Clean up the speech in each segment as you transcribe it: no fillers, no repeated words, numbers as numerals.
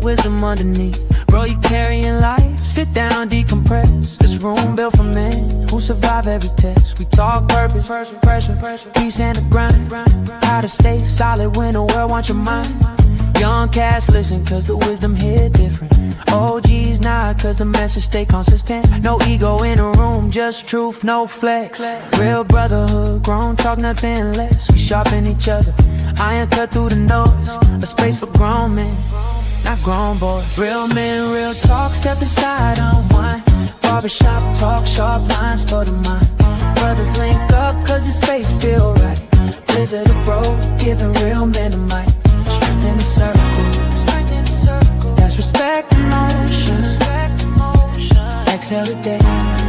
wisdom underneath. Bro, you carrying life, sit down, decompress. This room built for men who survive every test. We talk purpose, pressure, peace and the grind. How to stay solid when the world wants your mind. Young cats listen cause the wisdom hit different. OGs nod cause the message stay consistent. No ego in a room, just truth, no flex. Real brotherhood, grown talk, nothing less. We sharpen each other, iron cut through the noise. A space for grown men, not grown boys. Real men, real talk, step aside, unwind. Barbershop talk, sharp lines for the mind. Brothers link up cause the space feel right. Blizzard of bro, giving real men a mic. Strength in the circle, that's respect in motion. Exhale today,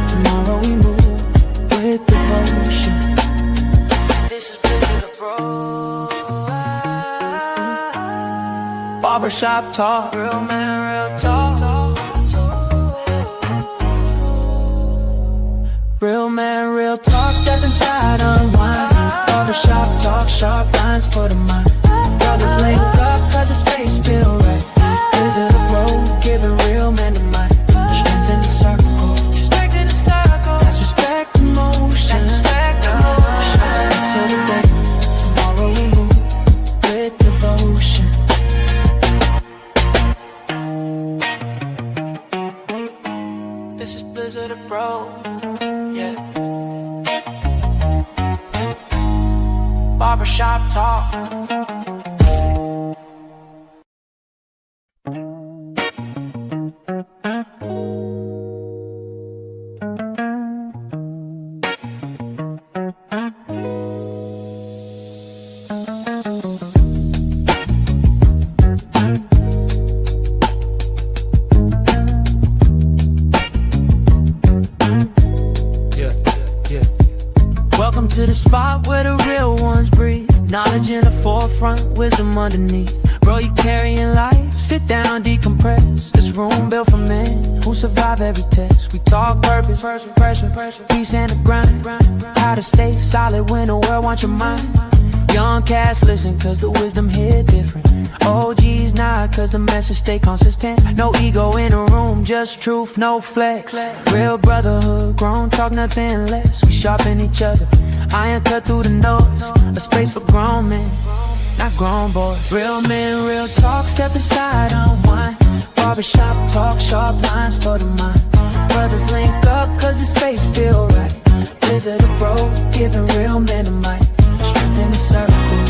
tomorrow we move with devotion. This is Blizzard of bro. Barbershop talk, real man, real talk. Real man, real talk, step inside, unwind. Barbershop talk, sharp lines for the mind. Brothers link up cause the space feel right. Blizzard of road, giving real men the mic. Strength in the circle, that's respect in motion. Exhale today, tomorrow we move with devotion. This is Blizzard of Bro, yeah. Barbershop talk. Welcome to the spot where the real ones breathe. Knowledge in the forefront, wisdom underneath. Bro, you carrying life, sit down, decompress. This room built for men who survive every test. We talk purpose, pressure, peace and the grind. How to stay solid when the world wants your mind. Young cats listen cause the wisdom hit different. OGs nod cause the message stay consistent. No ego in a room, just truth, no flex. Real brotherhood, grown talk, nothing less. We sharpen each other, iron cut through the noise. A space for grown men, not grown boys. Real men, real talk, step aside, unwind. Barbershop talk, sharp lines for the mind. Brothers link up cause the space feel right. Blizzard of bro, giving real men a mic. Strength in the circle,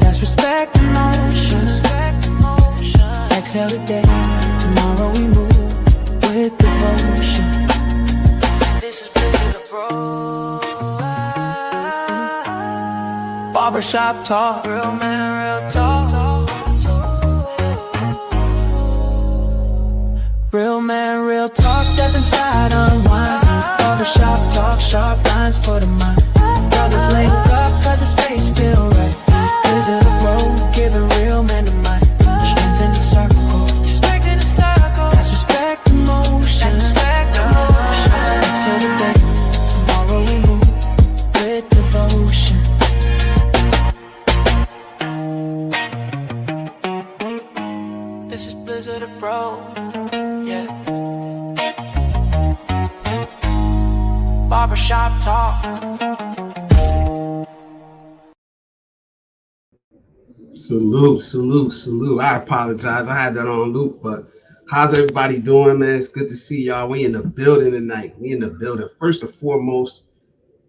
that's respect in motion. Exhale today, tomorrow we move with devotion. This is Blizzard of bro. Barbershop talk, real man, real talk. Real man, real talk, step inside, unwind. Barbershop talk, sharp lines for the mind. Brothers link up cause the space feel right. Blizzard of road, giving real men the mic. Strength in the circle, that's respect in motion. Exhale today, tomorrow we move with devotion. This is Blizzard of Bro, yeah. Barbershop talk. Salute. I apologize. I had that on loop, but how's everybody doing, man? It's good to see y'all. We in the building tonight. First and foremost,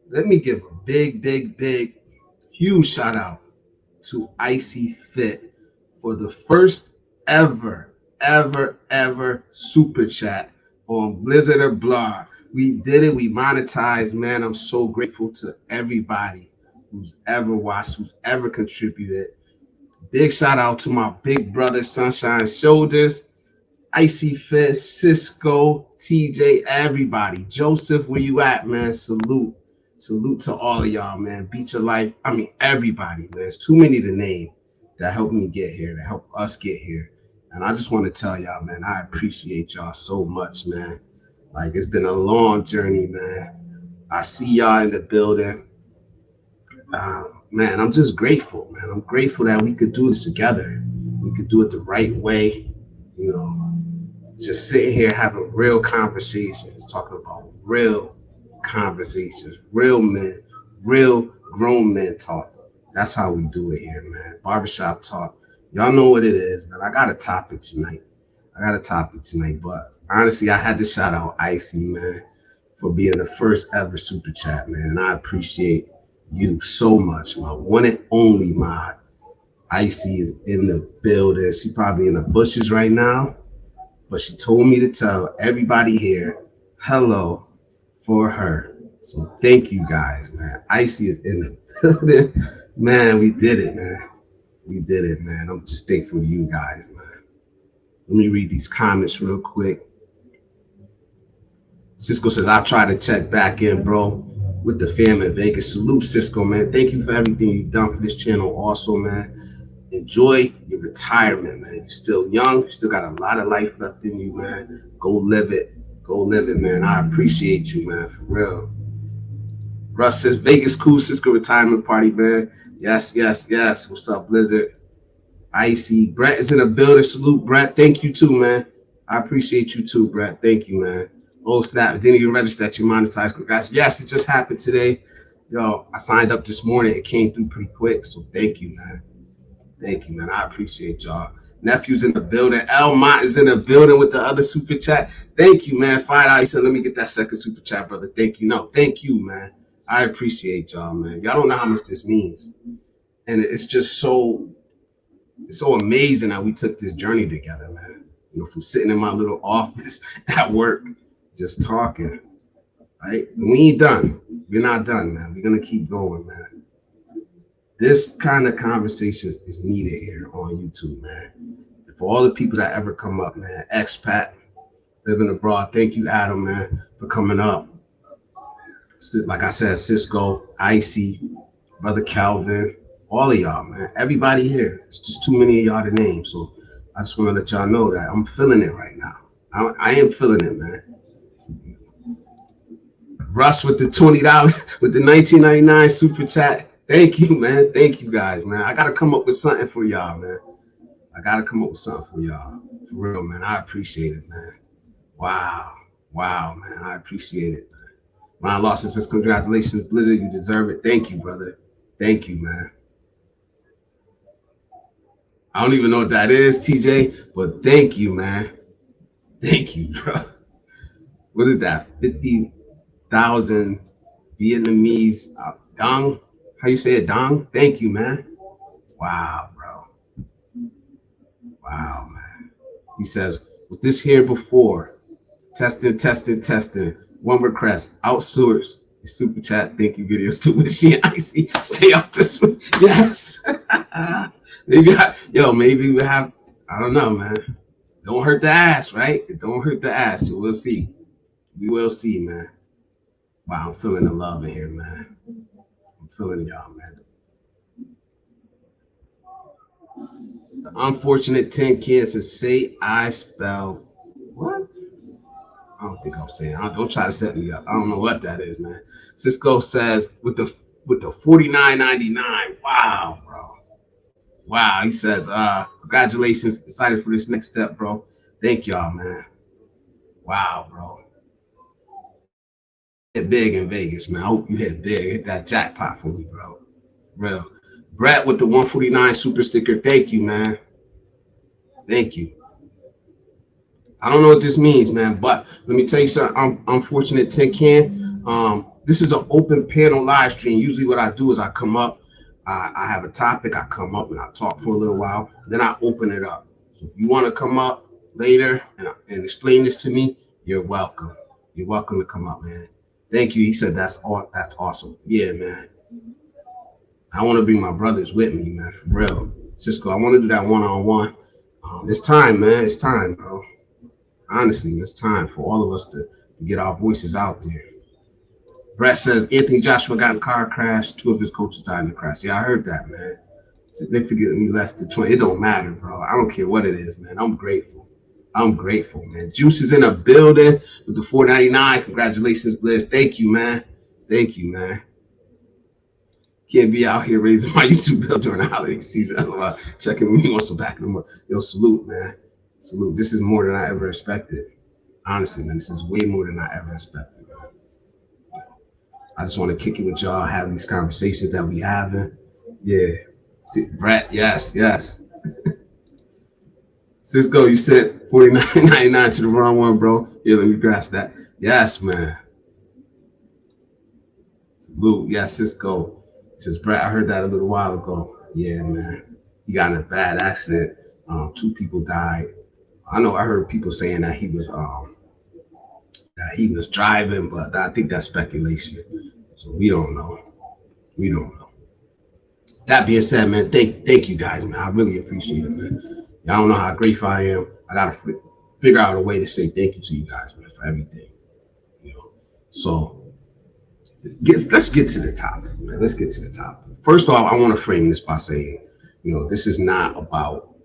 let me give a big, huge shout out to Icy Fit for the first ever super chat on Blizzard or Blah. We did it. We monetized, man. I'm so grateful to everybody who's ever watched, who's ever contributed. Big shout out to my big brother, Sunshine Shoulders, Icy Fit, Cisco, TJ, everybody. Joseph, where you at, man? Salute to all of y'all, man. Beat your life. I mean, everybody, man. It's too many to name that helped me get here, that helped us get here. And I just want to tell y'all, man, I appreciate y'all so much, man. Like, it's been a long journey, man. I see y'all in the building. Man, I'm just grateful, man. I'm grateful that we could do this together. We could do it the right way, you know, just sitting here having real conversations, talking about real conversations, real men, real grown men talk. That's how we do it here, man. Barbershop talk. Y'all know what it is, man. I got a topic tonight. But honestly, I had to shout out Icy, man, for being the first ever super chat, man. And I appreciate you so much, my one and only mod. Icy is in the building. She probably in the bushes right now, but she told me to tell everybody here hello for her. So thank you guys, man. Icy is in the building. Man, we did it, man. We did it, man. I'm just thankful to you guys, man. Let me read these comments real quick. Cisco says, I try to check back in, bro, with the fam in Vegas. Salute, Cisco, man. Thank you for everything you've done for this channel also, man. Enjoy your retirement, man. You're still young. You still got a lot of life left in you, man. Go live it. Go live it, man. I appreciate you, man, for real. Russ says, Vegas cool, Cisco retirement party, man. Yes, yes, yes. What's up, Blizzard? Icy. Brett is in the building. Salute, Brett. Thank you, too, man. I appreciate you, too, Brett. Thank you, man. Oh, snap. It didn't even register that you monetized. Congrats. Yes, it just happened today. Yo, I signed up this morning. It came through pretty quick, so thank you, man. Thank you, man. I appreciate y'all. Nephew's in the building. Elmont is in the building with the other super chat. Thank you, man. $5. He said, let me get that second super chat, brother. Thank you. No, thank you, man. I appreciate y'all, man. Y'all don't know how much this means. And it's just so amazing that we took this journey together, man. You know, from sitting in my little office at work, just talking, right? And we ain't done. We're not done, man. We're going to keep going, man. This kind of conversation is needed here on YouTube, man. And for all the people that ever come up, man, expat, living abroad, thank you, Adam, man, for coming up. Like I said, Cisco, Icy, Brother Calvin, all of y'all, man. Everybody here. It's just too many of y'all to name. So I just want to let y'all know that I'm feeling it right now. I am feeling it, man. Russ with the $20, with the $19.99 super chat. Thank you, man. Thank you, guys, man. I got to come up with something for y'all, man. I got to come up with something for y'all. For real, man. I appreciate it, man. Wow. Wow, man. I appreciate it, man. Ron Lawson says, congratulations, Blizzard. You deserve it. Thank you, brother. Thank you, man. I don't even know what that is, TJ, but thank you, man. Thank you, bro. What is that? 50,000 Vietnamese dong? How you say it, dong? Thank you, man. Wow, bro. Wow, man. He says, was this here before? Testing, testing, testing. One request, outsource your super chat. Thank you videos to Wishy and Icy. Stay up to swim. Yes. Maybe we have, I don't know, man. Don't hurt the ass, right? It don't hurt the ass. So we'll see. We will see, man. Wow, I'm feeling the love in here, man. I'm feeling y'all, man. The unfortunate 10 kids to say I spell what? I don't think I'm saying. Don't try to set me up. I don't know what that is, man. Cisco says with the $49.99. Wow, bro. Wow. He says, congratulations. Excited for this next step, bro. Thank y'all, man. Wow, bro. Hit big in Vegas, man. I hope you hit big. Hit that jackpot for me, bro. Real. Brett with the 149 super sticker. Thank you, man. Thank you. I don't know what this means, man, but let me tell you something. I'm unfortunate 10 can. This is an open panel live stream. Usually what I do is I come up, I have a topic, I come up and I talk for a little while, then I open it up. So if you want to come up later and explain this to me, you're welcome. You're welcome to come up, man. Thank you. He said that's awesome. Yeah, man. I want to bring my brothers with me, man, for real. Cisco, I want to do that one-on-one. It's time, man. It's time, bro. Honestly, it's time for all of us to get our voices out there. Brett says, Anthony Joshua got in a car crash. 2 of his coaches died in the crash. Yeah, I heard that, man. Significantly less than 20. It don't matter, bro. I don't care what it is, man. I'm grateful. I'm grateful, man. Juice is in a building with the $4.99. Congratulations, Blizz. Thank you, man. Thank you, man. Can't be out here raising my YouTube bill during the holiday season. Checking me on some back of the month. Yo, salute, man. Salute. This is more than I ever expected. Honestly, man, this is way more than I ever expected, man. I just want to kick it with y'all, have these conversations that we having. Yeah. See, Brett, yes, yes. Cisco, you sent $49.99 to the wrong one, bro. Here, let me grasp that. Yes, man. Salute. Yes, Cisco. Says, Brett, I heard that a little while ago. Yeah, man. He got in a bad accident. 2 people died. I know I heard people saying that he was driving, but I think that's speculation. So we don't know. We don't know. That being said, man, thank you guys, man. I really appreciate it, man. Y'all don't know how grateful I am. I gotta figure out a way to say thank you to you guys, man, for everything. You know. So let's get to the topic, man. Let's get to the topic. First off, I want to frame this by saying, you know, this is not about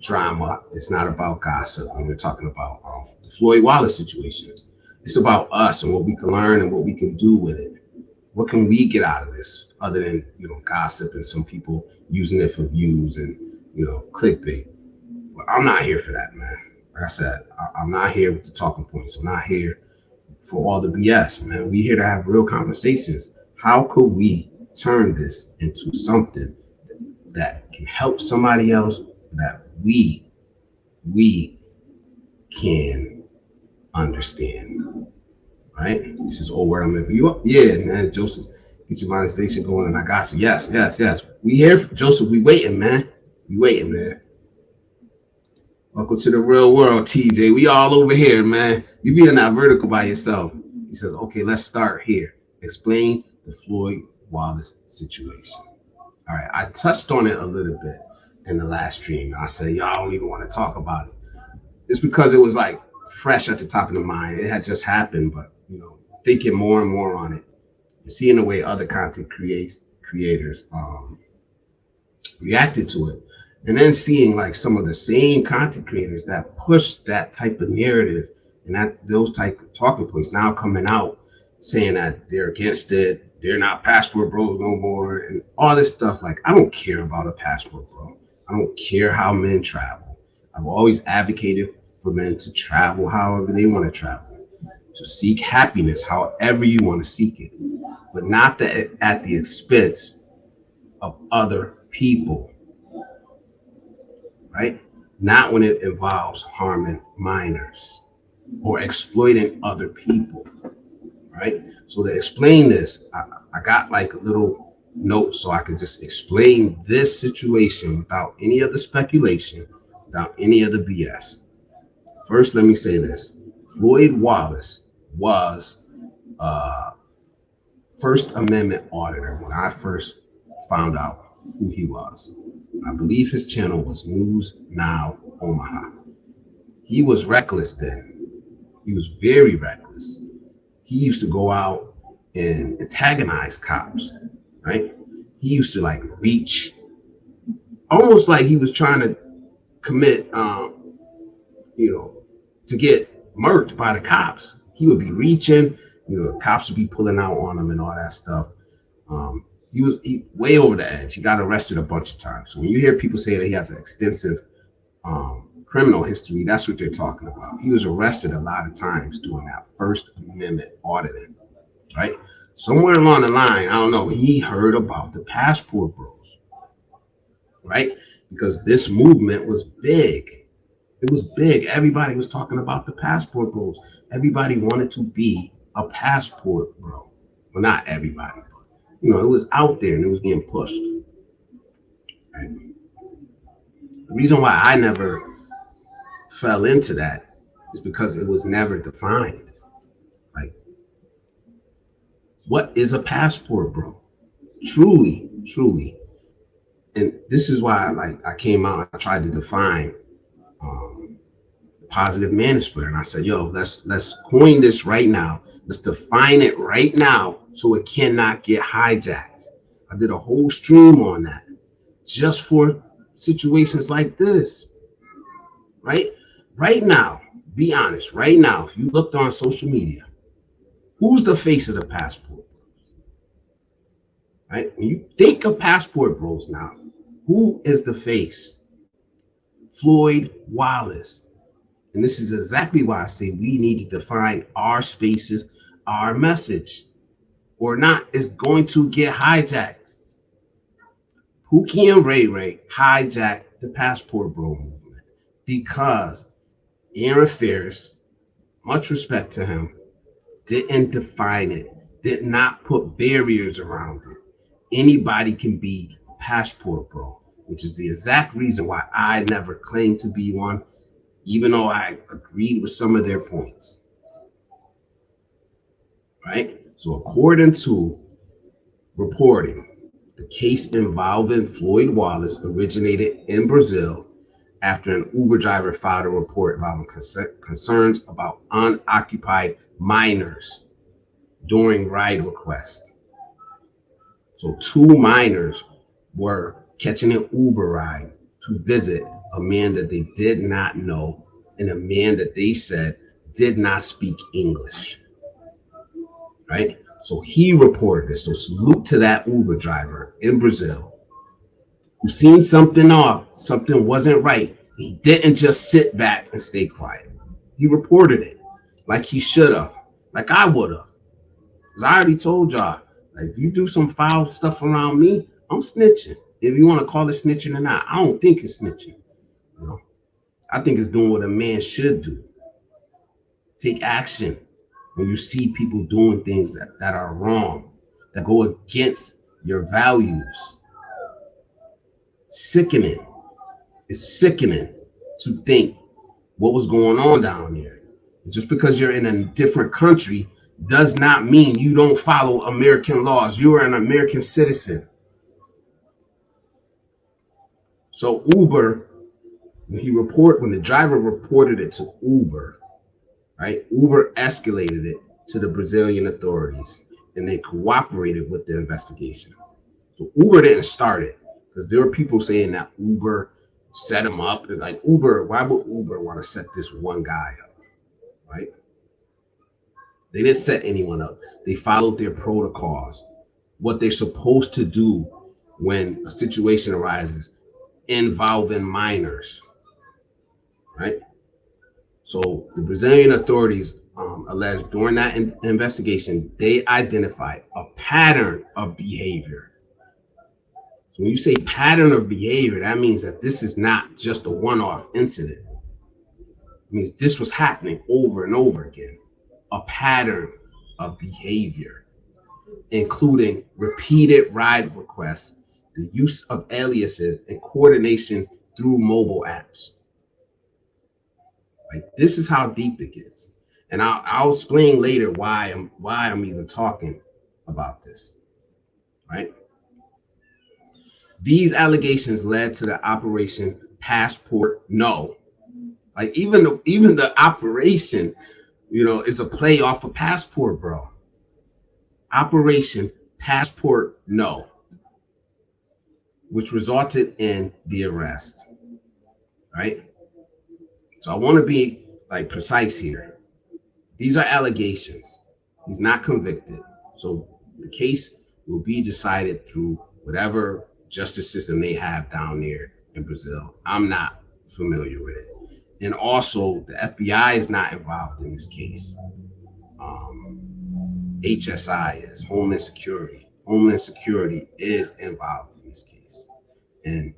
drama. It's not about gossip. When we're talking about the Floyd Wallace situation, it's about us and what we can learn and what we can do with it. What can we get out of this other than, you know, gossip and some people using it for views and, you know, clickbait? But I'm not here for that, man. Like I said, I'm not here with the talking points. I'm not here for all the BS, man. We're here to have real conversations. How could we turn this into something that can help somebody else, that we can understand, right? This is old word. I'm in for you. Yeah, man, Joseph, get your monetization going, and I got you. Yes. We here, Joseph. We waiting, man. We waiting, man. Welcome to the real world, TJ. We all over here, man. You be in that vertical by yourself. He says, okay, let's start here. Explain the Floyd Wallace situation. All right, I touched on it a little bit in the last stream. I said, y'all don't even want to talk about it. It's because it was like fresh at the top of the mind. It had just happened, but, you know, thinking more and more on it and seeing the way other content creators reacted to it. And then seeing like some of the same content creators that push that type of narrative and that those type of talking points now coming out saying that they're against it, they're not passport bros no more, and all this stuff. Like, I don't care about a passport bro. I don't care how men travel. I've always advocated for men to travel however they want to travel, to seek happiness however you want to seek it, but not at the expense of other people. Right? Not when it involves harming minors or exploiting other people, right? So to explain this, I got like a little note so I could just explain this situation without any of the speculation, without any of the BS. First, let me say this. Floyd Wallace was First Amendment auditor when I first found out who he was. I believe his channel was News Now Omaha. He was reckless then. He was very reckless. He used to go out and antagonize cops, right? He used to like reach, almost like he was trying to commit, to get murked by the cops. He would be reaching, the cops would be pulling out on him and all that stuff. He was way over the edge. He got arrested a bunch of times. So when you hear people say that he has an extensive criminal history, that's what they're talking about. He was arrested a lot of times doing that First Amendment auditing, right? Somewhere along the line, I don't know, he heard about the passport bros, right? Because this movement was big. It was big. Everybody was talking about the passport bros. Everybody wanted to be a passport bro. Well, not everybody. It was out there and it was being pushed. Right? The reason why I never fell into that is because it was never defined. Like, what is a passport, bro? Truly. And this is why I came out and I tried to define Positive Manosphere. And I said, yo, let's coin this right now. Let's define it right now so it cannot get hijacked. I did a whole stream on that just for situations like this, right? Right now, be honest, right now, if you looked on social media, who's the face of the passport? right? When you think of passport bros now, who is the face? Floyd Wallace. And this is exactly why I say we need to define our spaces, our message, or not, it's going to get hijacked. Pookie and Ray Ray hijacked the passport bro movement because Aaron Ferris, much respect to him, didn't define it, did not put barriers around it. Anybody can be passport bro, which is the exact reason why I never claimed to be one, even though I agreed with some of their points. Right? So according to reporting, the case involving Floyd Wallace originated in Brazil after an Uber driver filed a report about concerns about unoccupied minors during ride requests. So two minors were catching an Uber ride to visit a man that they did not know and a man that they said did not speak English. Right? So he reported this. So salute to that Uber driver in Brazil who seen something off, something wasn't right. He didn't just sit back and stay quiet. He reported it like he should have, like I would have. Because I already told y'all, like, if you do some foul stuff around me, I'm snitching. If you want to call it snitching or not, I don't think it's snitching. You know, I think it's doing what a man should do. Take action when you see people doing things that are wrong, that go against your values. Sickening. It's sickening to think what was going on down there. Just because you're in a different country does not mean you don't follow American laws. You are an American citizen. So Uber, when the driver reported it to Uber, right? Uber escalated it to the Brazilian authorities and they cooperated with the investigation. So Uber didn't start it because there were people saying that Uber set him up. They're like, Uber, why would Uber want to set this one guy up, right? They didn't set anyone up. They followed their protocols, what they're supposed to do when a situation arises involving minors, right? So the Brazilian authorities alleged during that investigation, they identified a pattern of behavior. So when you say pattern of behavior, that means that this is not just a one-off incident. It means this was happening over and over again. A pattern of behavior, including repeated ride requests, the use of aliases, and coordination through mobile apps. Like, this is how deep it gets. And I'll explain later why I'm even talking about this, right? These allegations led to the Operation Passport No. Like, even the operation, you know, is a play off of Passport Bro. Operation Passport No, which resulted in the arrest, right? So I want to be like precise here. These are allegations. He's not convicted. So the case will be decided through whatever justice system they have down there in Brazil. I'm not familiar with it. And also the FBI is not involved in this case. HSI is Homeland Security. Homeland Security is involved in this case. And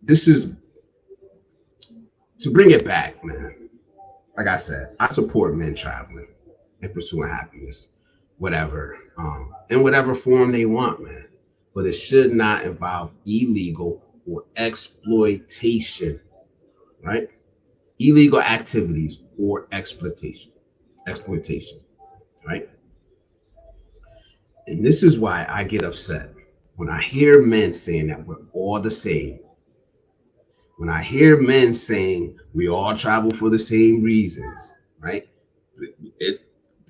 this is to bring it back, man. Like I said, I support men traveling and pursuing happiness, whatever, in whatever form they want, man. But it should not involve illegal or exploitation, right? Illegal activities or exploitation, right? And this is why I get upset when I hear men saying that we're all the same. When I hear men saying we all travel for the same reasons, right?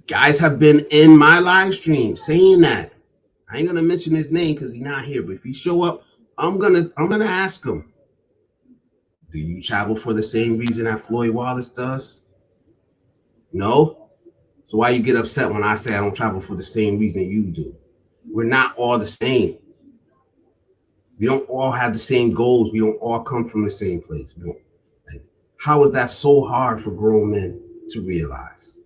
Guys have been in my live stream saying that. I ain't gonna mention his name because he's not here, but if he show up, I'm gonna ask him, do you travel for the same reason that Floyd Wallace does? No? So why you get upset when I say I don't travel for the same reason you do? We're not all the same. We don't all have the same goals. We don't all come from the same place. We don't, like, how is that so hard for grown men to realize?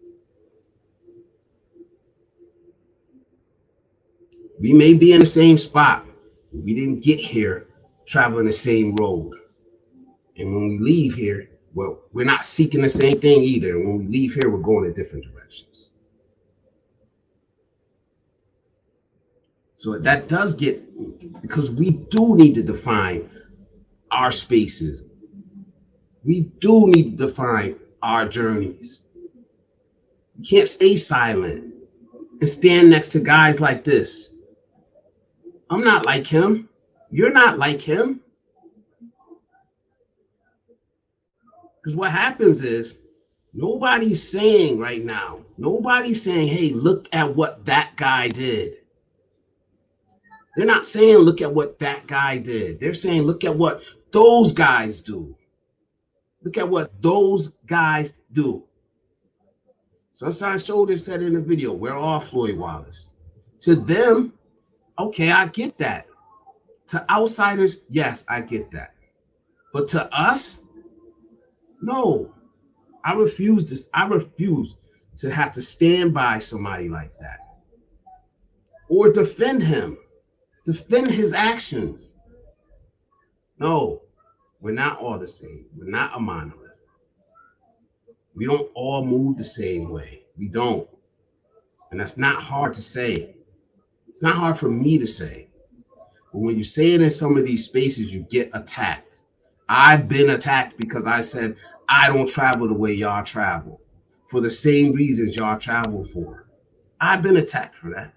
We may be in the same spot. We didn't get here traveling the same road. And when we leave here, well, we're not seeking the same thing either. And when we leave here, we're going in different directions. So that does get, because we do need to define our spaces. We do need to define our journeys. You can't stay silent and stand next to guys like this. I'm not like him. You're not like him. Because what happens is nobody's saying right now, nobody's saying, hey, look at what that guy did. They're not saying, look at what that guy did. They're saying, look at what those guys do. Look at what those guys do. Sunshine Shoulder said in the video, we're all Floyd Wallace. To them, okay, I get that. To outsiders, yes, I get that. But to us, no. I refuse this. I refuse to have to stand by somebody like that or defend him, defend his actions. No, we're not all the same. We're not a monolith. We don't all move the same way. We don't. And that's not hard to say. It's not hard for me to say. But when you say it in some of these spaces, you get attacked. I've been attacked because I said, I don't travel the way y'all travel for the same reasons y'all travel for. I've been attacked for that.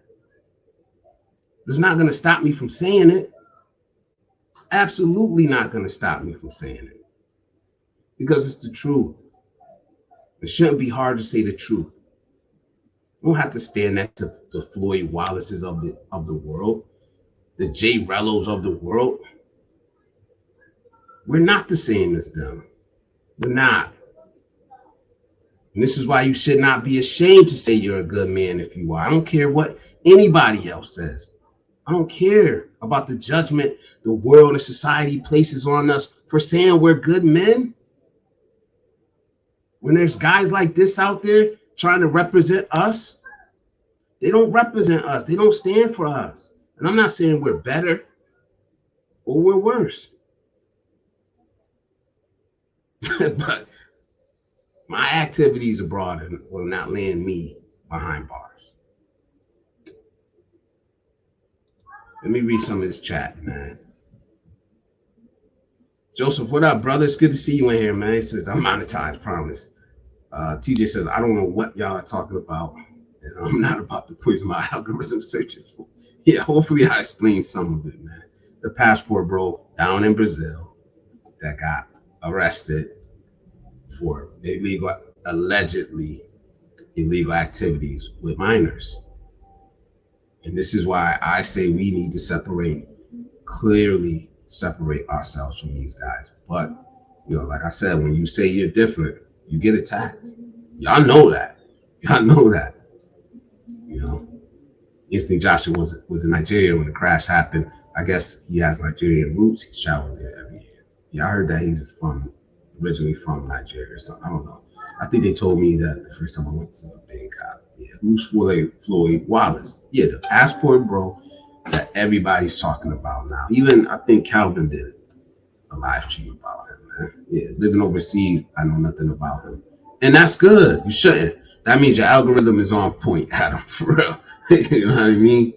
It's not going to stop me from saying it. It's absolutely not going to stop me from saying it because it's the truth. It shouldn't be hard to say the truth. You don't have to stand next to the Floyd Wallaces of the world, the Jay Rellos of the world. We're not the same as them. We're not. And this is why you should not be ashamed to say you're a good man if you are. I don't care what anybody else says. I don't care about the judgment the world and society places on us for saying we're good men. When there's guys like this out there trying to represent us, they don't represent us. They don't stand for us. And I'm not saying we're better or we're worse. But my activities abroad will not land me behind bars. Let me read some of this chat, man. Joseph, what up, brother? It's good to see you in here, man. He says, I'm monetized, promise. TJ says, I don't know what y'all are talking about. And I'm not about to put my algorithm searching for. Yeah, hopefully I explained some of it, man. The passport bro down in Brazil that got arrested for allegedly illegal activities with minors. And this is why I say we need to clearly separate ourselves from these guys. But, you know, like I said, when you say you're different, you get attacked. Y'all know that. Y'all know that. You know, Instinct Joshua was in Nigeria when the crash happened. I guess he has Nigerian roots. He's traveled there every year. Yeah, I heard that he's originally from Nigeria or something. I don't know. I think they told me that the first time I went to Bangkok. Yeah, who's Floyd Wallace? Yeah, the passport bro that everybody's talking about now. Even I think Calvin did a live stream about him, man. Yeah, living overseas, I know nothing about him. And that's good. You shouldn't. That means your algorithm is on point, Adam, for real. You know what I mean?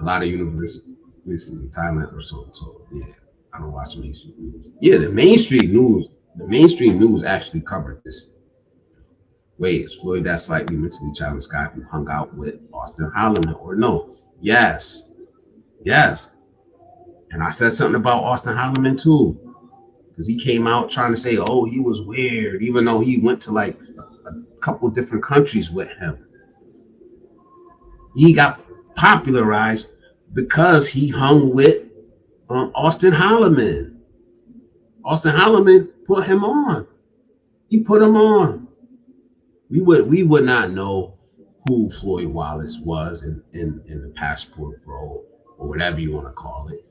A lot of universities in Thailand or so. So yeah, I don't watch mainstream news. Yeah, the mainstream news actually covered this. Wait, is Floyd that slightly mentally challenged guy who hung out with Austin Holloman or no? Yes. And I said something about Austin Holloman too. Because he came out trying to say, oh, he was weird, even though he went to like a couple different countries with him. He got popularized because he hung with Austin Holloman. Austin Holloman put him on. He put him on. We would not know who Floyd Wallace was in the passport bro or whatever you want to call it,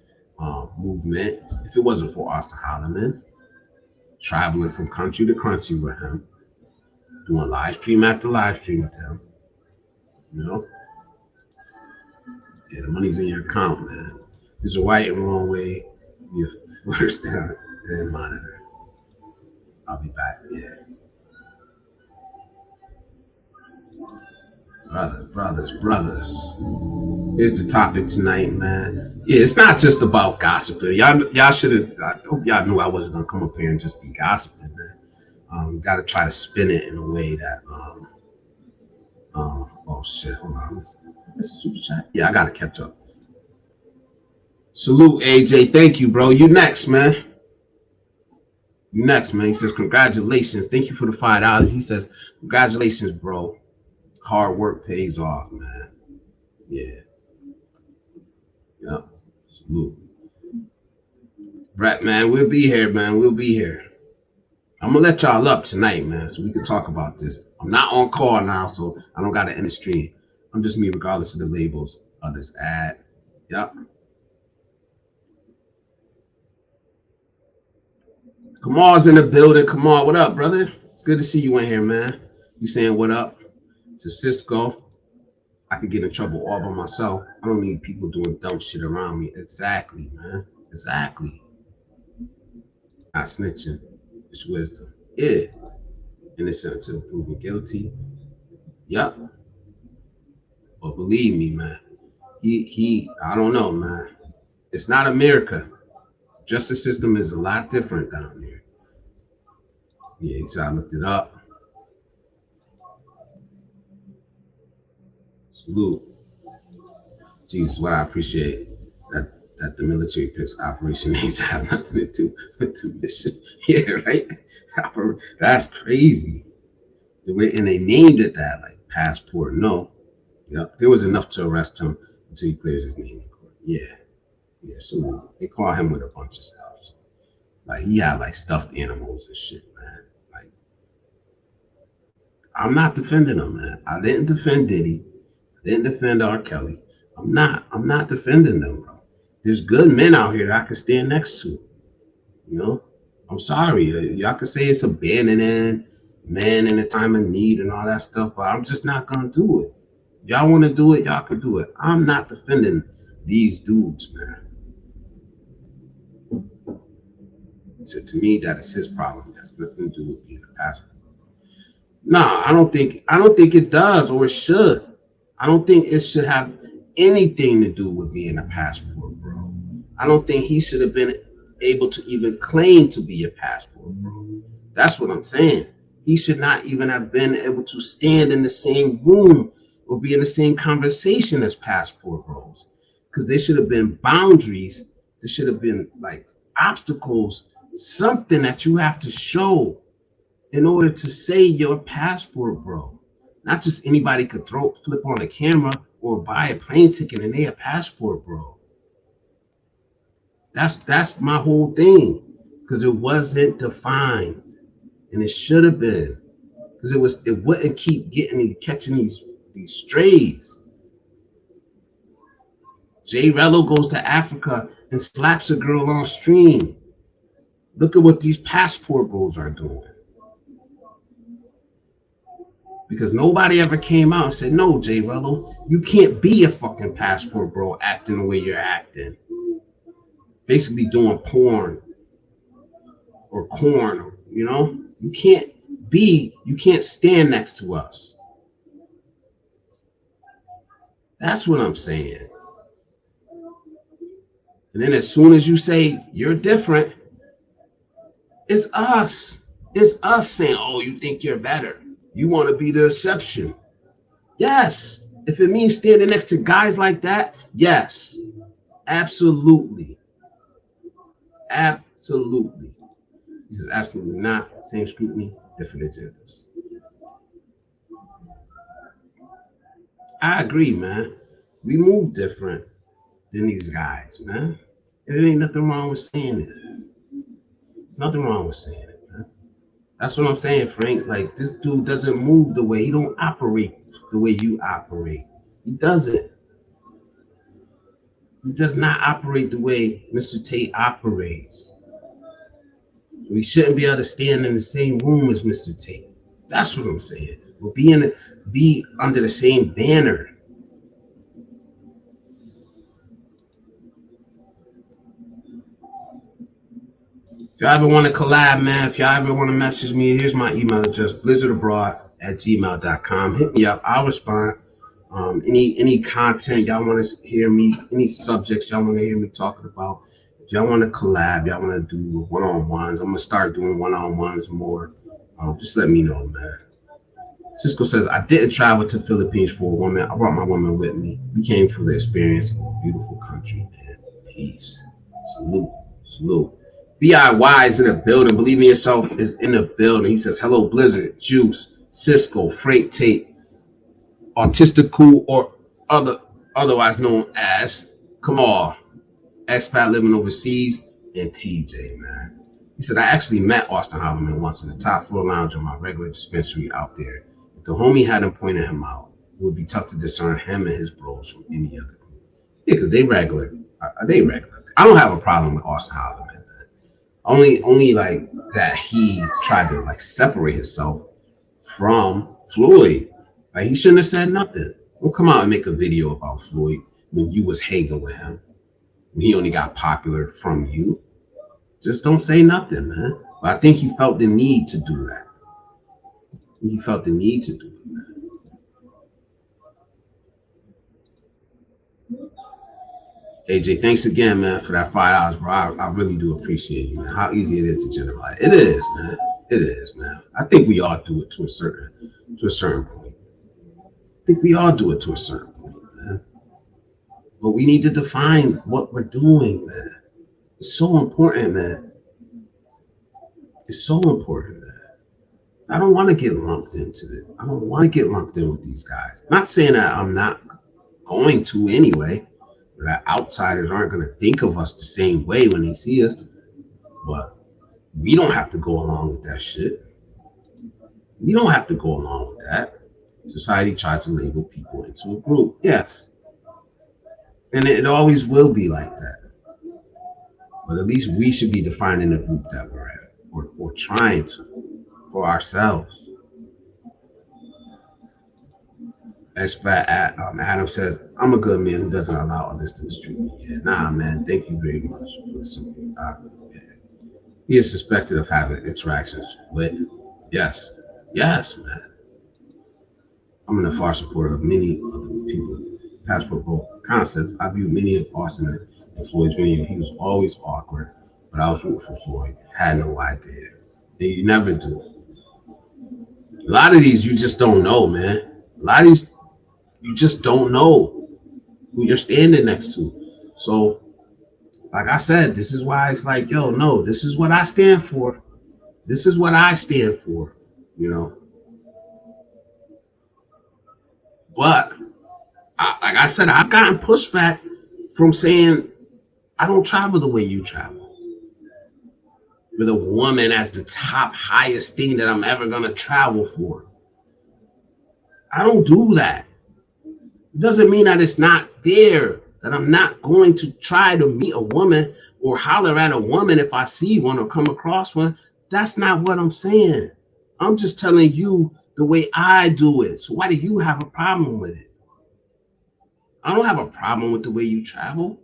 movement, if it wasn't for Oscar Holloman, traveling from country to country with him, doing live stream after live stream with him, you know, yeah, the money's in your account, man. There's a right and wrong way. You first down and monitor. I'll be back. Yeah. Brothers. Here's the topic tonight, man. Yeah, it's not just about gossiping. Y'all should have. I hope y'all knew I wasn't gonna come up here and just be gossiping, man. Got to try to spin it in a way that. Oh shit! Hold on. This is super chat. Yeah, I gotta catch up. Salute, AJ. Thank you, bro. You next, man. You next, man. He says, congratulations. Thank you for the $5. He says, congratulations, bro. Hard work pays off, man. Yeah. Yep. Salute. Brett, man, we'll be here, man. We'll be here. I'm going to let y'all up tonight, man, so we can talk about this. I'm not on call now, so I don't got to end the stream. I'm just me regardless of the labels of this ad. Yep. Kamal's in the building. Kamal, what up, brother? It's good to see you in here, man. You saying what up to Cisco? I could get in trouble all by myself. I don't need people doing dumb shit around me. Exactly, man. Exactly. Not snitching. It's wisdom. Yeah. Innocent until proven guilty. Yup. But believe me, man. I don't know, man. It's not America. Justice system is a lot different down there. Yeah, so I looked it up. Salute. Jesus, what I appreciate that the military picks operation names have nothing to do with the mission. Yeah, right? That's crazy. And they named it that, like passport. No. Yep. There was enough to arrest him until he clears his name in court. Yeah. Yeah, so they call him with a bunch of stuff. So, like he had like stuffed animals and shit, man. Like I'm not defending him, man. I didn't defend Diddy. I didn't defend R. Kelly. I'm not defending them, bro. There's good men out here that I can stand next to. You know? I'm sorry. Y'all can say it's abandoning men in a time of need and all that stuff, but I'm just not gonna do it. Y'all want to do it, y'all can do it. I'm not defending these dudes, man. So to me, that is his problem. It has nothing to do with being a pastor. No, I don't think it does or it should. I don't think it should have anything to do with being a passport, bro. I don't think he should have been able to even claim to be a passport, bro. That's what I'm saying. He should not even have been able to stand in the same room or be in the same conversation as passport bros. Because there should have been boundaries. There should have been like obstacles, something that you have to show in order to say you're a passport bro. Not just anybody could flip on a camera or buy a plane ticket and they a passport bro. That's my whole thing. Because it wasn't defined. And it should have been. Because it wouldn't keep catching these strays. Jay Rello goes to Africa and slaps a girl on stream. Look at what these passport bros are doing. Because nobody ever came out and said, no, Jay Rello, you can't be a fucking passport bro acting the way you're acting. Basically doing porn or corn, you know? You can't stand next to us. That's what I'm saying. And then as soon as you say you're different, it's us. It's us saying, oh, you think you're better. You want to be the exception. Yes. If it means standing next to guys like that, yes. Absolutely. Absolutely. This is absolutely not. Same scrutiny, different agendas. I agree, man. We move different than these guys, man. And there ain't nothing wrong with saying it. There's nothing wrong with saying it, man. That's what I'm saying, Frank. Like, this dude doesn't move the way, he don't operate the way you operate. He doesn't. He does not operate the way Mr. Tate operates. We shouldn't be able to stand in the same room as Mr. Tate. That's what I'm saying. We'll be under the same banner. If y'all ever want to collab, man, if y'all ever want to message me, here's my email address, blizzardabroad@gmail.com. Hit me up. I'll respond. Any content y'all want to hear me, any subjects y'all want to hear me talking about. If y'all want to collab, y'all want to do one-on-ones, I'm going to start doing one-on-ones more. Just let me know, man. Cisco says, I didn't travel to Philippines for a woman. I brought my woman with me. We came for the experience of a beautiful country, man. Peace. Salute. Salute. BIY is in the building. Believe in yourself is in the building. He says, hello, Blizzard, Juice, Cisco, Frank Tate, Artistical, or otherwise known as Kamal, expat living overseas, and TJ, man. He said, I actually met Austin Holloman once in the top floor lounge of my regular dispensary out there. If the homie hadn't pointed him out, it would be tough to discern him and his bros from any other group. Yeah, because they regular. They regular. I don't have a problem with Austin Holloman, man. Only like that he tried to like separate himself from Floyd. Like he shouldn't have said nothing. Don't come out and make a video about Floyd when you was hanging with him. When he only got popular from you. Just don't say nothing, man. But I think he felt the need to do that. He felt the need to do it, man. AJ, thanks again, man, for that $5, bro. I really do appreciate you, man. How easy it is to generalize. It is, man. It is, man. I think we all do it to a certain point. I think we all do it to a certain point, man. But we need to define what we're doing, man. It's so important, man. It's so important, man. I don't want to get lumped into it. I don't want to get lumped in with these guys. Not saying that I'm not going to anyway. That outsiders aren't going to think of us the same way when they see us. But we don't have to go along with that shit. We don't have to go along with that. Society tries to label people into a group. Yes. And it always will be like that. But at least we should be defining the group that we're at, or trying to, for ourselves. As Adam says, I'm a good man who doesn't allow others to mistreat me. Yeah, nah, man, thank you very much for listening. Yeah. He is suspected of having interactions with, yes, man. I'm a far supporter of many other people. Passport vote concepts. I view many of Austin and Floyd's video. He was always awkward, but I was rooting for Floyd. Had no idea. And you never do. A lot of these you just don't know, man. A lot of these you just don't know who you're standing next to. So, like I said, this is why it's like, yo, no, this is what I stand for. This is what I stand for, you know. But, like I said, I've gotten pushback from saying I don't travel the way you travel. With a woman as the top highest thing that I'm ever going to travel for. I don't do that. It doesn't mean that it's not there, that I'm not going to try to meet a woman or holler at a woman if I see one or come across one. That's not what I'm saying. I'm just telling you the way I do it. So why do you have a problem with it? I don't have a problem with the way you travel,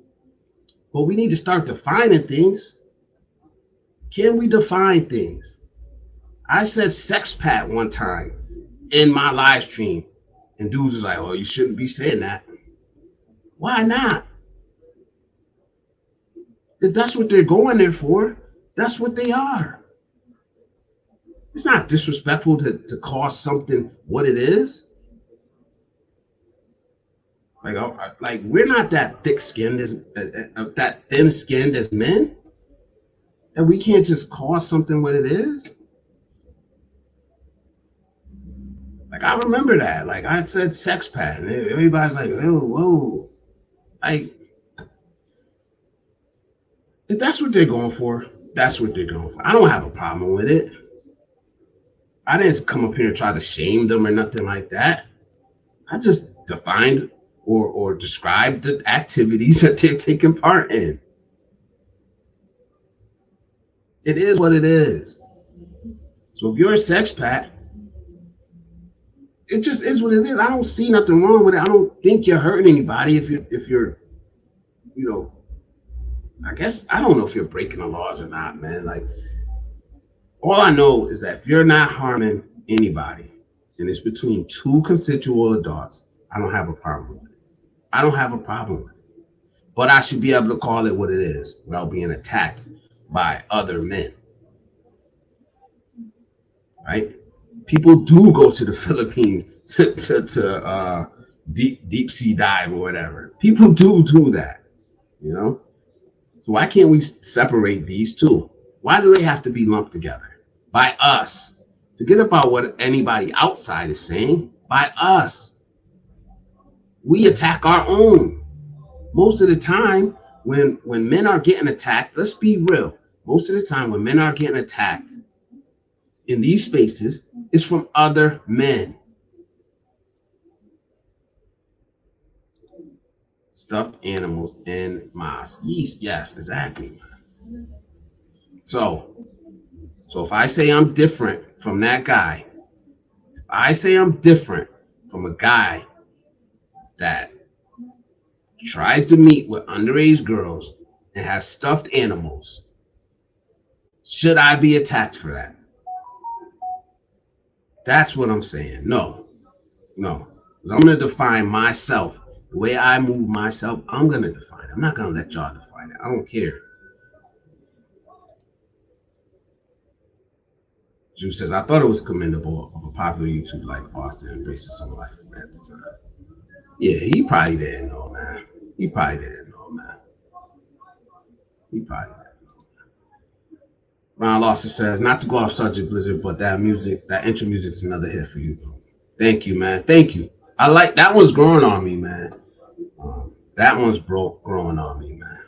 but we need to start defining things. Can we define things? I said sexpat one time in my live stream. And dudes was like, oh, you shouldn't be saying that. Why not? If that's what they're going there for, that's what they are. It's not disrespectful to call something what it is. Like we're not that thick-skinned that thin-skinned as men. And we can't just call something what it is. Like, I remember that. Like, I said sex pad, and everybody's like, whoa. Like, if that's what they're going for, that's what they're going for. I don't have a problem with it. I didn't come up here and try to shame them or nothing like that. I just defined or describe the activities that they're taking part in. It is what it is. So if you're a sex pat, it just is what it is. I don't see nothing wrong with it. I don't think you're hurting anybody if you're, you know, I guess I don't know if you're breaking the laws or not, man. Like, all I know is that if you're not harming anybody and it's between two consensual adults, I don't have a problem with it. I don't have a problem with it. But I should be able to call it what it is without being attacked by other men. Right? People do go to the Philippines to deep sea dive or whatever. People do that, you know? So why can't we separate these two? Why do they have to be lumped together? By us. Forget about what anybody outside is saying. By us. We attack our own. Most of the time, when men are getting attacked, let's be real. Most of the time when men are getting attacked in these spaces, it's from other men. Stuffed animals and mosques. Yes, exactly. So if I say I'm different from that guy, if I say I'm different from a guy that tries to meet with underage girls and has stuffed animals, should I be attacked for that? That's what I'm saying. No. I'm going to define myself. The way I move myself, I'm going to define it. I'm not going to let y'all define it. I don't care. Drew says, I thought it was commendable of a popular YouTube like Austin embracing some life at the time. Yeah, he probably didn't know, man. He probably didn't know. Ron Lawson says, not to go off subject, Blizzard, but that intro music is another hit for you, bro. Thank you, man. Thank you. I like that one's growing on me, man. That one's growing on me, man.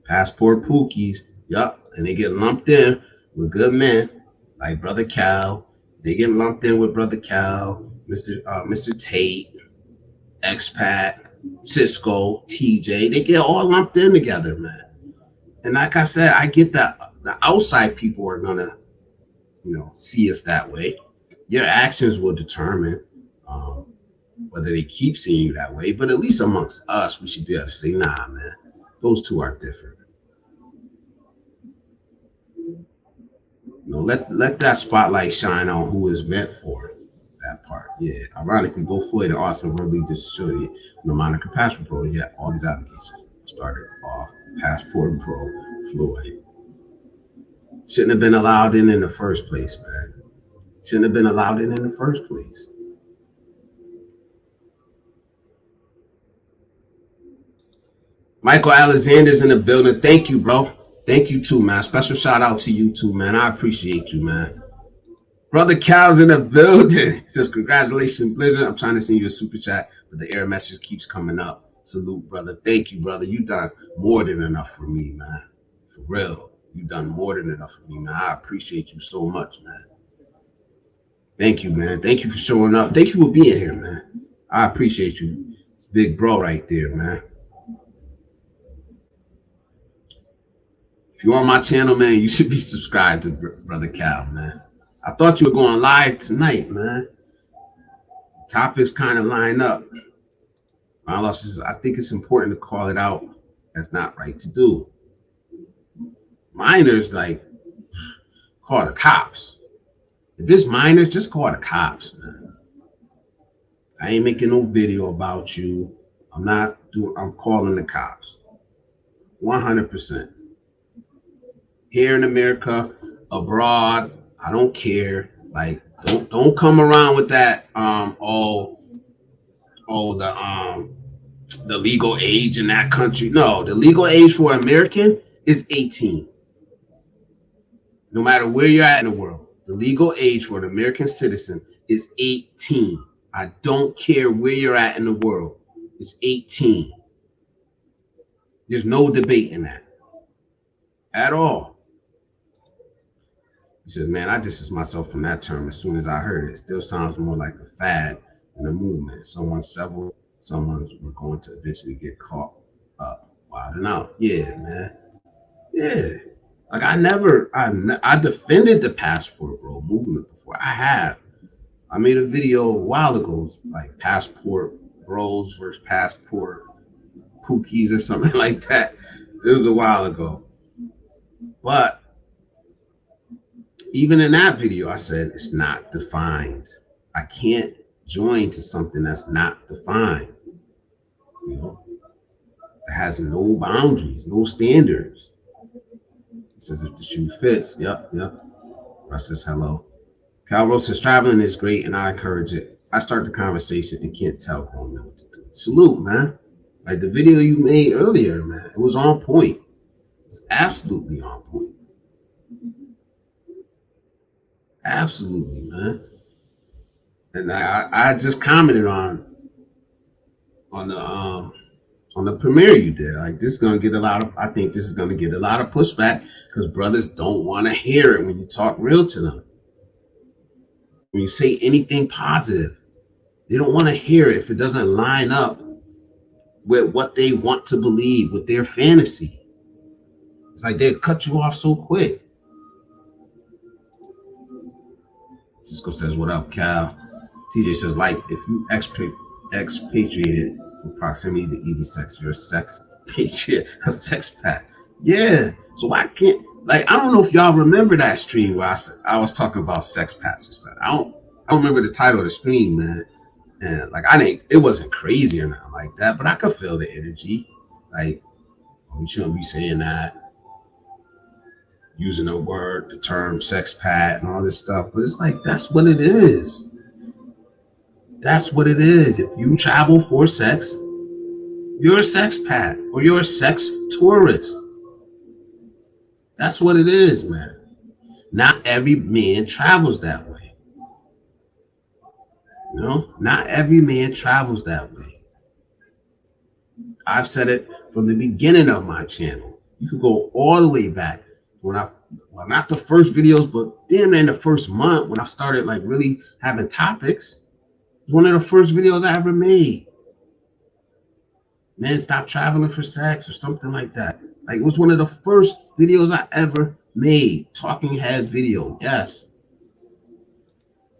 Passport Pookies, yup, and they get lumped in with good men like Brother Cal. They get lumped in with Brother Cal, Mr. Tate, Expat, Cisco, TJ. They get all lumped in together, man. And like I said, I get that the outside people are gonna, see us that way. Your actions will determine whether they keep seeing you that way. But at least amongst us, we should be able to say, nah, man, those two are different. Let that spotlight shine on who is meant for that part. Yeah, ironically, both Floyd and Austin verbally disassociated from the Monica Passport Pro. Yet all these allegations started off Passport Pro Floyd. Shouldn't have been allowed in the first place, man. Shouldn't have been allowed in the first place. Michael Alexander's in the building. Thank you, bro. Thank you too, man. Special shout out to you too, man. I appreciate you, man. Brother Cal's in the building. He says, congratulations, Blizzard. I'm trying to send you a super chat, but the error message keeps coming up. Salute, brother. Thank you, brother. You done more than enough for me, man. For real. You done more than enough for me, man. I appreciate you so much, man. Thank you, man. Thank you for showing up. Thank you for being here, man. I appreciate you. It's big bro right there, man. If you're on my channel, man, you should be subscribed to Brother Cal, man. I thought you were going live tonight, man. Topics kind of line up. I think it's important to call it out. That's not right to do. Minors, call the cops. If it's minors, just call the cops, man. I ain't making no video about you. I'm calling the cops. 100%. Here in America, abroad, I don't care. Don't come around with that the legal age in that country. No, the legal age for an American is 18. No matter where you're at in the world, the legal age for an American citizen is 18. I don't care where you're at in the world. It's 18. There's no debate in that at all. He says, man, I distanced myself from that term as soon as I heard it. It still sounds more like a fad than a movement. Someone several someone we're going to eventually get caught up, wilding out. Yeah, man. Yeah. Like I defended the passport bro movement before. I have. I made a video a while ago, like passport bros versus passport pookies or something like that. It was a while ago. But even in that video, I said it's not defined. I can't join to something that's not defined. You know, it has no boundaries, no standards. It says if the shoe fits. Yep. I says hello. Cal Rose says traveling is great and I encourage it. I start the conversation and can't tell what to do. Salute, man. Like the video you made earlier, man, it was on point. It's absolutely on point. Absolutely, man. And I just commented on the premiere you did. Like this is gonna get I think this is gonna get a lot of pushback because brothers don't want to hear it when you talk real to them. When you say anything positive, they don't want to hear it if it doesn't line up with what they want to believe, with their fantasy. It's like they cut you off so quick. Cisco says, what up, Cal? TJ says, like, if you expatriated from proximity to easy sex, you're a sex patriot, a sex pack. Yeah. So why can't, like, I don't know if y'all remember that stream where I was talking about sex packs or something. I don't remember the title of the stream, man. And like, it wasn't crazy or nothing like that, but I could feel the energy. Like, we shouldn't be saying that. Using the term sex pat and all this stuff. But it's like, that's what it is. That's what it is. If you travel for sex, you're a sex pat or you're a sex tourist. That's what it is, man. Not every man travels that way. You know, not every man travels that way. I've said it from the beginning of my channel. You could go all the way back when well, not the first videos, but then in the first month when I started like really having topics. It was one of the first videos I ever made. Men stop traveling for sex or something like that. Like it was one of the first videos I ever made. Talking head video. Yes.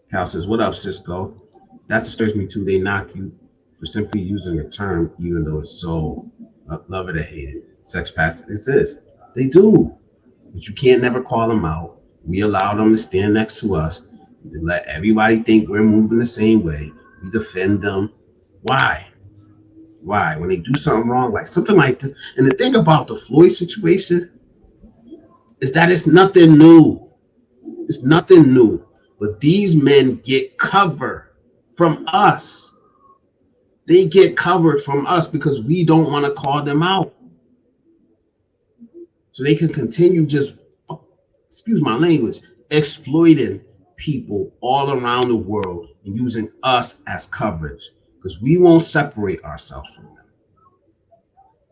Cal says, what up, Cisco? That disturbs me too. They knock you for simply using a term, even though it's so love it or hate it. Sex packs, it is. They do. But you can't never call them out. We allow them to stand next to us. We let everybody think we're moving the same way. We defend them. Why? Why? When they do something wrong, like something like this. And the thing about the Floyd situation is that it's nothing new. It's nothing new. But these men get cover from us. They get covered from us because we don't want to call them out. So they can continue just, excuse my language, exploiting people all around the world and using us as coverage because we won't separate ourselves from them.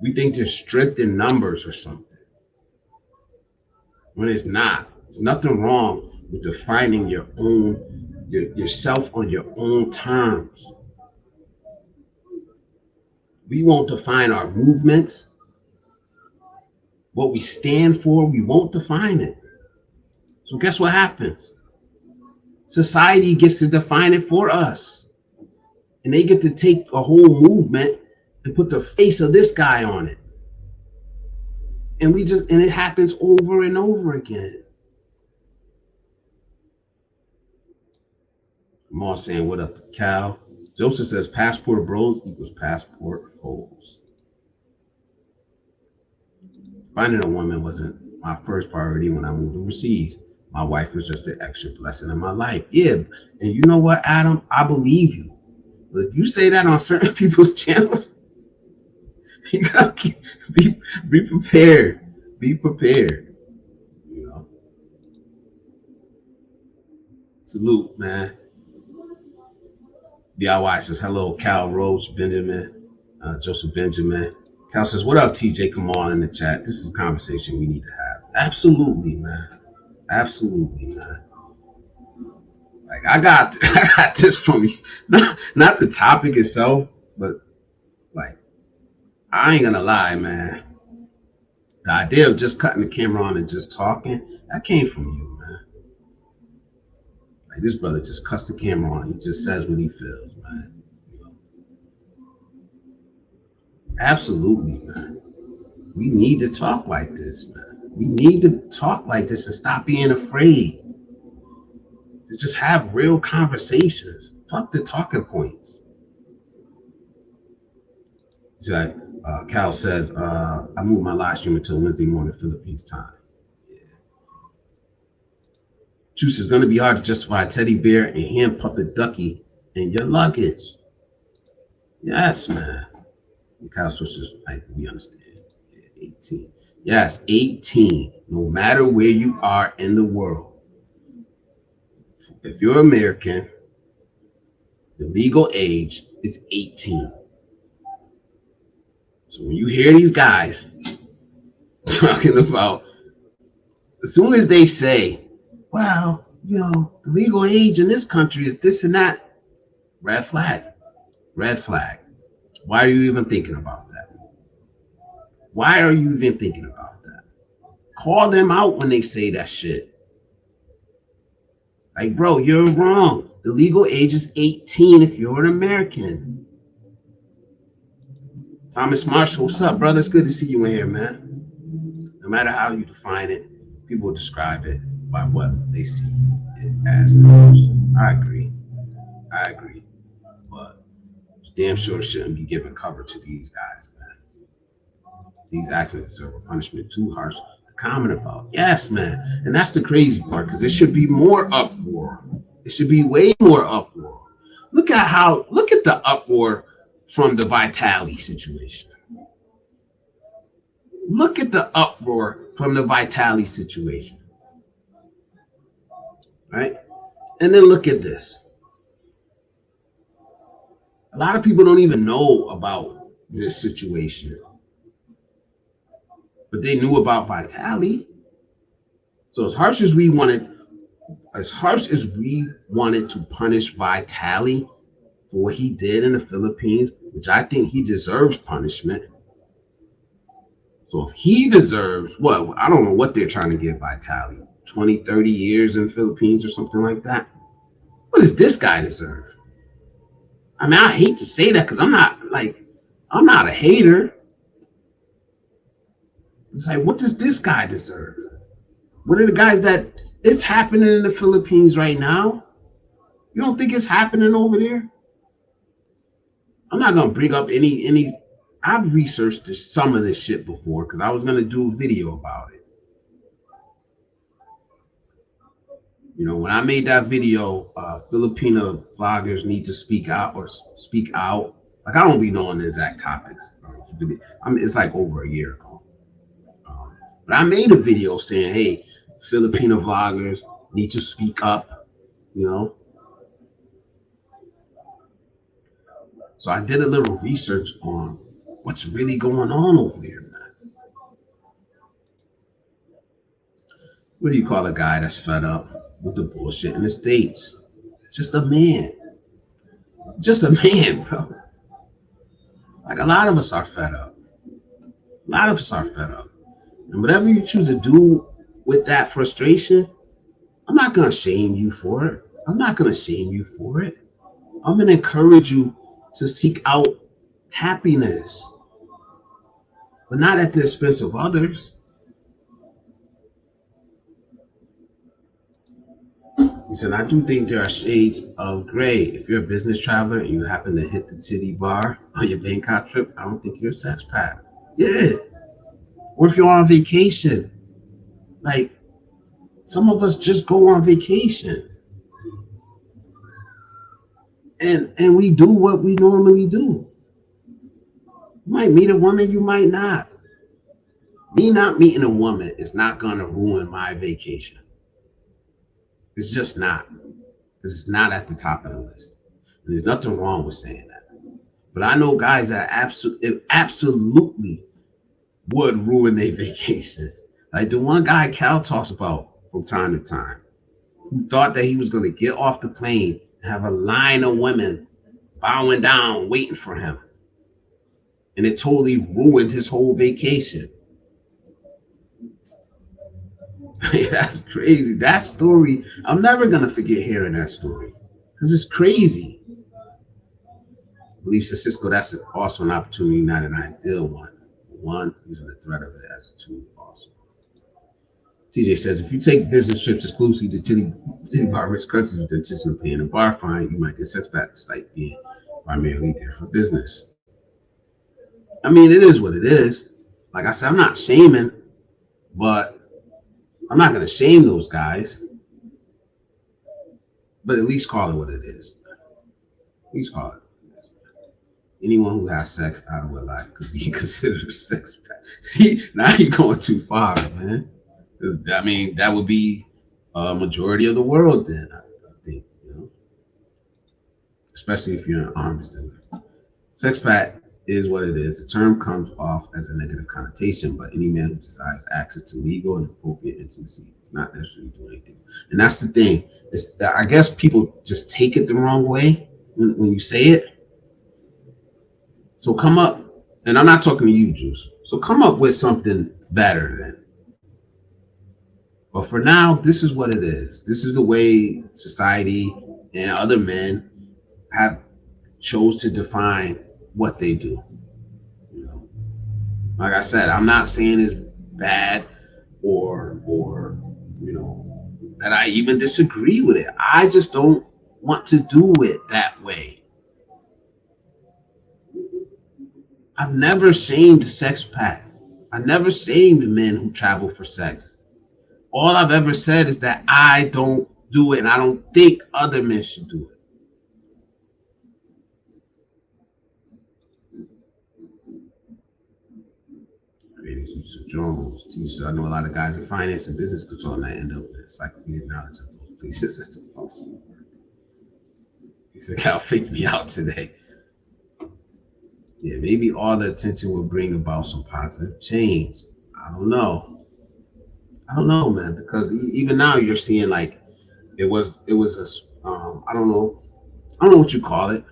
We think they're strict in numbers or something. When it's not. There's nothing wrong with defining your own, yourself on your own terms. We won't define our movements. What we stand for, we won't define it. So guess what happens? Society gets to define it for us. And they get to take a whole movement and put the face of this guy on it. And it happens over and over again. I'm all saying what up to Cal. Joseph says passport bros equals passport hoes. Finding a woman wasn't my first priority when I moved overseas. My wife was just an extra blessing in my life. Yeah, and you know what, Adam? I believe you. But if you say that on certain people's channels, you gotta be prepared. Be prepared. You know. Salute, man. DIY says hello, Cal Rose Benjamin, Joseph Benjamin. Cal says, what up, TJ? Come on in the chat. This is a conversation we need to have. Absolutely, man. Absolutely, man. Like I got this from you. Not the topic itself, but I ain't gonna lie, man. The idea of just cutting the camera on and just talking, that came from you, man. Like this brother just cuts the camera on. He just says what he feels, man. Absolutely, man. We need to talk like this, man. We need to talk like this and stop being afraid to just have real conversations. Fuck the talking points. So, Cal says, I moved my live stream until Wednesday morning Philippines time. Yeah. Juice is going to be hard to justify teddy bear and hand puppet ducky in your luggage. Yes, man. Cal switches, like, we understand. 18. Yes, 18. No matter where you are in the world. If you're American, the legal age is 18. So when you hear these guys talking about, as soon as they say, well, you know, the legal age in this country is this and that, red flag. Red flag. Why are you even thinking about that? Why are you even thinking about that? Call them out when they say that shit. Like, bro, you're wrong. The legal age is 18 if you're an American. Thomas Marshall, what's up, brother? It's good to see you in here, man. No matter how you define it, people describe it by what they see it as. I agree. But damn sure shouldn't be giving cover to these guys, man. These actions deserve a punishment too harsh to comment about. Yes, man. And that's the crazy part, because it should be more uproar. It should be way more uproar. Look at the uproar from the Vitali situation. Look at the uproar from the Vitali situation. Right? And then look at this. A lot of people don't even know about this situation, but they knew about Vitali. So as harsh as we wanted to punish Vitali for what he did in the Philippines, which I think he deserves punishment. So if he deserves, what, I don't know what they're trying to give Vitali, 20, 30 years in the Philippines or something like that. What does this guy deserve? I mean, I hate to say that because I'm not a hater. It's like, what does this guy deserve? What are the guys that it's happening in the Philippines right now? You don't think it's happening over there? I'm not gonna bring up any. I've researched some of this shit before because I was gonna do a video about it. You know, when I made that video, Filipino vloggers need to speak out or speak out. Like, I don't be knowing the exact topics. I mean, it's like over a year ago. But I made a video saying, hey, Filipino vloggers need to speak up, you know? So I did a little research on what's really going on over there, man. What do you call a guy that's fed up with the bullshit in the States? Just a man. Just a man, bro. Like, a lot of us are fed up. A lot of us are fed up. And whatever you choose to do with that frustration, I'm not going to shame you for it. I'm not going to shame you for it. I'm going to encourage you to seek out happiness, but not at the expense of others. He said, I do think there are shades of gray. If you're a business traveler and you happen to hit the titty bar on your Bangkok trip, I don't think you're a sex pat. Yeah. Or if you're on vacation, like, some of us just go on vacation. And we do what we normally do. You might meet a woman, you might not. Me not meeting a woman is not gonna ruin my vacation. It's just not. It's not at the top of the list. And there's nothing wrong with saying that. But I know guys that absolutely would ruin their vacation. Like the one guy Cal talks about from time to time, who thought that he was gonna get off the plane and have a line of women bowing down, waiting for him. and it totally ruined his whole vacation. That's crazy. That story, I'm never gonna forget hearing that story because it's crazy. I believe Cisco, that's also an opportunity, not an ideal one. One, using the threat of it as a tool also. TJ says, if you take business trips exclusively to titty barbers countries with the intention of paying a bar fine, you might get sex back despite being primarily there for business. I mean, it is what it is. Like I said, I'm not shaming, but I'm not going to shame those guys. But at least call it what it is. At least call it. Anyone who has sex out of wedlock could be considered a sex back. See, now you're going too far, man. I mean, that would be a majority of the world then, I think, you know, especially if you're an arms dealer. Sex pact is what it is. The term comes off as a negative connotation, but any man who decides access to legal and appropriate intimacy is not necessarily doing anything. And that's the thing. It's, I guess people just take it the wrong way when you say it. So come up, and I'm not talking to you, Juice. So come up with something better then. But for now, this is what it is. This is the way society and other men have chose to define what they do. You know, like I said, I'm not saying it's bad or you know that I even disagree with it. I just don't want to do it that way. I've never shamed sex pact. I never shamed men who travel for sex. All I've ever said is that I don't do it, and I don't think other men should do it. Creating use of drones. I know a lot of guys in finance and business control that end up with encyclopedic knowledge of those places. He said, "Cal faked me out today." Yeah, maybe all the attention will bring about some positive change. I don't know. I don't know, man, because even now you're seeing like it was a I don't know what you call it.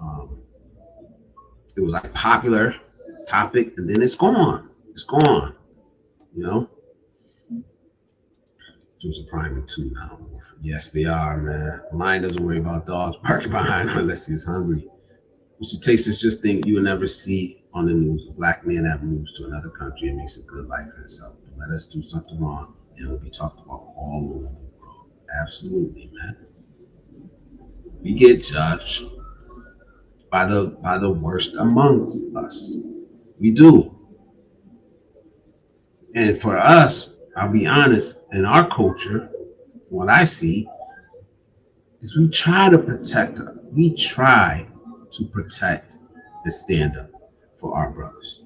Um, it was like popular topic, and then it's gone. It's gone. You know. Those are priming too now. Yes, they are, man. Lion doesn't worry about dogs barking behind her unless he's hungry. Mr. Tastes just think you will never see on the news a black man that moves to another country and makes a good life for himself. But let us do something wrong and it will be talked about all over the world. Absolutely, man. We get judged by the worst among us. We do. And for us, I'll be honest, in our culture, what I see is we try to protect her. We try to protect and stand up for our brothers.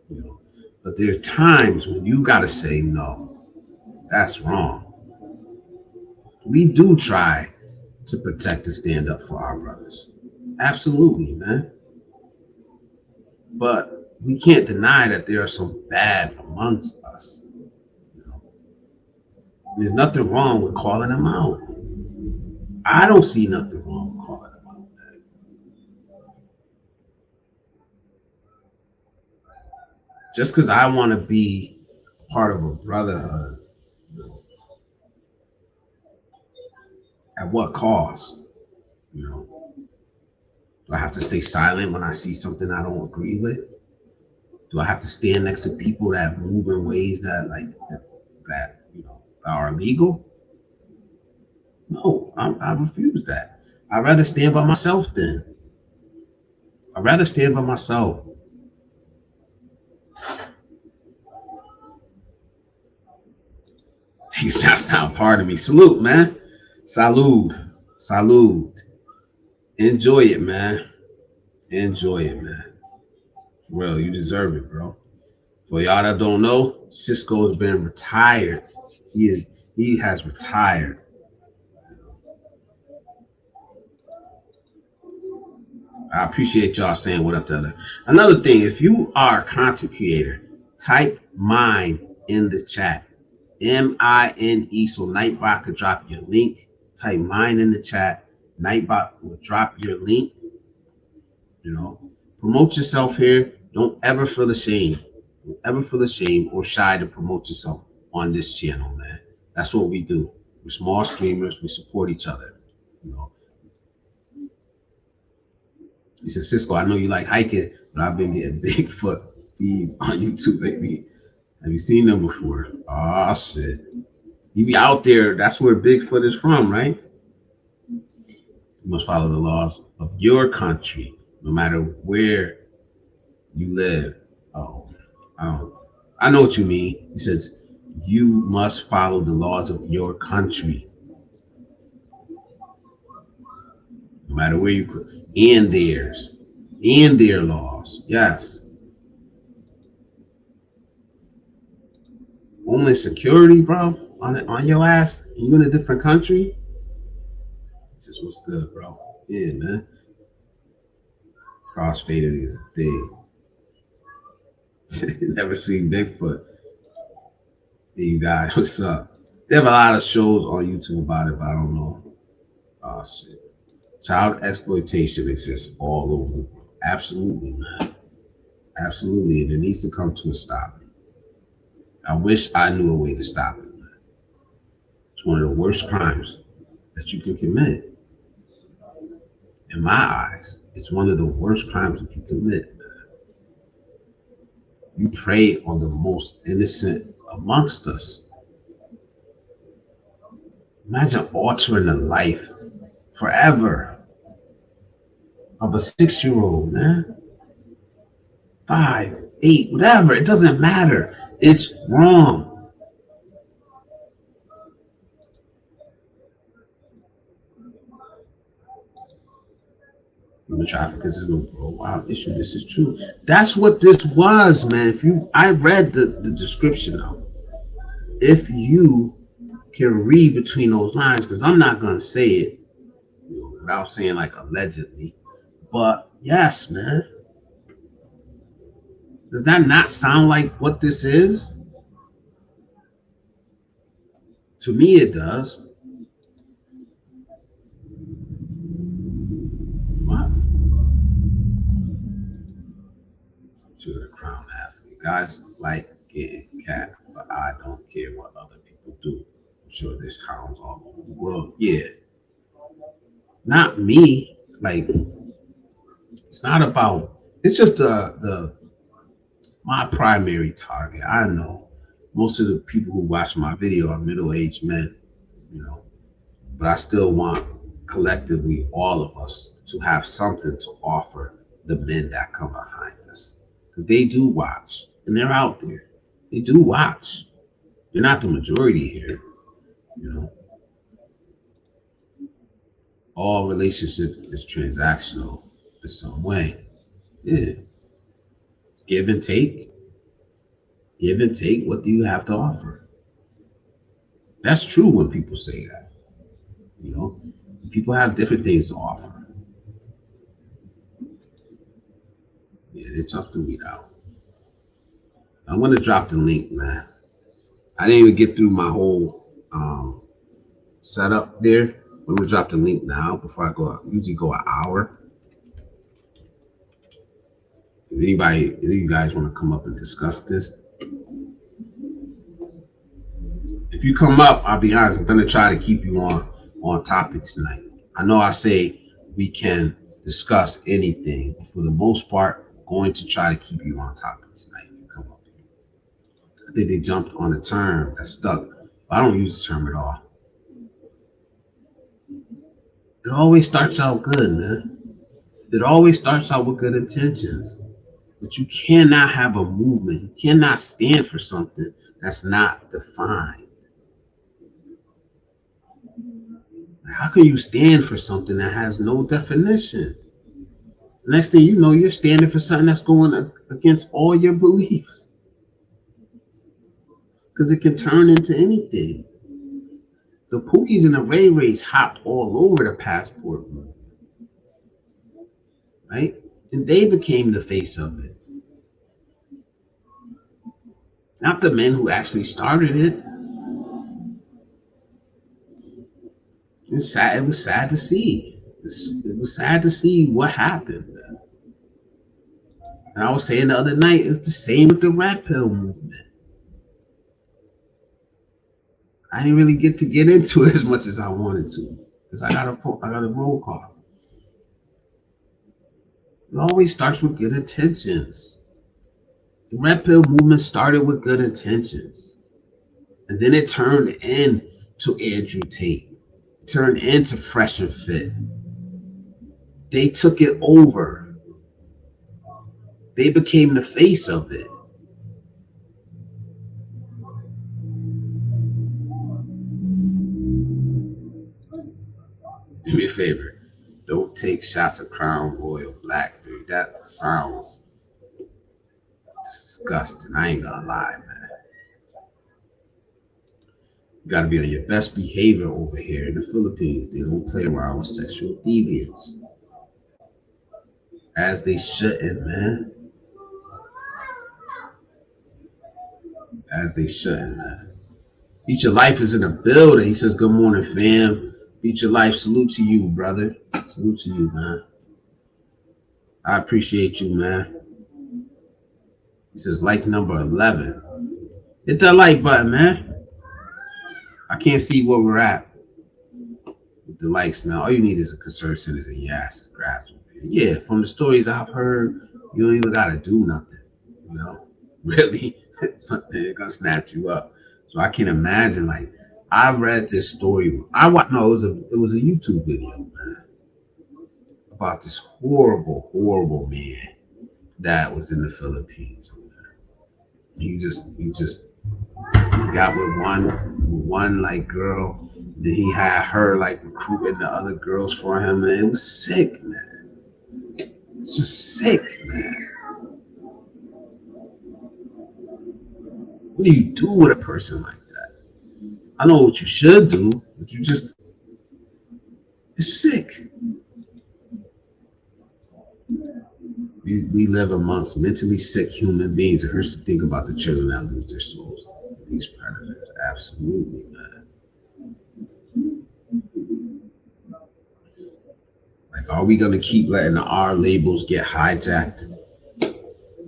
You know, but there are times when you gotta say no, that's wrong. We do try to protect and stand up for our brothers. Absolutely, man. But we can't deny that there are some bad amongst us. You know, there's nothing wrong with calling them out. I don't see nothing wrong with calling them out, man. Just because I want to be part of a brotherhood, you know, at what cost? You know, do I have to stay silent when I see something I don't agree with? Do I have to stand next to people that move in ways that that you know are illegal? No, I refuse that. I'd rather stand by myself then. I'd rather stand by myself. Take shots now, pardon me. Salute, man. Salute. Salute. Enjoy it, man. Enjoy it, man. Well, you deserve it, bro. For y'all that don't know, Cisco has been retired. He has retired. I appreciate y'all saying what up to other. Another thing, if you are a content creator, type mine in the chat. MINE. So Nightbot could drop your link. Type mine in the chat. Nightbot will drop your link. You know, promote yourself here. Don't ever feel ashamed. Don't ever feel ashamed or shy to promote yourself on this channel, man. That's what we do. We're small streamers. We support each other. You know, he said, Cisco, I know you like hiking, but I've been getting Bigfoot feeds on YouTube lately. Have you seen them before? Oh shit. You be out there, that's where Bigfoot is from, right? You must follow the laws of your country, no matter where you live. Oh, I don't I know what you mean. He says you must follow the laws of your country, no matter where you live. And theirs. And their laws. Yes. Homeland security, bro, on your ass, and you in a different country. This is what's good, bro. Yeah, man. Crossfaded is a thing. Never seen Bigfoot. Hey, you guys, what's up? They have a lot of shows on YouTube about it, but I don't know. Oh shit. Child exploitation exists all over. Absolutely, man. Absolutely. And it needs to come to a stop. I wish I knew a way to stop it, man. It's one of the worst crimes that you can commit. In my eyes, it's one of the worst crimes that you commit, man. You prey on the most innocent amongst us. Imagine altering the life forever of a 6-year-old, man. 5, 8, whatever. It doesn't matter. It's wrong. Human trafficking is a worldwide issue. This is true. That's what this was, man. I read the description of it. If you can read between those lines, because I'm not gonna say it, without saying like allegedly, but yes, man. Does that not sound like what this is? To me, it does. What? To the crown athlete. Guys like getting cat, but I don't care what other people do. I'm sure there's hounds all over the world. Yeah. Not me. Like, it's not about, it's just the my primary target. I know most of the people who watch my video are middle-aged men, you know, but I still want collectively all of us to have something to offer the men that come behind us, because they do watch and they're out there. They do watch. They're not the majority here, you know. All relationship is transactional in some way. Yeah. Give and take. Give and take. What do you have to offer? That's true when people say that. You know, people have different things to offer. Yeah, they're tough to weed out. I'm gonna drop the link, man. I didn't even get through my whole setup there. I'm gonna drop the link now before I go. I usually go an hour. If any of you guys want to come up and discuss this, if you come up, I'll be honest. I'm gonna try to keep you on topic tonight. I know I say we can discuss anything, but for the most part, I'm going to try to keep you on topic tonight. If you come up here, I think they jumped on a term that stuck. I don't use the term at all. It always starts out good, man. It always starts out with good intentions. But you cannot have a movement. You cannot stand for something that's not defined. How can you stand for something that has no definition? The next thing you know, you're standing for something that's going against all your beliefs. Because it can turn into anything. The Pookies and the Ray Rays hopped all over the passport movement, right? And they became the face of it. Not the men who actually started it. It's sad. It was sad to see. It was sad to see what happened. And I was saying the other night, it's the same with the red pill movement. I didn't really get into it as much as I wanted to because I got a roll call. It always starts with good intentions. The red pill movement started with good intentions, and then it turned into Andrew Tate. It turned into Fresh and Fit. They took it over. They became the face of it. Do me a favor. Don't take shots of Crown Royal Black, dude. That sounds disgusting. I ain't gonna lie, man. You gotta be on your best behavior over here in the Philippines. They don't play around with sexual deviance. As they shouldn't, man. As they shouldn't, man. Feature Life is in the building. He says, good morning, fam. Feature Life, salute to you, brother. Salute to you, man. I appreciate you, man. He says, like number 11. Hit that like button, man. I can't see where we're at with the likes, man. All you need is a concerned citizen. Yes, grasp. Yeah, from the stories I've heard, you don't even got to do nothing. You know, really, they're going to snatch you up. So I can imagine, like, I read this story. It was a YouTube video, man, about this horrible, horrible man that was in the Philippines. He got with one like girl. Then he had her like recruiting the other girls for him, and it was sick, man. It's just sick, man. What do you do with a person like that? I know what you should do, but it's sick. We live amongst mentally sick human beings. It hurts to think about the children that lose their souls. These predators, absolutely, man. Like, are we gonna keep letting our labels get hijacked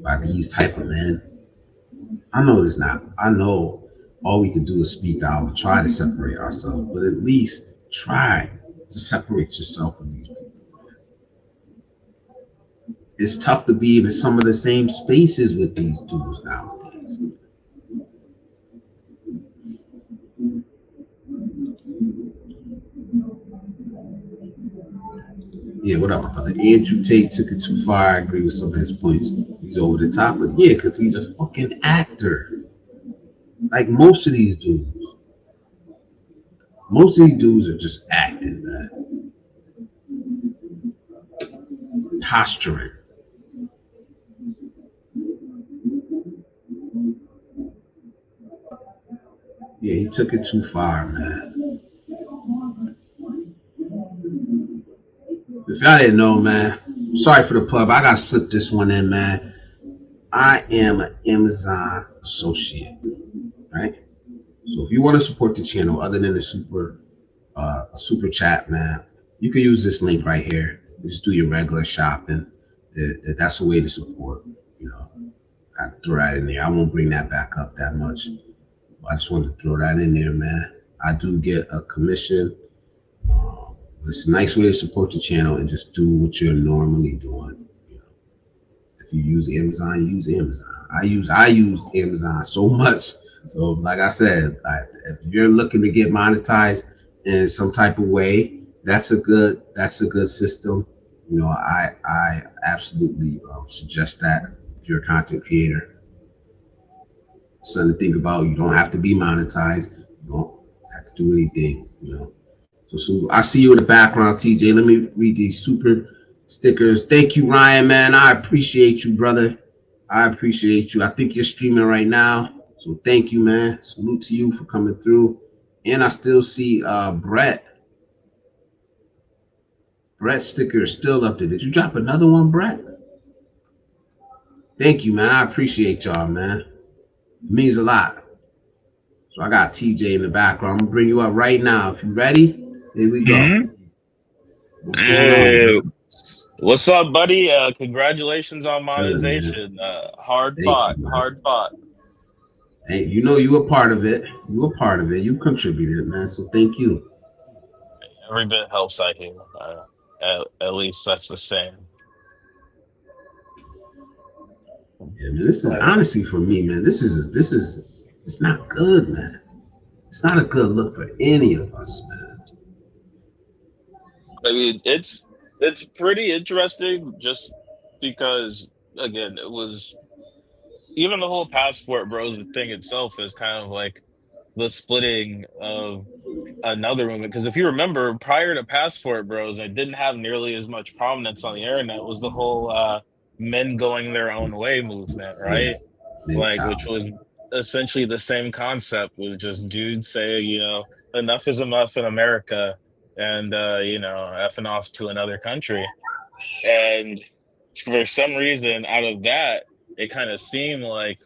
by these type of men? I know it's not. I know all we can do is speak out and try to separate ourselves, but at least try to separate yourself from these people. It's tough to be in some of the same spaces with these dudes nowadays. Yeah, what up, brother? Andrew Tate took it too far. I agree with some of his points. He's over the top, but yeah, because he's a fucking actor. Like most of these dudes. Most of these dudes are just acting, man. Posturing. Yeah, he took it too far, man. If y'all didn't know, man, sorry for the plug. I gotta slip this one in, man. I am an Amazon associate, right? So if you want to support the channel, other than the super chat, man, you can use this link right here. Just do your regular shopping. That's a way to support. You know, I throw that in there. I won't bring that back up that much. I just wanted to throw that in there, man. I do get a commission. It's a nice way to support the channel and just do what you're normally doing. You know, if you use Amazon, use Amazon. I use Amazon so much. So, like I said, if you're looking to get monetized in some type of way, that's a good system. You know, I absolutely suggest that if you're a content creator. Something to think about. You don't have to be monetized. You don't have to do anything. You know. So I see you in the background, TJ. Let me read these super stickers. Thank you, Ryan, man. I appreciate you, brother. I appreciate you. I think you're streaming right now. So thank you, man. Salute to you for coming through. And I still see Brett. Brett sticker is still up there. Did you drop another one, Brett? Thank you, man. I appreciate y'all, man. It means a lot. So I got TJ in the background. I'm gonna bring you up right now. If you ready, here we go. What's going on? What's up, buddy? Congratulations on Chilling, man. monetization. Hard Thank fought, you, man. hard fought. Hey, you know you were part of it. You were part of it. You contributed, man. So thank you. Every bit helps, I hear. At least that's the same. Yeah, man. This is But honestly for me, man. This is it's not good, man. It's not a good look for any of us, man. I mean, it's pretty interesting just because again, it was even the whole passport bros thing itself is kind of like the splitting of another movement. Because if you remember, prior to Passport Bros, I didn't have nearly as much prominence on the internet. Was the whole men going their own way movement, Yeah, right? Like, which mentality. was essentially the same concept. Was just dudes say, enough is enough in America, and effing off to another country. And for some reason, out of that, it kind of seemed like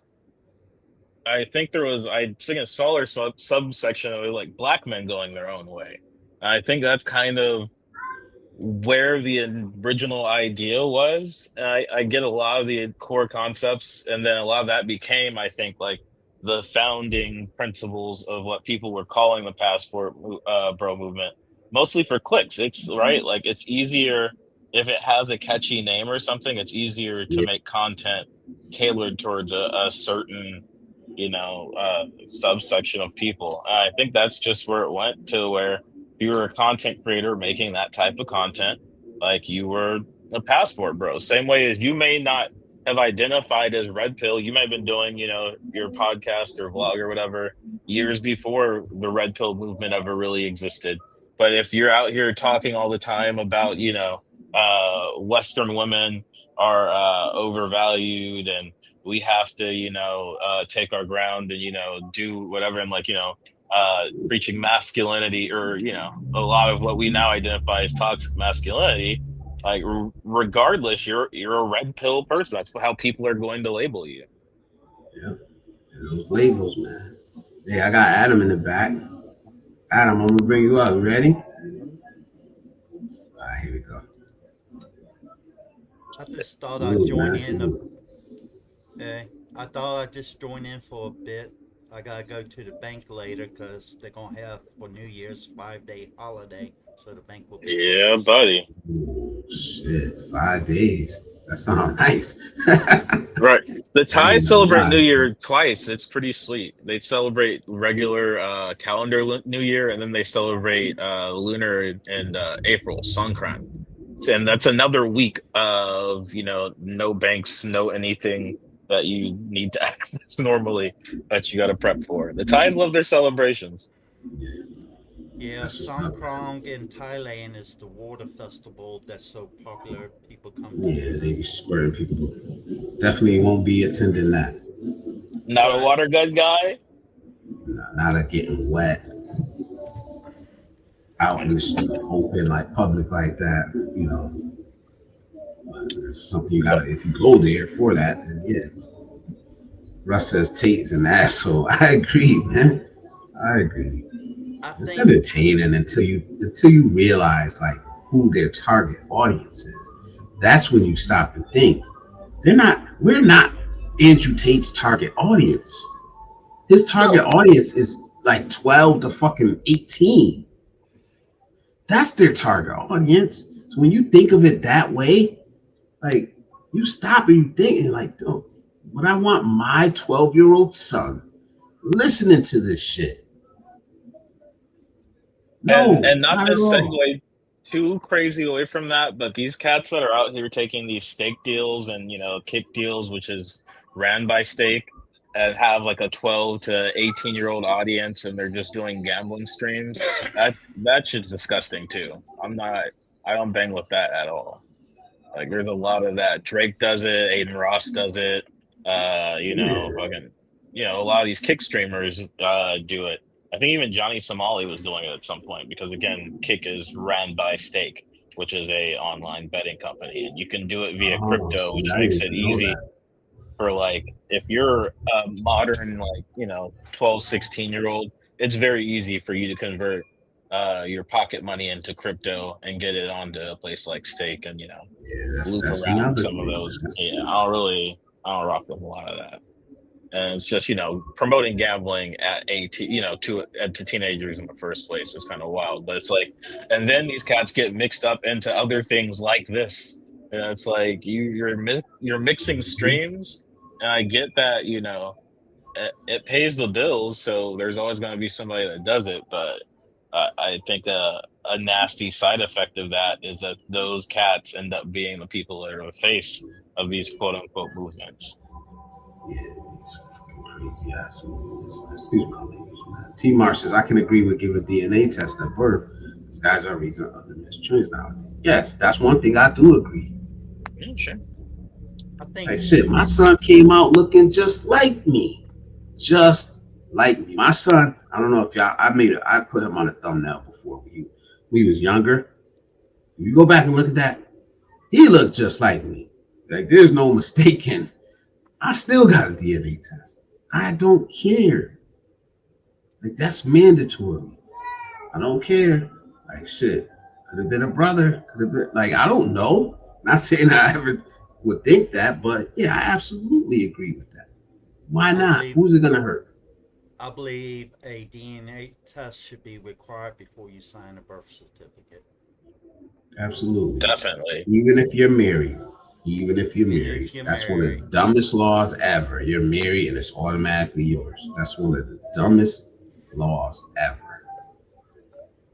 I think there was I think a smaller subsection of like black men going their own way. I think that's kind of where the original idea was. And I get a lot of the core concepts, and then a lot of that became, I think, like the founding principles of what people were calling the bro movement, mostly for clicks. It's right, like it's easier if it has a catchy name or something. It's easier to Yeah, make content tailored towards a certain subsection of people. I think that's just where it went to where if you were a content creator making that type of content, like you were a passport bro. Same way as you may not have identified as red pill, you might have been doing, your podcast or vlog or whatever years before the red pill movement ever really existed. But if you're out here talking all the time about, Western women are overvalued and we have to, take our ground and, do whatever. And like, preaching masculinity or, a lot of what we now identify as toxic masculinity. Like, regardless, you're a red pill person. That's how people are going to label you. yeah. And those labels, man. Hey, I got Adam in the back. Adam, I'm gonna bring you up. You ready? All right, here we go. I just thought I'd Salute, join man. in. Salute. I thought I'd just join in for a bit. I gotta go to the bank later because they're gonna have for New Year's 5-day holiday, so the bank will be Yeah, closed. buddy. Ooh, shit, 5 days. That sounds nice. Right. The I ain't Thais gonna celebrate lie. New Year twice. It's pretty sweet. They celebrate regular calendar New Year, and then they celebrate lunar and April, Songkran. And that's another week of, no banks, no anything that you need to access normally that you got to prep for. The Thais love their celebrations. Yeah, Yeah, that's what's up. Songkran in Thailand is the water festival that's so popular. People come to Yeah, they visit. be squaring people. Definitely won't be attending that. Not a But water gun guy. Not a getting wet out in the street, open like public like that. But it's something you gotta. If you go there for that, then yeah. Russ says Tate's an asshole. I agree, man. I agree. I It's think entertaining until you realize like who their target audience is. That's when you stop and think. We're not Andrew Tate's target audience. His target No. audience is like 12 to fucking 18. That's their target audience. So when you think of it that way, like you stop and you think and like, oh, would I want my 12-year-old son listening to this shit? And No, not not to at all. segue too crazy away from that, but these cats that are out here taking these stake deals and kick deals, which is ran by stake, and have like a 12 to 18-year-old audience, and they're just doing gambling streams. That shit's disgusting too. I don't bang with that at all. Like there's a lot of that. Drake does it, Aiden Ross does it. Yeah. Fucking, a lot of these kick streamers do it. I think even Johnny Somali was doing it at some point because again, Kick is ran by Stake, which is a online betting company, and you can do it via Oh, crypto, see, which I makes didn't it even know easy that. for like if you're a modern like 12, 16-year old, it's very easy for you to convert. your pocket money into crypto and get it onto a place like Stake and Yeah, loop that's around another some of thing, those. man. Yeah, I don't rock with a lot of that. And it's just promoting gambling at to teenagers in the first place is kind of wild. But it's like, and then these cats get mixed up into other things like this, and it's like you're mixing streams, and I get that it pays the bills, so there's always going to be somebody that does it. But I think a nasty side effect of that is that those cats end up being the people that are the face of these quote unquote movements. Yeah, these fucking crazy ass movies. Excuse my language, man. T. Marsh says, I can agree with give a DNA test at birth. These guys are reason other mistrains nowadays. Yes, that's one thing I do agree. Yeah, sure. I Like think shit, my son came out looking just like me. Just like me. My son, I don't know if y'all I put him on a thumbnail before we was younger. If you go back and look at that, he looked just like me. Like there's no mistaking. I still got a DNA test. I don't care. Like that's mandatory. I don't care. Like shit. Could have been a brother. Could have been like I don't know. Not saying I ever would think that, but yeah, I absolutely agree with that. Why I not? believe Who's it gonna hurt? I believe a DNA test should be required before you sign a birth certificate. Absolutely. Definitely. Even if you're married. Even if you're Even married. if you're That's one of married. the dumbest laws ever. You're married and it's automatically yours. That's one of the dumbest laws ever.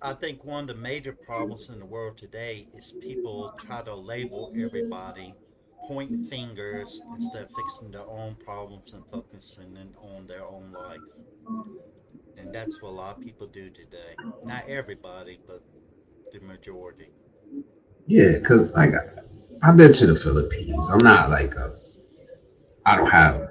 I think one of the major problems in the world today is people try to label everybody, point fingers instead of fixing their own problems and focusing on their own life. And that's what a lot of people do today. Not everybody, but the majority. Yeah, because like I've been to the Philippines. I'm not I don't have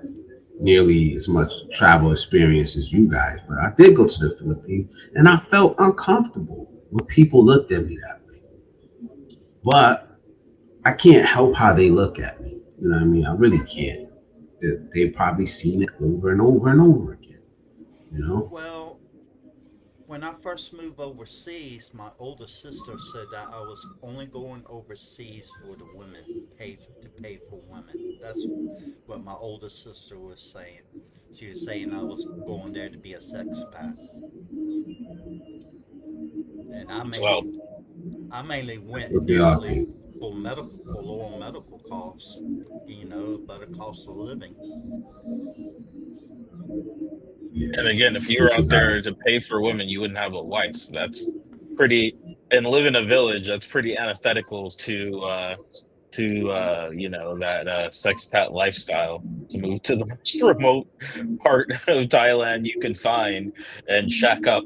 nearly as much travel experience as you guys, but I did go to the Philippines and I felt uncomfortable when people looked at me that way. But I can't help how they look at me. You know what I mean? I really can't. They've probably seen it over and over and over again. You know? Well, when I first moved overseas, my older sister said that I was only going overseas for the women, pay for women. That's what my older sister was saying. She was saying I was going there to be a sex pat, and It's wild. I mainly That's went what they all initially think. for lower medical costs, better cost of living. Yeah. And again, if you were This out is how there to pay for women, you wouldn't have a wife. That's pretty, and live in a village. That's pretty antithetical to that sex pat lifestyle. To move to the most remote part of Thailand you can find and shack up.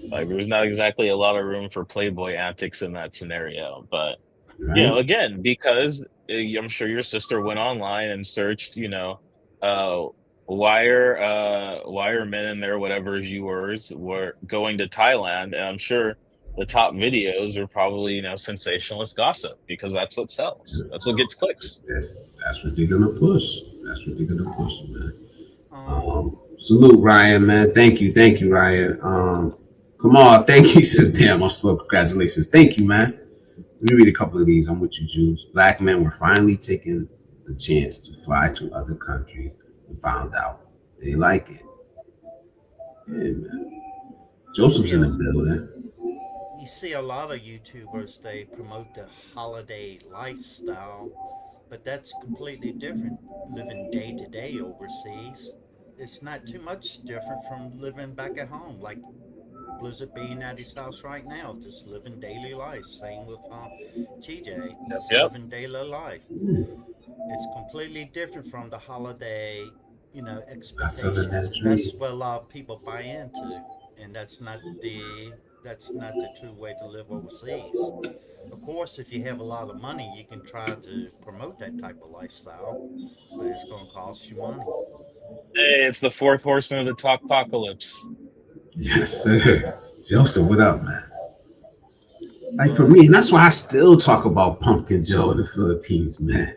Like there's not exactly a lot of room for playboy antics in that scenario, but right? again, because I'm sure your sister went online and searched, uh, why are men in there, whatever is yours, were going to Thailand, and I'm sure the top videos are probably sensationalist gossip because that's what sells. That's what gets clicks. That's, that's what they're gonna push. That's what they're gonna push, man. Um, Salute Ryan, man. Thank you, Ryan. Come on, thank you. He says, damn, I'm slow. Congratulations. Thank you, man. Let me read a couple of these. I'm with you, Jews. Black men were finally taking the chance to fly to other countries and found out they like it. Yeah, man. you see Joseph's in the a building. you see a lot of YouTubers, they promote the holiday lifestyle, but that's completely different. Living day to day overseas, it's not too much different from living back at home. Like Blizzard being at his house right now, just living daily life. Same with TJ, Yep, just yep. living daily life. It's completely different from the holiday, Not selling expectations, that and that's dream. what a lot of people buy into. And that's not the true way to live overseas. Of course, if you have a lot of money, you can try to promote that type of lifestyle, but it's going to cost you money. Hey, it's the fourth horseman of the talk apocalypse. Yes, sir. Joseph, what up, man? Like for But me, and that's why I still talk about Pumpkin Joe in the Philippines, man.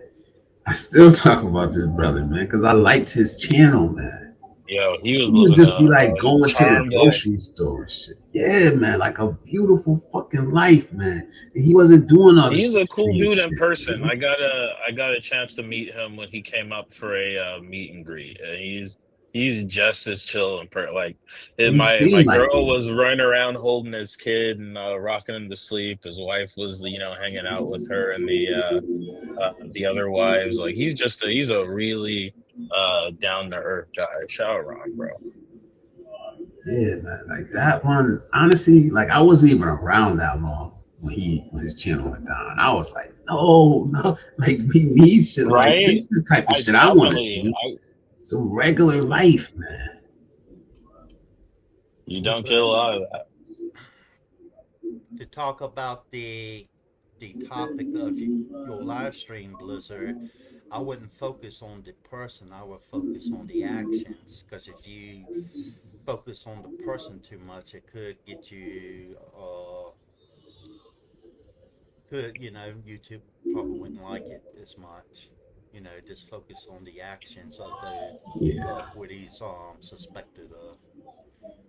I still talk about this brother, man, because I liked his channel, man. Yo, he was He would living just be like a going to the charmed life. grocery store and shit. Yeah, man, like a beautiful fucking life, man. And he wasn't doing all He's this a cool extreme dude in shit, you person. know? I got a chance to meet him when he came up for a meet and greet. And he's just as chill and like He my seemed like girl it. was running around holding his kid and rocking him to sleep. His wife was hanging out with her and the other wives. Like he's a really down to earth guy. Shout out Ron, bro. Yeah, man. Like that one, honestly, like I wasn't even around that long when his channel went down. I was like, no, no, like we need shit. Like this Right? is the type of I shit I want to definitely see. I Some regular life, man. You don't get a But lot of that. to talk about the topic of your live stream, Blizzard, I wouldn't focus on the person. I would focus on the actions. Because if you focus on the person too much, it could get you. Could YouTube probably wouldn't like it as much. Just focus on the actions of the Yeah, of what he's suspected of.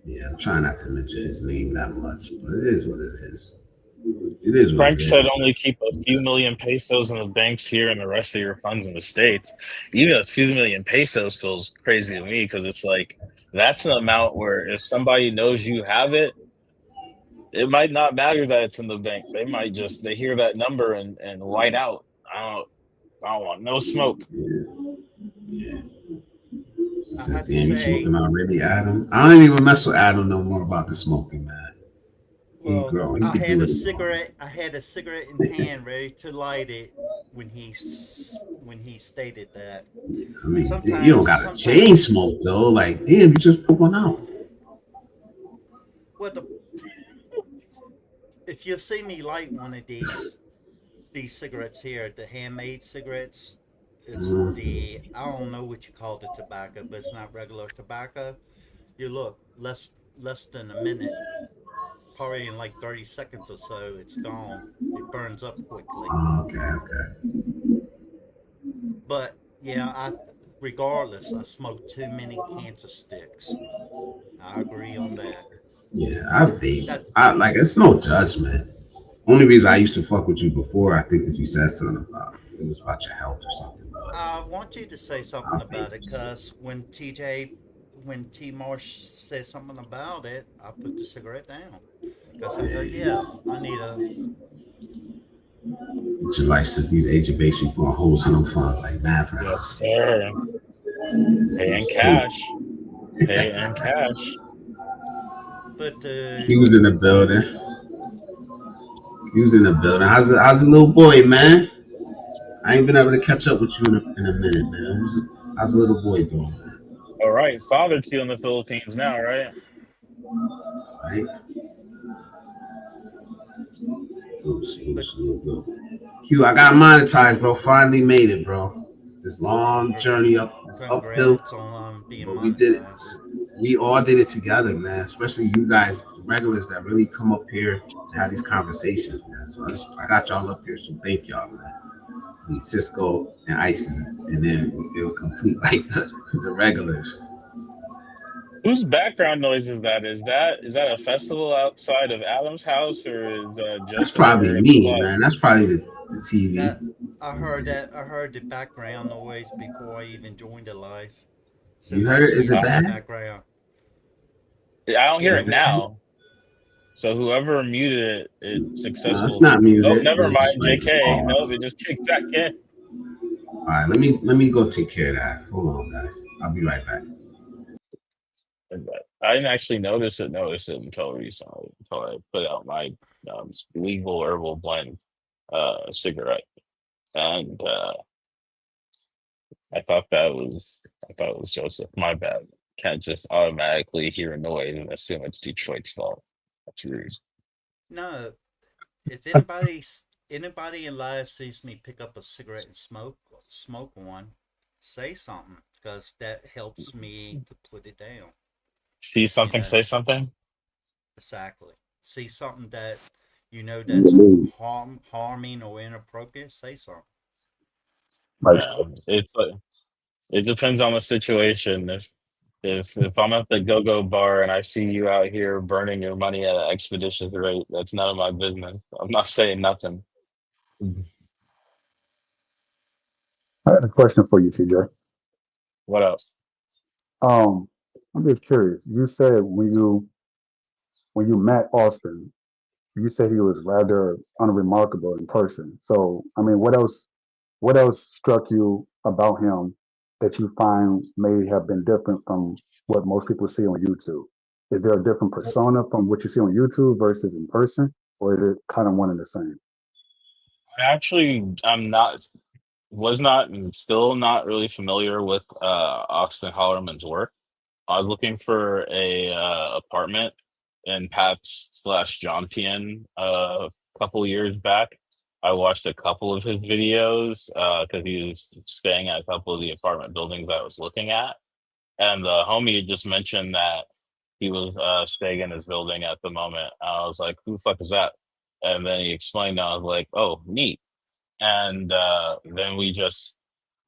yeah. I'm trying not to mention his name that much, but it is what it is. It is what it Frank said is. only keep a few million pesos in the banks here and the rest of your funds in the States. Even a few million pesos feels crazy to me because it's like that's an amount where if somebody knows you have it, it might not matter that it's in the bank. They might just they hear that number and white out. I don't want no smoke. Yeah, yeah. He I said, have to damn, you say, smoking already, Adam? I don't even mess with Adam no more about the smoking, man. He well, grown. He could do it alone. I had a cigarette in hand, ready to light it when when he stated that. I mean, you don't Sometimes, got a chain sometimes, smoke though. Like, damn, you just put one out. well, if you see me light one of these cigarettes here, the handmade cigarettes, it's Mm. the I don't know what you call the tobacco, but it's not regular tobacco. You look less than a minute, probably in like 30 seconds or so, it's gone. It burns up quickly. Oh, okay, okay. But yeah, I regardless, I smoke too many cancer sticks. I agree on that. Yeah, I That vape. that I like it's no judgment. Only reason I used to fuck with you before, I think if you said something about it was about your health or something. But I want you to say I something about it, vape. cause when T Marsh said something about it, I put the cigarette down. Cause I go, Yeah, yeah, I need a it's your life since these age of base we put holes on them funds like mad for Yes, that. sir. Pay in It's tape. cash. Pay in cash. but He was in the building. He was in the building. How's the little boy, man? I ain't been able to catch up with you in a minute, man. How's the little boy doing, man? All right, father Q in the Philippines now, right? Right? Oops, but oops, oops. Q, I got monetized, bro. Finally made it, bro. This long journey up, this uphill, congrats on being but we did it. monetized. We all did it together, man. Especially you guys, the regulars that really come up here and have these conversations, man. So I got y'all up here, so thank y'all, man. And Cisco and Ison, and then it will complete like the regulars. Whose background noise is that? Is that a festival outside of Adam's house, or is That's Joseph probably over at the me, club? man. That's probably the TV. That I heard the background noise before I even joined the live. So You heard that it? Is it Uh, Q in the bad? background. I don't hear You Yeah, it heard it? now. So whoever muted it, it No, it's successfully. not Nope, muted. never It's just mind. like JK. Nope, pause. it just kicked back in. All right, let me go take care of that. Hold on, guys. I'll be right back. But I didn't actually notice it until recently, until I put out my legal herbal blend cigarette, and I thought it was Joseph. My bad. Can't just automatically hear a noise and assume it's Detroit's fault. That's rude. no. If anybody in live sees me pick up a cigarette and smoke one, say something because that helps me to put it down. See You something, know say something. exactly. See something that that's harming or inappropriate. Say something. Like, It's it depends on the situation. if I'm at the go-go bar and I see you out here burning your money at an expeditious rate, that's none of my business. I'm not saying nothing. I had a question for you, TJ. What else? Um, I'm just curious. You said when you met Austin, you said he was rather unremarkable in person. So, I mean, what else struck you about him that you find may have been different from what most people see on YouTube? Is there a different persona from what you see on YouTube versus in person, or is it kind of one and the same? I'm not was not and still not really familiar with Austin Hollerman's work. I was looking for a apartment in Pat's slash Jontian a couple years back. I watched a couple of his videos because he was staying at a couple of the apartment buildings I was looking at, and the homie had just mentioned that he was staying in his building at the moment. I was like, "Who the fuck is that?" And then he explained. I was like, "Oh, neat." And then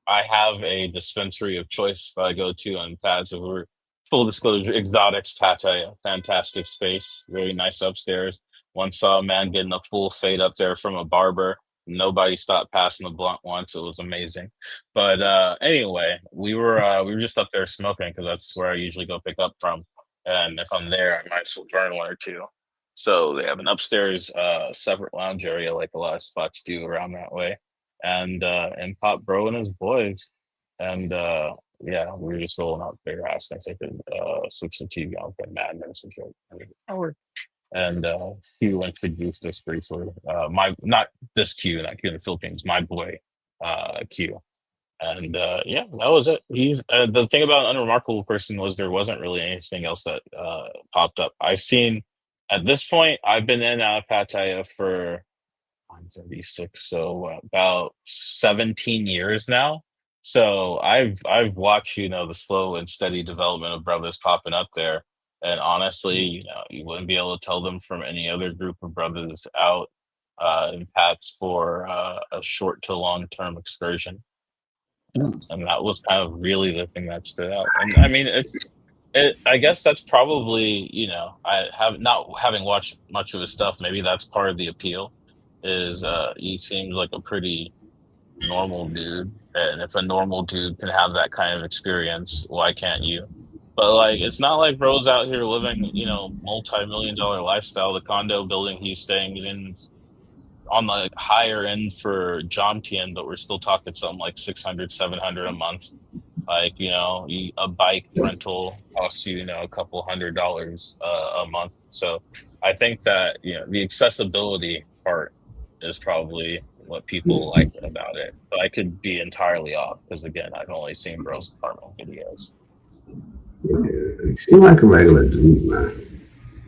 I have a dispensary of choice that I go to on pads over full disclosure, Exotics Pate, fantastic space, very nice upstairs. Once saw a man getting a full fade up there from a barber. Nobody stopped passing the blunt once. It was amazing. But anyway, we were just up there smoking because that's where I usually go pick up from. And if I'm there, I might as well burn one or two. So they have an upstairs separate lounge area like a lot of spots do around that way, and Pop Bro and his boys. And yeah, we were just rolling out their house next. I could switch the TV on for Madness and shit. And Q introduced us briefly. My not this Q, not Q in the Philippines, my boy Q. And yeah, that was it. He's the thing about an unremarkable person was there wasn't really anything else that popped up. I've seen at this point, I've been in and out of Pattaya for I'm 36, so about 17 years now. So I've watched, the slow and steady development of brothers popping up there. And honestly, you wouldn't be able to tell them from any other group of brothers out in Pats for a short to long term excursion. Hmm. And that was kind of really the thing that stood out. And I mean, I guess that's probably, I have not having watched much of his stuff. Maybe that's part of the appeal. Is he seems like a pretty normal dude, and if a normal dude can have that kind of experience, why can't you? But like, it's not like bro's out here living, multi-million-dollar lifestyle. The condo building he's staying in is on the higher end for John Tien, but we're still talking something like 600, 700 a month. Like, a bike rental costs you, a couple $100 a month. So I think that, the accessibility part is probably what people like about it. But I could be entirely off because, again, I've only seen Bro's apartment videos. Yeah, he seemed like a regular dude, man.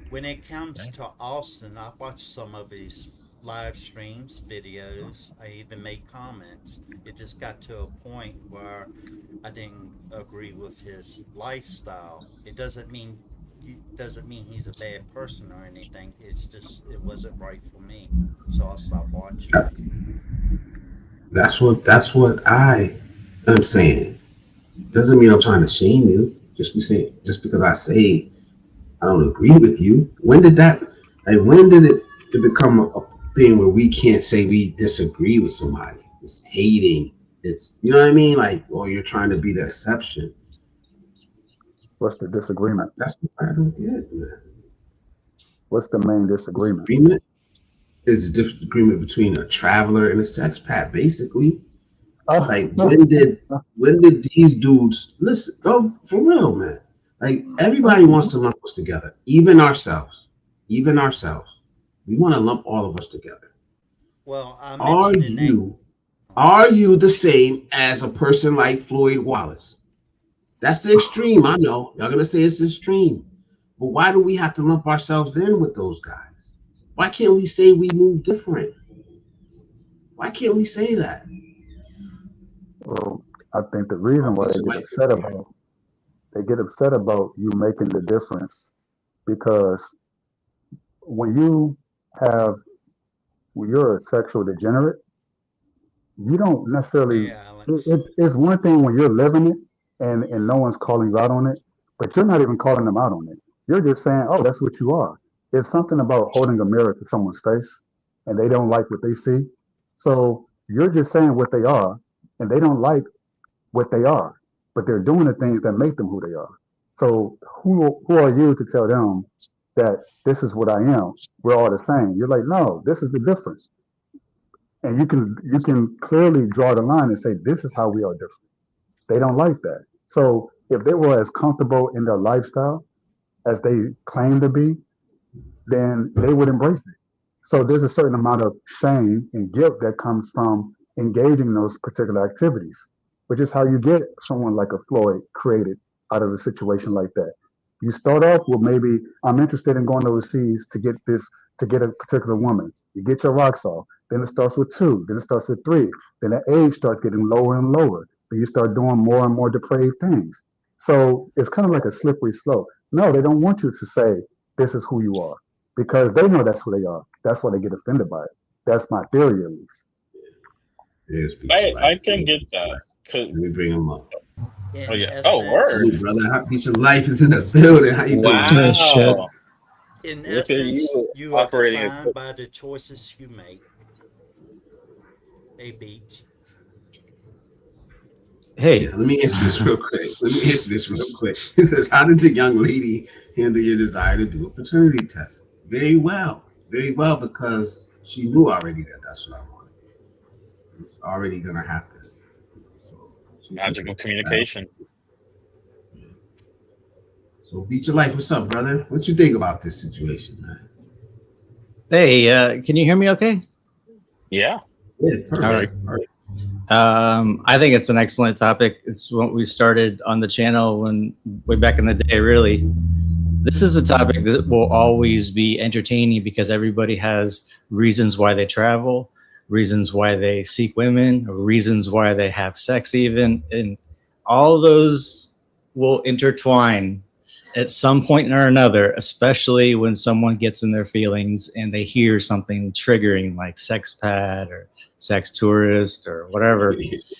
When it Yeah. comes to Austin, I watched some of his live streams, videos. I even made comments. It just got to a point where I didn't agree with his lifestyle. It doesn't mean he's a bad person or anything. It's just it wasn't right for me, so I stopped watching. That's what I am saying. Doesn't mean I'm trying to shame you. Just because I say I don't agree with you. When did it become a thing where we can't say we disagree with somebody? It's hating. It's you know what I mean? Like, or you're trying to be the exception. What's the disagreement? That's what I don't get, man. What's the main disagreement? Disagreement is a disagreement between a traveler and a sexpat, basically. Like when did these dudes listen? Go for real, man. Like everybody wants to lump us together, even ourselves. Even ourselves. We want to lump all of us together. Well, I Are mentioned the name. you are you the same as a person like Floyd Wallace? That's the extreme. I know. Y'all gonna say it's extreme. But why do we have to lump ourselves in with those guys? Why can't we say we move different? Why can't we say that? Well, I think the Our reason why picture might be different. they get upset about you making the difference because when you have when you're a sexual degenerate, you don't necessarily. Yeah, Alex. It's one thing when you're living it and no one's calling you out on it, but you're not even calling them out on it. You're just saying, oh, that's what you are. It's something about holding a mirror to someone's face and they don't like what they see. So you're just saying what they are and they don't like what they are, but they're doing the things that make them who they are. So who are you to tell them that this is what I am? We're all the same. You're like, no, this is the difference. And you can clearly draw the line and say, this is how we are different. They don't like that. So if they were as comfortable in their lifestyle as they claim to be, then they would embrace it. So there's a certain amount of shame and guilt that comes from engaging in those particular activities, which is how you get someone like a Floyd created out of a situation like that. You start off with maybe I'm interested in going overseas to get a particular woman. You get your rocks off. Then it starts with two. Then it starts with three. Then the age starts getting lower and lower. Then you start doing more and more depraved things. So it's kind of like a slippery slope. No, they don't want you to say this is who you are because they know that's who they are. That's why they get offended by it. That's my theory, at least. There's Beach I Life. can get that. Let me bring him up. Oh In yeah. Oh, essence, word. Hey, brother, Beach Life is in the building. How you doing? Yeah, shit. Wow. in Look at essence, you you are operating a defined by the choices you make. A beach. Hey, Yeah, let me answer this real quick. It says, how did the young lady handle your desire to do a paternity test? Very well. Very well, because she knew already that that's what I wanted. It's already going to happen. So she took magical it well. communication. So, Beach of Life, what's up, brother? What you think about this situation, man? hey, can you hear me okay? Yeah. Yeah, All perfect. right. I think it's an excellent topic. It's what we started on the channel when way back in the day, really. This is a topic that will always be entertaining because everybody has reasons why they travel, reasons why they seek women, reasons why they have sex even, and all those will intertwine at some point or another, especially when someone gets in their feelings and they hear something triggering like sex pad or sex tourist or whatever.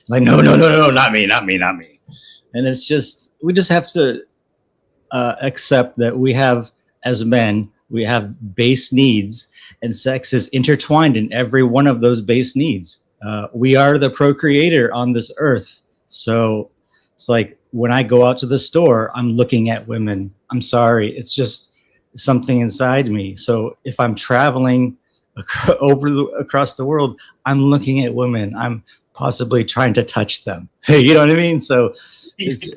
Like, no, no, no, no, not me, not me, not me. And it's just, we just have to accept that we have, as men, we have base needs, and sex is intertwined in every one of those base needs. We are the procreator on this earth. So it's like when I go out to the store, I'm looking at women. I'm sorry, it's just something inside me. So if I'm traveling across the world, I'm looking at women. I'm possibly trying to touch them. You know what I mean? So it's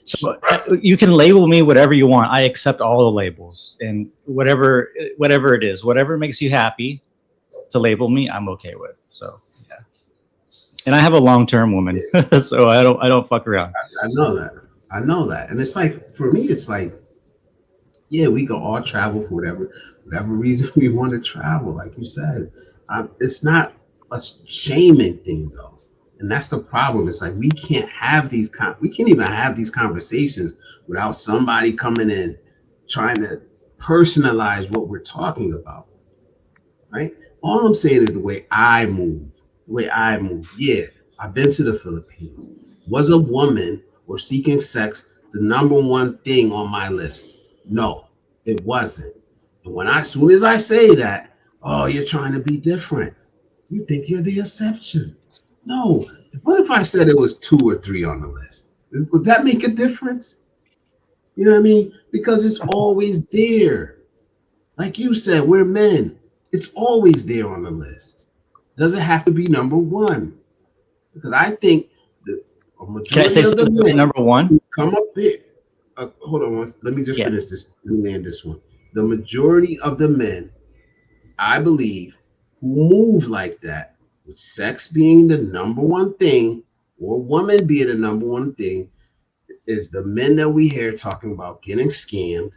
so you can label me whatever you want. I accept all the labels and whatever it is, whatever makes you happy to label me, I'm okay with. So yeah. And I have a long-term woman, so I don't fuck around. I know that. I know that. And it's like, for me, it's like, yeah, we can all travel for whatever reason we want to travel. Like you said, it's not a shaming thing though, and that's the problem. It's like we can't have we can't even have these conversations without somebody coming in trying to personalize what we're talking about. Right? All I'm saying is the way I move. The way I move. Yeah, I've been to the Philippines. Was a woman or seeking sex the number one thing on my list? No, it wasn't. And as soon as I say that, oh, you're trying to be different. You think you're the exception. No. What if I said it was 2 or 3 on the list? Would that make a difference? You know what I mean? Because it's always there. Like you said, we're men. It's always there on the list. Does it have to be number one? Because I think a Can I majority say of the something men number one? who come up here. Hold on, let me just Yeah. finish this. Let me land this one. The majority of the men, I believe, who move like that, with sex being the number one thing, or woman being the number one thing, is the men that we hear talking about getting scammed,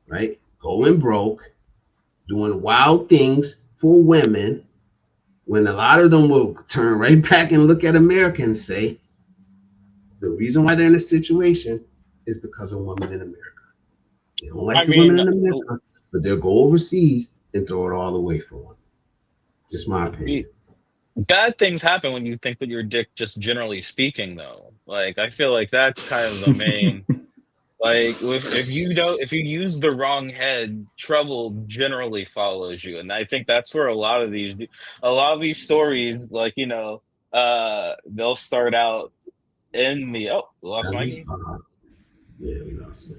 right? Going broke, doing wild things for women, when a lot of them will turn right back and look at America and say, the reason why they're in this situation is because of women in America. They don't like I the women mean, in America, but they'll go overseas and throw it all away for one. Just my opinion. bad things happen when you think with your dick, just generally speaking, though. Like, I feel like that's kind of the main. Like if you don't, if you use the wrong head, trouble generally follows you, and I think that's where a lot of these stories, like they'll start out in the we lost Mikey. Yeah, we lost it.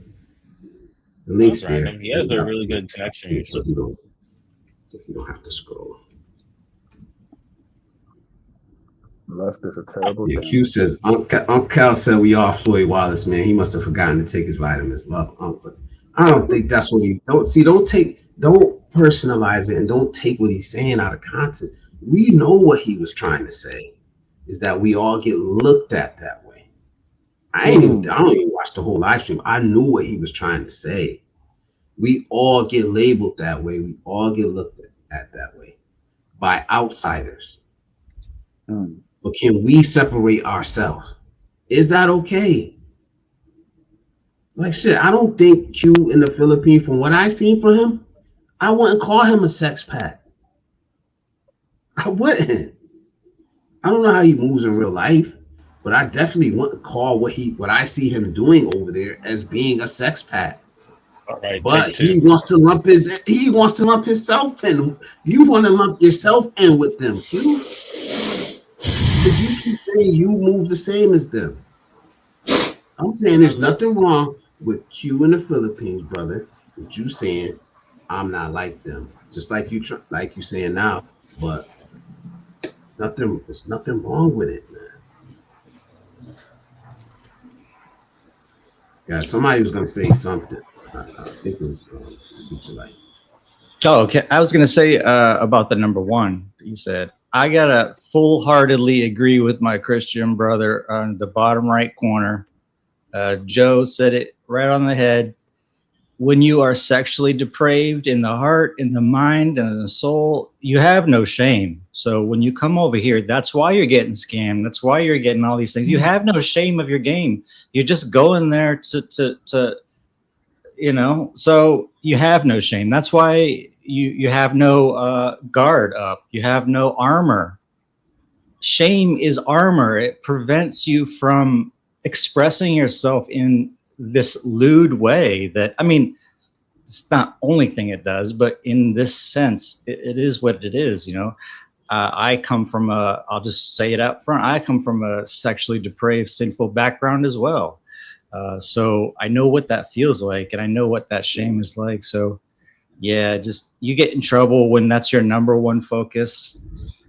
The That link's was there. random. He has a really good connection So usually. you don't have to scroll. Lust is a terrible Yeah, thing. Q says Uncle Cal said we are Floyd Wallace, man. He must have forgotten to take his vitamins. Love, Uncle. I don't think that's what he don't personalize it and don't take what he's saying out of context. We know what he was trying to say is that we all get looked at that way. I don't even watch the whole live stream. I knew what he was trying to say. We all get labeled that way. We all get looked at that way by outsiders. But can we separate ourselves? Is that okay? Like shit, I don't think Q in the Philippines, from what I've seen from him, I wouldn't call him a sex pack. I wouldn't. I don't know how he moves in real life, but I definitely wouldn't call what I see him doing over there as being a sex pack. All right, But take two. he wants to lump himself in. You want to lump yourself in with them, Q? Because you keep saying you move the same as them. I'm saying there's nothing wrong with Q in the Philippines, brother. With you saying I'm not like them, just like you saying now. But there's nothing wrong with it, man. Yeah, somebody was gonna say something. I think it was like. Oh, okay. I was going to say about the number one. You said I gotta full-heartedly agree with my Christian brother on the bottom right corner. Joe said it right on the head. When you are sexually depraved in the heart, in the mind, and in the soul, you have no shame. So when you come over here, that's why you're getting scammed. That's why you're getting all these things. You have no shame of your game. You're just going there to so you have no shame. That's why you have no guard up. You have no armor. Shame is armor. It prevents you from expressing yourself in this lewd way that, I mean, it's not only thing it does, but in this sense, it is what it is, I come from I'll just say it up front, I come from a sexually depraved, sinful background as well. So I know what that feels like, and I know what that shame is like. So yeah, just you get in trouble when that's your number one focus.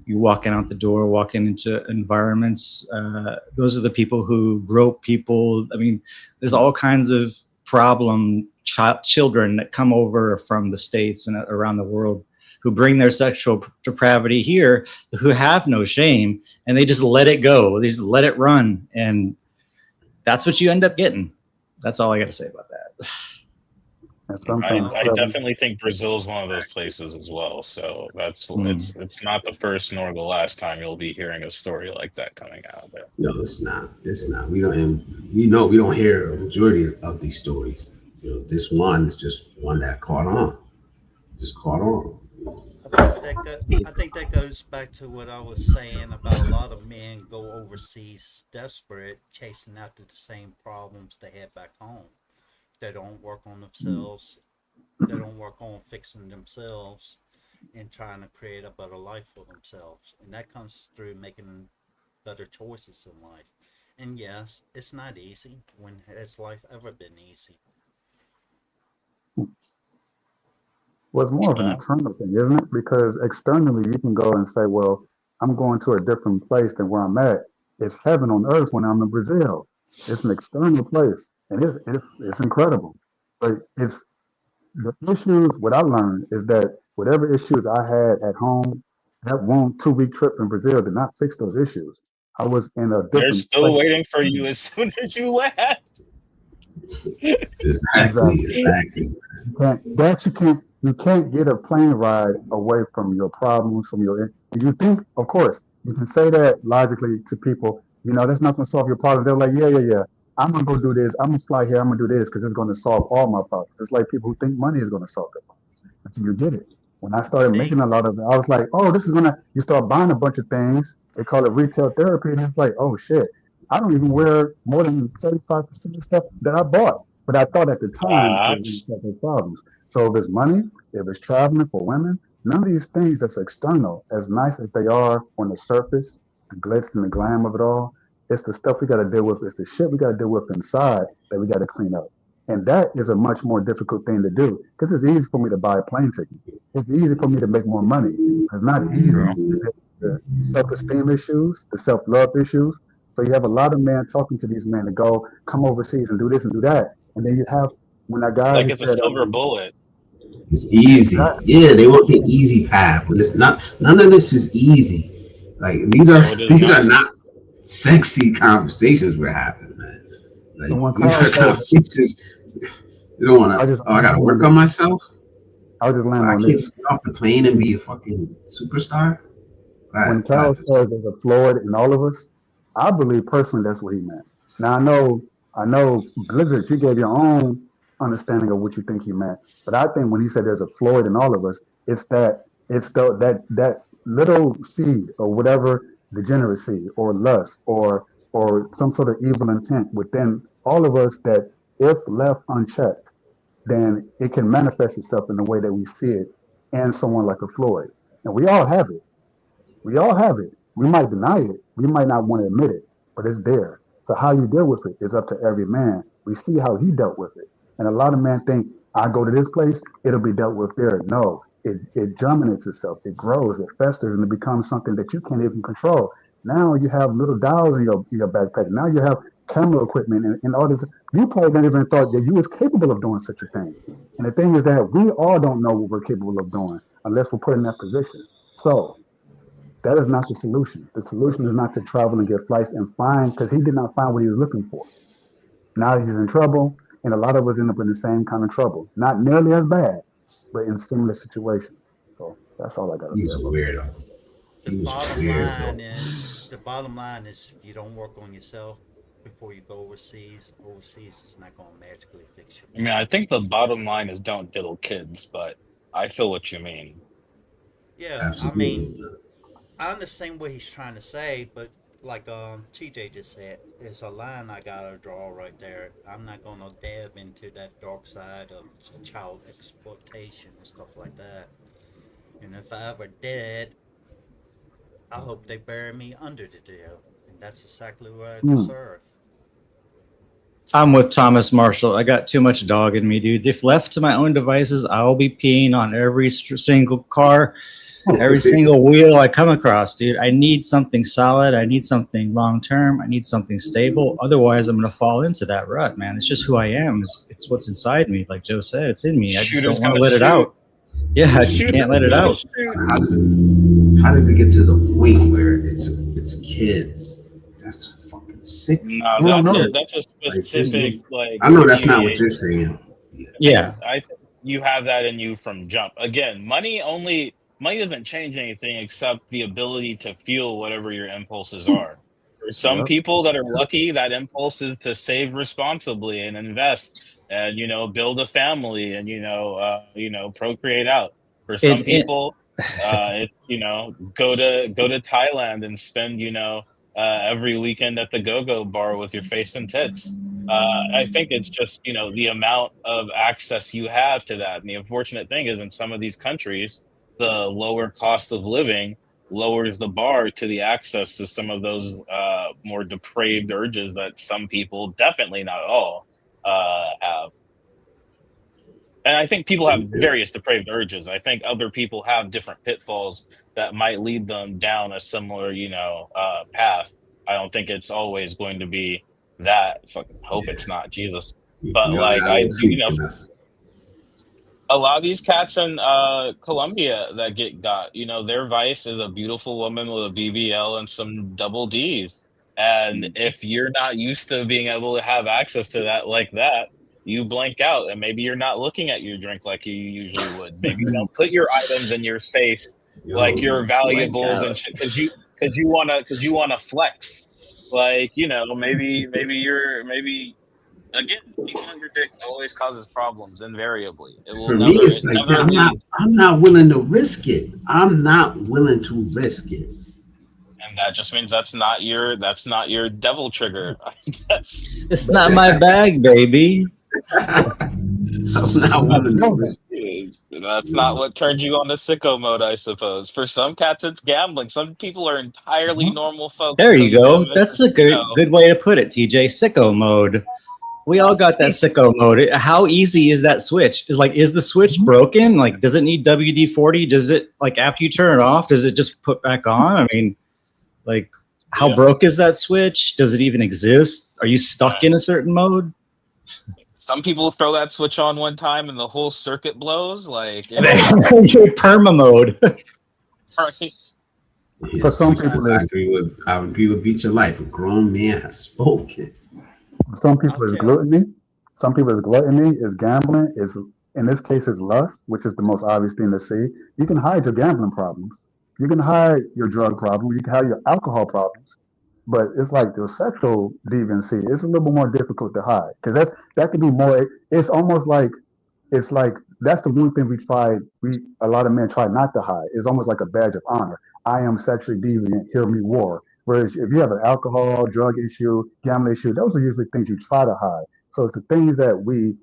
You walking out the door, walking into environments. Those are the people who grope people. I mean, there's all kinds of children that come over from the States and around the world who bring their sexual depravity here, who have no shame, and they just let it go. They just let it run. And that's what you end up getting. That's all I got to say about that. And sometimes I definitely think Brazil is one of those places as well. So that's it's not the first nor the last time you'll be hearing a story like that coming out of there. No, it's not. It's not. We don't hear a majority of these stories. This one is just one that caught on. Just caught on. I think that goes back to what I was saying about a lot of men go overseas desperate, chasing after the same problems they had back home. They don't work on themselves. They don't work on fixing themselves and trying to create a better life for themselves. And that comes through making better choices in life. And yes, it's not easy. When has life ever been easy? Well, it's more of an internal thing, isn't it? Because externally, you can go and say, well, I'm going to a different place than where I'm at. It's heaven on earth when I'm in Brazil. It's an external place, and it's incredible. But it's the issues. What I learned is that whatever issues I had at home, that 2-week trip in Brazil did not fix those issues. I was in a They're different still space. waiting for you as soon as you left. Exactly. You can't get a plane ride away from your problems, from your. You think, of course, you can say that logically to people. That's not going to solve your problem. They're like, yeah. I'm gonna go do this. I'm gonna fly here. I'm gonna do this because it's going to solve all my problems. It's like people who think money is going to solve their problems until you get it. When I started making a lot of it, I was like, oh, this is gonna. You start buying a bunch of things. They call it retail therapy, and it's like, oh shit, I don't even wear more than 75% of stuff that I bought. But I thought at the time it was Facts. going to solve problems. So if it's money, if it's traveling for women, none of these things that's external, as nice as they are on the surface, the glitz and the glam of it all, it's the stuff we got to deal with. It's the shit we got to deal with inside that we got to clean up. And that is a much more difficult thing to do because it's easy for me to buy a plane ticket. It's easy for me to make more money. It's not easy True. to deal with the self-esteem issues, the self-love issues. So you have a lot of men talking to these men to go come overseas and do this and do that. And then you have when that guy Like he it's a said, silver bullet. It's easy. exactly. Yeah, they want the easy path, but it's not. None of this is easy. Like these are No, it is these are not. not sexy conversations we're having, man. So Like when these Kyle are says, conversations. You don't want I to. just Oh, I got to land on work this. on myself. I'll just land I on can't this. just get off the plane and be a fucking superstar. When Go Cal ahead. says there's a Floyd in all of us, I believe personally that's what he meant. Now I know Blizzard, you gave your own understanding of what you think he meant, but I think when he said there's a Floyd in all of us, it's that little seed or whatever degeneracy or lust or some sort of evil intent within all of us that if left unchecked, then it can manifest itself in the way that we see it and someone like a Floyd. And we all have it. We all have it. We might deny it. We might not want to admit it, but it's there. So how you deal with it is up to every man. We see how he dealt with it. And a lot of men think, I go to this place, it'll be dealt with there. No, it germinates itself. It grows, it festers, and it becomes something that you can't even control. Now you have little dials in your backpack. Now you have camera equipment and all this. You probably never even thought that you was capable of doing such a thing. And the thing is that we all don't know what we're capable of doing unless we're put in that position. So that is not the solution. The solution is not to travel and get flights and find, because he did not find what he was looking for. Now he's in trouble, and a lot of us end up in the same kind of trouble. Not nearly as bad, but in similar situations. So that's all I got to say He's a about that. weirdo. The He was a bottom line weirdo. is the bottom line is if you don't work on yourself before you go overseas, overseas is not going to magically fix your I mean, I think the problems. bottom line is don't diddle kids, but I feel what you mean. Yeah, I mean, Absolutely. I understand what he's trying to say, but like TJ just said, there's a line I gotta draw right there. I'm not gonna delve into that dark side of child exploitation and stuff like that. And if I ever did, I hope they bury me under the jail, and that's exactly what I Hmm. deserve. I'm with Thomas Marshall. I got too much dog in me, dude. If left to my own devices, I'll be peeing on every single car, every single wheel I come across, dude. I need something solid. I need something long term. I need something stable. Otherwise, I'm going to fall into that rut, man. It's just who I am. It's what's inside me. Like Joe said, it's in me. I just don't Shooter's want to gonna let it shoot. out. Yeah, I just can't let Shooter's it gonna out. shoot. How does it get to the point where it's kids? That's fucking sick. No, We don't know. that's a Like specific like I know that's not what you're deviation. saying. Yeah. Yeah. I think you have that in you from jump. Again, money doesn't change anything except the ability to feel whatever your impulses are. For some Yep. people that are lucky, that impulse is to save responsibly and invest and build a family and procreate out. For some It people, it's go to Thailand and spend every weekend at the go-go bar with your face and tits. I think it's just, the amount of access you have to that. And the unfortunate thing is in some of these countries, the lower cost of living lowers the bar to the access to some of those more depraved urges that some people, definitely not all, have. And I think people have various depraved urges. I think other people have different pitfalls that might lead them down a similar, path. I don't think it's always going to be that. Fucking hope Yeah. it's not Jesus. But Young like I Alex do, freaking us. a lot of these cats in Colombia that get got, their vice is a beautiful woman with a BBL and some double D's. And if you're not used to being able to have access to that like that, you blank out and maybe you're not looking at your drink like you usually would. Maybe you don't put your items in your safe Yo, like your you blank valuables and out. shit because you wanna flex. Like, maybe again, being on your dick always causes problems invariably. It will For me, never it's it like never that. leaves. I'm not willing to risk it. I'm not willing to risk it. And that just means that's not your devil trigger. That's It's not my bag, baby. I'm not one of those. That's not what turned you on to sicko mode, I suppose. For some cats, it's gambling. Some people are entirely normal folks There until you you get go. them, That's a good way to put it, TJ. Sicko mode. We all got that sicko mode. How easy is that switch? Is the switch broken? Like, does it need WD-40? Does it, like, after you turn it off, does it just put back on? I mean, like, how broke is that switch? Does it even exist? Are you stuck in a certain mode? Some people throw that switch on one time and the whole circuit blows. Like, You're perma mode. right? For some people, I agree with Beat Your Life. A grown man has spoken. some people is gluttony. Some people is gluttony, is gambling, is in this case is lust, which is the most obvious thing to see. You can hide your gambling problems. You can hide your drug problem. You can hide your alcohol problems. But it's like the sexual deviancy. It's a little bit more difficult to hide because that could be more. It's almost like it's like that's the one thing we try. A lot of men try not to hide. It's almost like a badge of honor. I am sexually deviant. Hear me war. Whereas if you have an alcohol, drug issue, gambling issue, those are usually things you try to hide. So it's the things that we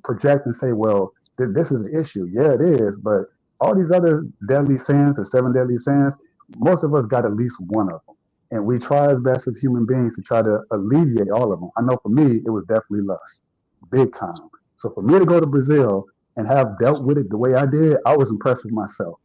project and say, well, this is an issue. Yeah, it is. But all these other deadly sins, the 7 deadly sins, most of us got at least one of them. And we try as best as human beings to try to alleviate all of them. I know for me, it was definitely lust, big time. So for me to go to Brazil and have dealt with it the way I did, I was impressed with myself.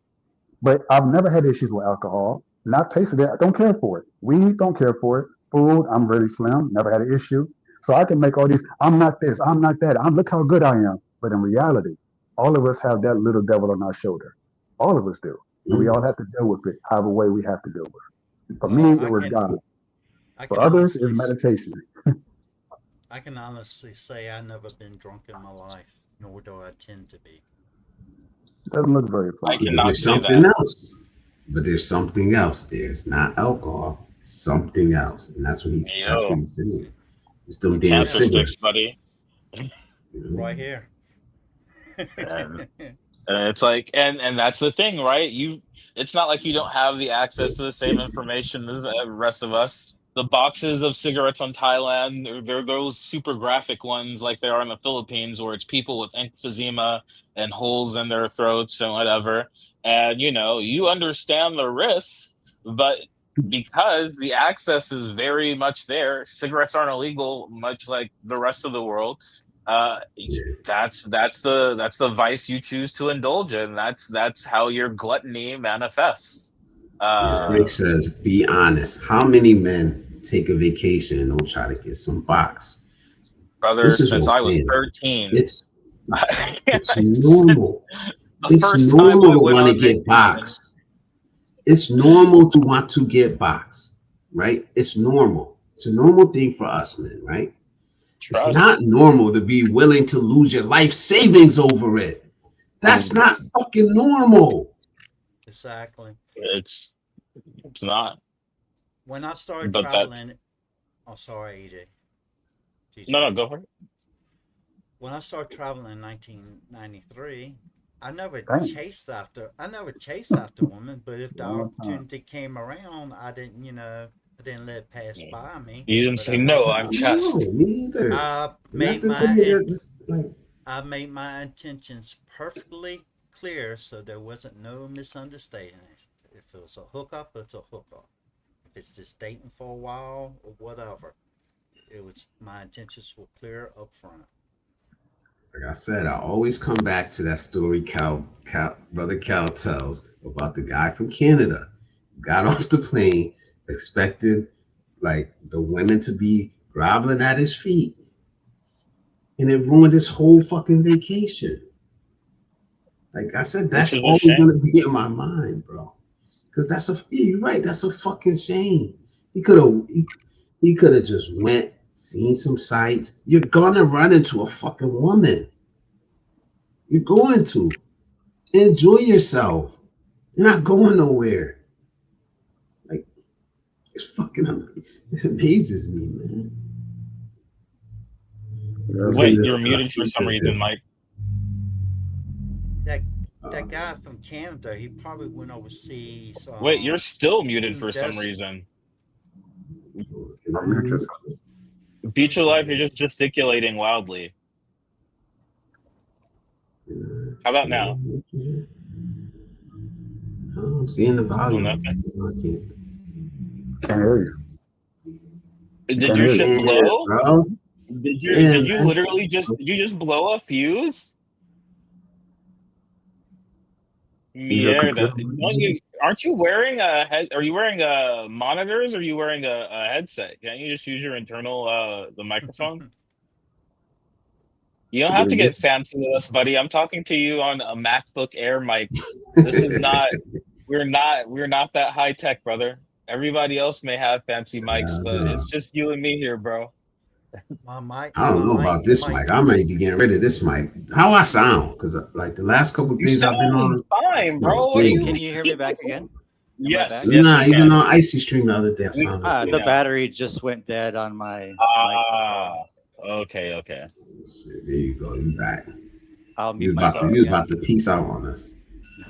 But I've never had issues with alcohol. And I've tasted it. I don't care for it. Weed, don't care for it. Food, I'm really slim. Never had an issue. So I can make all these, I'm not this, I'm not that. Look how good I am. But in reality, all of us have that little devil on our shoulder. All of us do. And we all have to deal with it however way we have to deal with it. For me, it was God. For others, it's meditation. I can honestly say I've never been drunk in my life, nor do I tend to be. It doesn't look very fun. I cannot There's say something that. else. But there's something else. There's not alcohol. Something else. And that's what he's saying. It's them damn Cancer cigarettes. sticks, buddy. Right here. And it's like, and that's the thing, right? It's not like you don't have the access to the same information as the rest of us. The boxes of cigarettes on Thailand, they're those super graphic ones like they are in the Philippines, where it's people with emphysema and holes in their throats and whatever. And you understand the risks, but because the access is very much there, cigarettes aren't illegal, much like the rest of the world. Uh, that's the vice you choose to indulge in. That's how your gluttony manifests. Frank says, be honest. How many men take a vacation and don't try to get some box? Brother, This is since what I I'm was saying. 13. It's normal. It's normal to want to get box. It's normal to want to get box, right? It's normal. It's a normal thing for us, man, right? It's not normal to be willing to lose your life savings over it. That's not fucking normal. Exactly. It's not. When I started traveling, sorry, EJ. No, go for it. When I started traveling in 1993, I never chased after women, but if the opportunity came around, I didn't let it pass by me. You didn't say no. I'm chest. No, me either. I made my intentions perfectly clear, so there wasn't no misunderstanding. If it was a hookup, it's a hookup. If it's just dating for a while or whatever, my intentions were clear up front. Like I said, I always come back to that story Brother Cal tells about the guy from Canada who got off the plane, expected like the women to be groveling at his feet, and it ruined his whole fucking vacation. Like I said, that's always gonna be in my mind, bro. Because you're right, that's a fucking shame. He could have just went, seen some sights. You're gonna run into a fucking woman. You're going to enjoy yourself. You're not going nowhere. Like, it's fucking it amazes me, man. Wait, you're muted for some reason, Mike. That guy from Canada, he probably went overseas. Wait, you're still muted for some reason. Beat Your Life, you're just gesticulating wildly. How about now? I'm seeing the Still volume. nothing. I can't. Can't hear you. Did Can't your hear you. shit Yeah, blow? bro. Did Yeah, you man. literally did you just blow a fuse? Is your Yeah, computer that don't working? you aren't you wearing a head are you wearing monitors or are you wearing a headset? Can't you just use your internal the microphone? You don't have to get fancy with us, buddy. I'm talking to you on a MacBook Air mic. This is not we're not that high tech, brother. Everybody else may have fancy mics, but Uh, it's just you and me here, bro. I don't My know mic about this might mic. I might be getting rid of this mic. How I sound? Because like the last couple of You days I've been sound on, I fine, sound bro. What do good. you Can you hear me mean? back again? Am I Yes, back? yes, Nah, we even can. on Icy Stream the other day, I We sounded we The good. know. battery just went dead on my mic. That's Ah, why. okay, okay. There you go. You back. I'll You mute was about to myself you was again. about to peace out on us.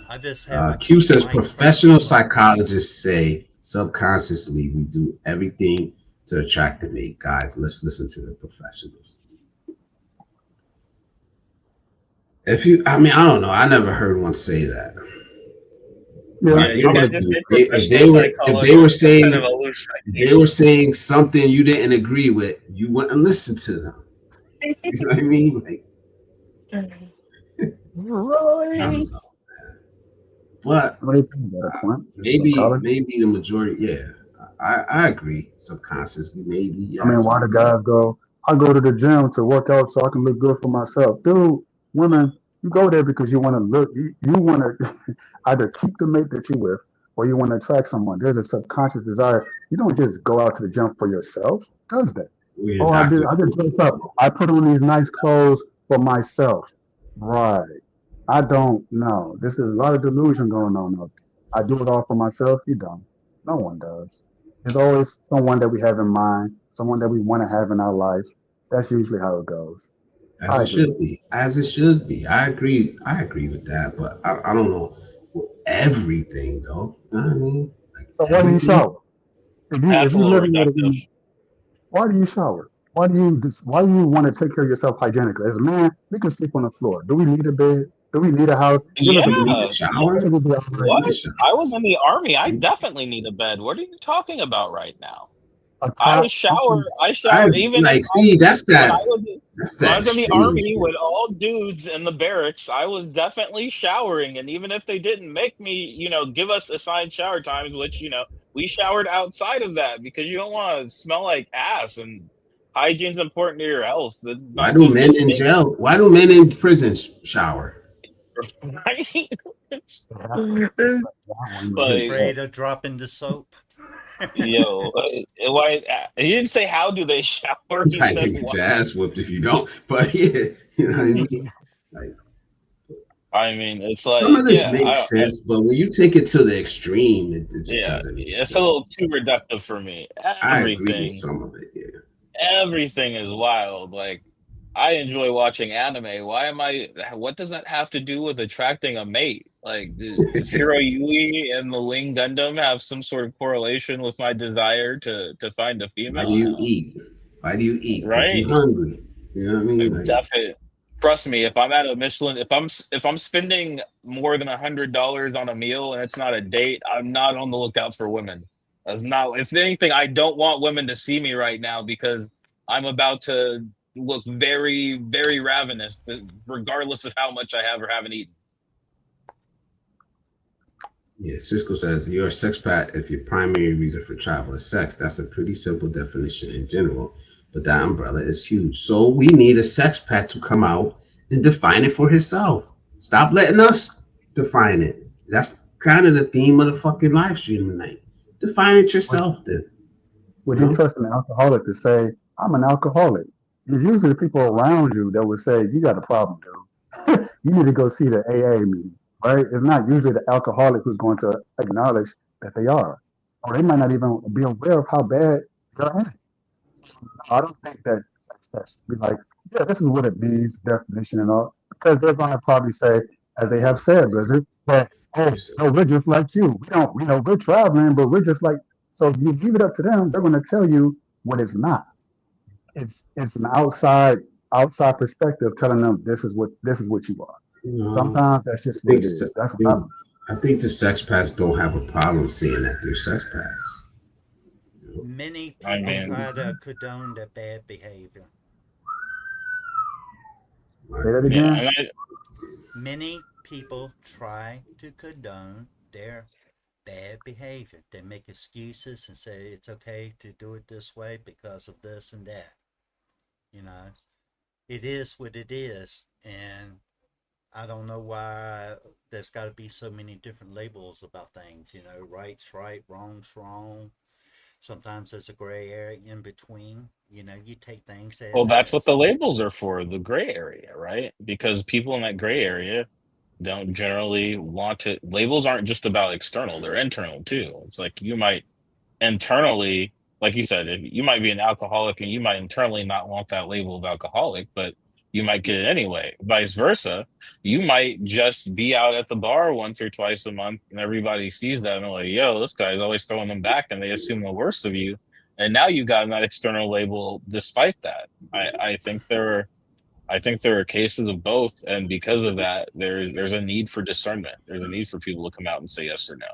I just have a Q cheap says mic, crazy professional mic. psychologists say subconsciously we do everything to attract the mate. Guys, let's listen to the professionals. If you, I mean, I don't know. I never heard one say that. Yeah, Yeah, But you I would can't if, just agree. say if professional they were psychologists instead of saying a loose if they were citation. saying something you didn't agree with, you wouldn't listen to them. You know what I mean? Like, I don't Right. know. But What do you think about it, Point? Psychology? maybe the majority, yeah. I agree. Subconsciously, maybe I mean, yes. why the guys go, I go to the gym to work out so I can look good for myself. Dude, women, you go there because you want to look, you want to either keep the mate that you with or you want to attract someone. There's a subconscious desire. You don't just go out to the gym for yourself. Who does that? We're Oh, Dr. I did dress up. I put on these nice clothes for myself. Right. I don't know. This is a lot of delusion going on out there. I do it all for myself. You don't. No one does. There's always someone that we have in mind, someone that we want to have in our life. That's usually how it goes. As I it agree. should be. As it should be. I agree. I agree with that. But I don't know everything though. You know what I mean? Like So why do you everything. shower? If That's a you little living with a reductive. woman, why do you shower? Why do you want to take care of yourself hygienically? As a man, we can sleep on the floor. Do we need a bed? Do we need a house? Give us Yeah, a You need bed. a I shower? think we'll be all right. You need what? a shower. I was in the army. I definitely need a bed. What are you talking about right now? A I top. shower. I I shower even if like see that's when I that was that's when I that was in the extreme army shit. with all dudes in the barracks. I was definitely showering, and even if they didn't make me, give us assigned shower times, which we showered outside of that because you don't want to smell like ass, and hygiene's important to your health. It's Why not do just a men in statement, jail? Why do men in prison shower? right? It's, They have to. it's That one you get like that. Afraid of dropping the soap. yo, why? He didn't say how do they shower. You He might said get why. your ass whooped if you don't. But yeah, you know what I mean? Like I mean, it's some like of this yeah, makes sense, but when you take it to the extreme, it just yeah, doesn't make it's a little sense. too reductive for me. I agree with Everything, some of it, yeah. everything is wild. Like, I enjoy watching anime. Why am I? What does that have to do with attracting a mate? Like, does Hiro Yui and the Wing Gundam have some sort of correlation with my desire to find a Why do female? you No, eat? Why do you eat? Because you're right? hungry. You know what I mean? Like Definitely. Trust me, if I'm at a Michelin, if I'm spending more than $100 on a meal and it's not a date, I'm not on the lookout for women. That's not. If anything, I don't want women to see me right now because I'm about to look very, very ravenous, regardless of how much I have or haven't eaten. yeah, Cisco says you're a sexpat if your primary reason for travel is sex. That's a pretty simple definition in general, but that umbrella is huge. So we need a sexpat to come out and define it for himself. Stop letting us define it. That's kind of the theme of the fucking live stream tonight. Define it Would, yourself, then. would You you know, trust an alcoholic to say, I'm an alcoholic? It's usually the people around you that would say, you got a problem, dude. You need to go see the AA meeting, right? It's not usually the alcoholic who's going to acknowledge that they are, or they might not even be aware of how bad they're at it. So, no, I don't think that sex tests be like, yeah, this is what it means, definition and all, because they're going to probably say, as they have said, Blizzard, that, oh, no, we're just like you. We know we're traveling, but we're just like, so if you leave it up to them, they're going to tell you what it's not. It's an outside perspective telling them this is what you are. Sometimes that's just what think it se- is. That's what I think the sex past don't have a problem saying that they're sex past. Many I people mean, try to condone their bad behavior. say that yeah, again. and Many people try to condone their bad behavior. They make excuses and say it's okay to do it this way because of this and that. You know, it is what it is. And I don't know why there's got to be so many different labels about things. You know, right's right, wrong's wrong. Sometimes there's a gray area in between. You know, you take things well, as that's what the is. labels are for, the gray area, right? Because people in that gray area don't generally want to. Labels aren't just about external; they're internal too. It's like you might internally, like you said, if you might be an alcoholic and you might internally not want that label of alcoholic, but you might get it anyway. Vice versa, you might just be out at the bar once or twice a month and everybody sees that and they're like, yo, this guy's always throwing them back and they assume the worst of you. And now you got that external label despite that. I think there are cases of both, and because of that, there's a need for discernment. There's a need for people to come out and say yes or no.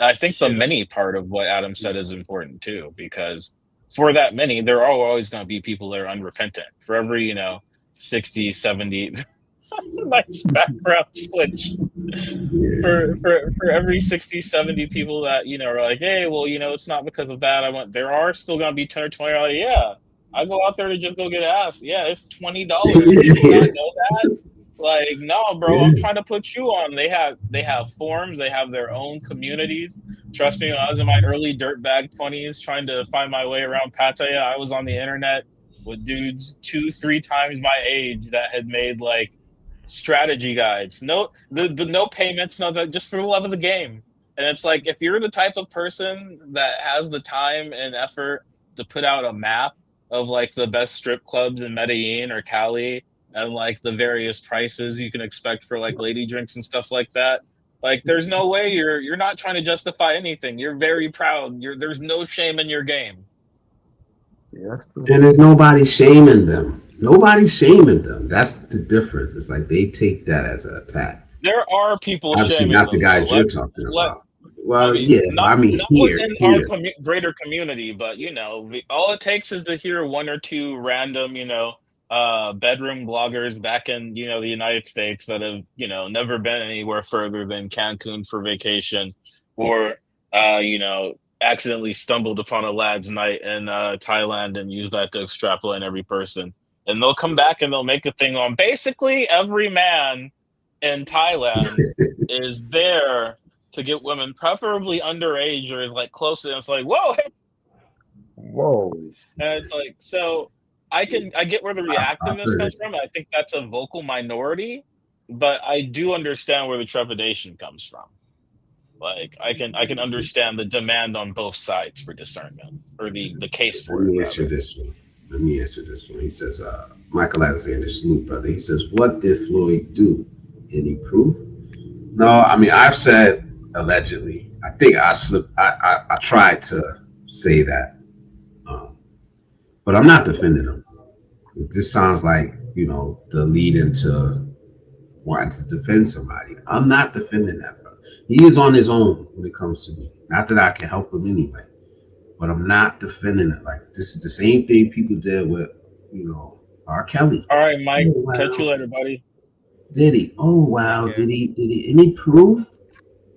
And I think the Should many part of what Adam said is important too, because for that many, there are always going to be people that are unrepentant. For every 60, 70, nice background switch. For every 60, 70 people that are like, hey, well, it's not because of that I went, there are still gonna be 10 or 20 like, yeah, I go out there to just go get ass, yeah, it's $20, did you not know that? Like, no, bro, I'm Yeah. trying to put you on. They have forums, they have their own communities. Trust me, when I was in my early dirtbag 20s trying to find my way around Pattaya, I was on the internet with dudes 2 3 times my age that had made like strategy guides. No, the no payments, no, that just for the love of the game. And it's like, if you're the type of person that has the time and effort to put out a map of like the best strip clubs in Medellin or Cali and like the various prices you can expect for like lady drinks and stuff like that, like there's no way you're not trying to justify anything. You're very proud. There's no shame in your game. Yeah, that's true. And there's nobody shaming them. Nobody's shaming them. That's the difference. It's like they take that as an attack. There are people Obviously, shaming not the them though. guys you're talking Let about. I Well, mean, yeah, but not I mean not here, within our here. greater community, but all it takes is to hear one or two random, bedroom bloggers back in, the United States that have, never been anywhere further than Cancun for vacation, or accidentally stumbled upon a lad's night in Thailand and used that to extrapolate every person. And they'll come back and they'll make a thing on basically every man in Thailand is there to get women, preferably underage or like close. And it's like, whoa, hey. Whoa. And it's like, so I get where the I've reactiveness heard comes it. from. I think that's a vocal minority, but I do understand where the trepidation comes from. Like I can understand the demand on both sides for discernment, or the case Let for it me answer rather. this one. Let me answer this one. He says, Michael Alexander Snoop, brother. He says, what did Floyd do? Any proof? No, I mean, I've said allegedly. I think I slipped. I tried to say that, um, but I'm not defending him. This sounds like the lead into wanting to defend somebody. I'm not defending that, brother. He is on his own when it comes to me. Not that I can help him anyway, but I'm not defending it. Like this is the same thing people did with R. Kelly. All right, Mike. Oh Catch you wow, later, buddy. did he? Oh take wow, care. did he? Any proof?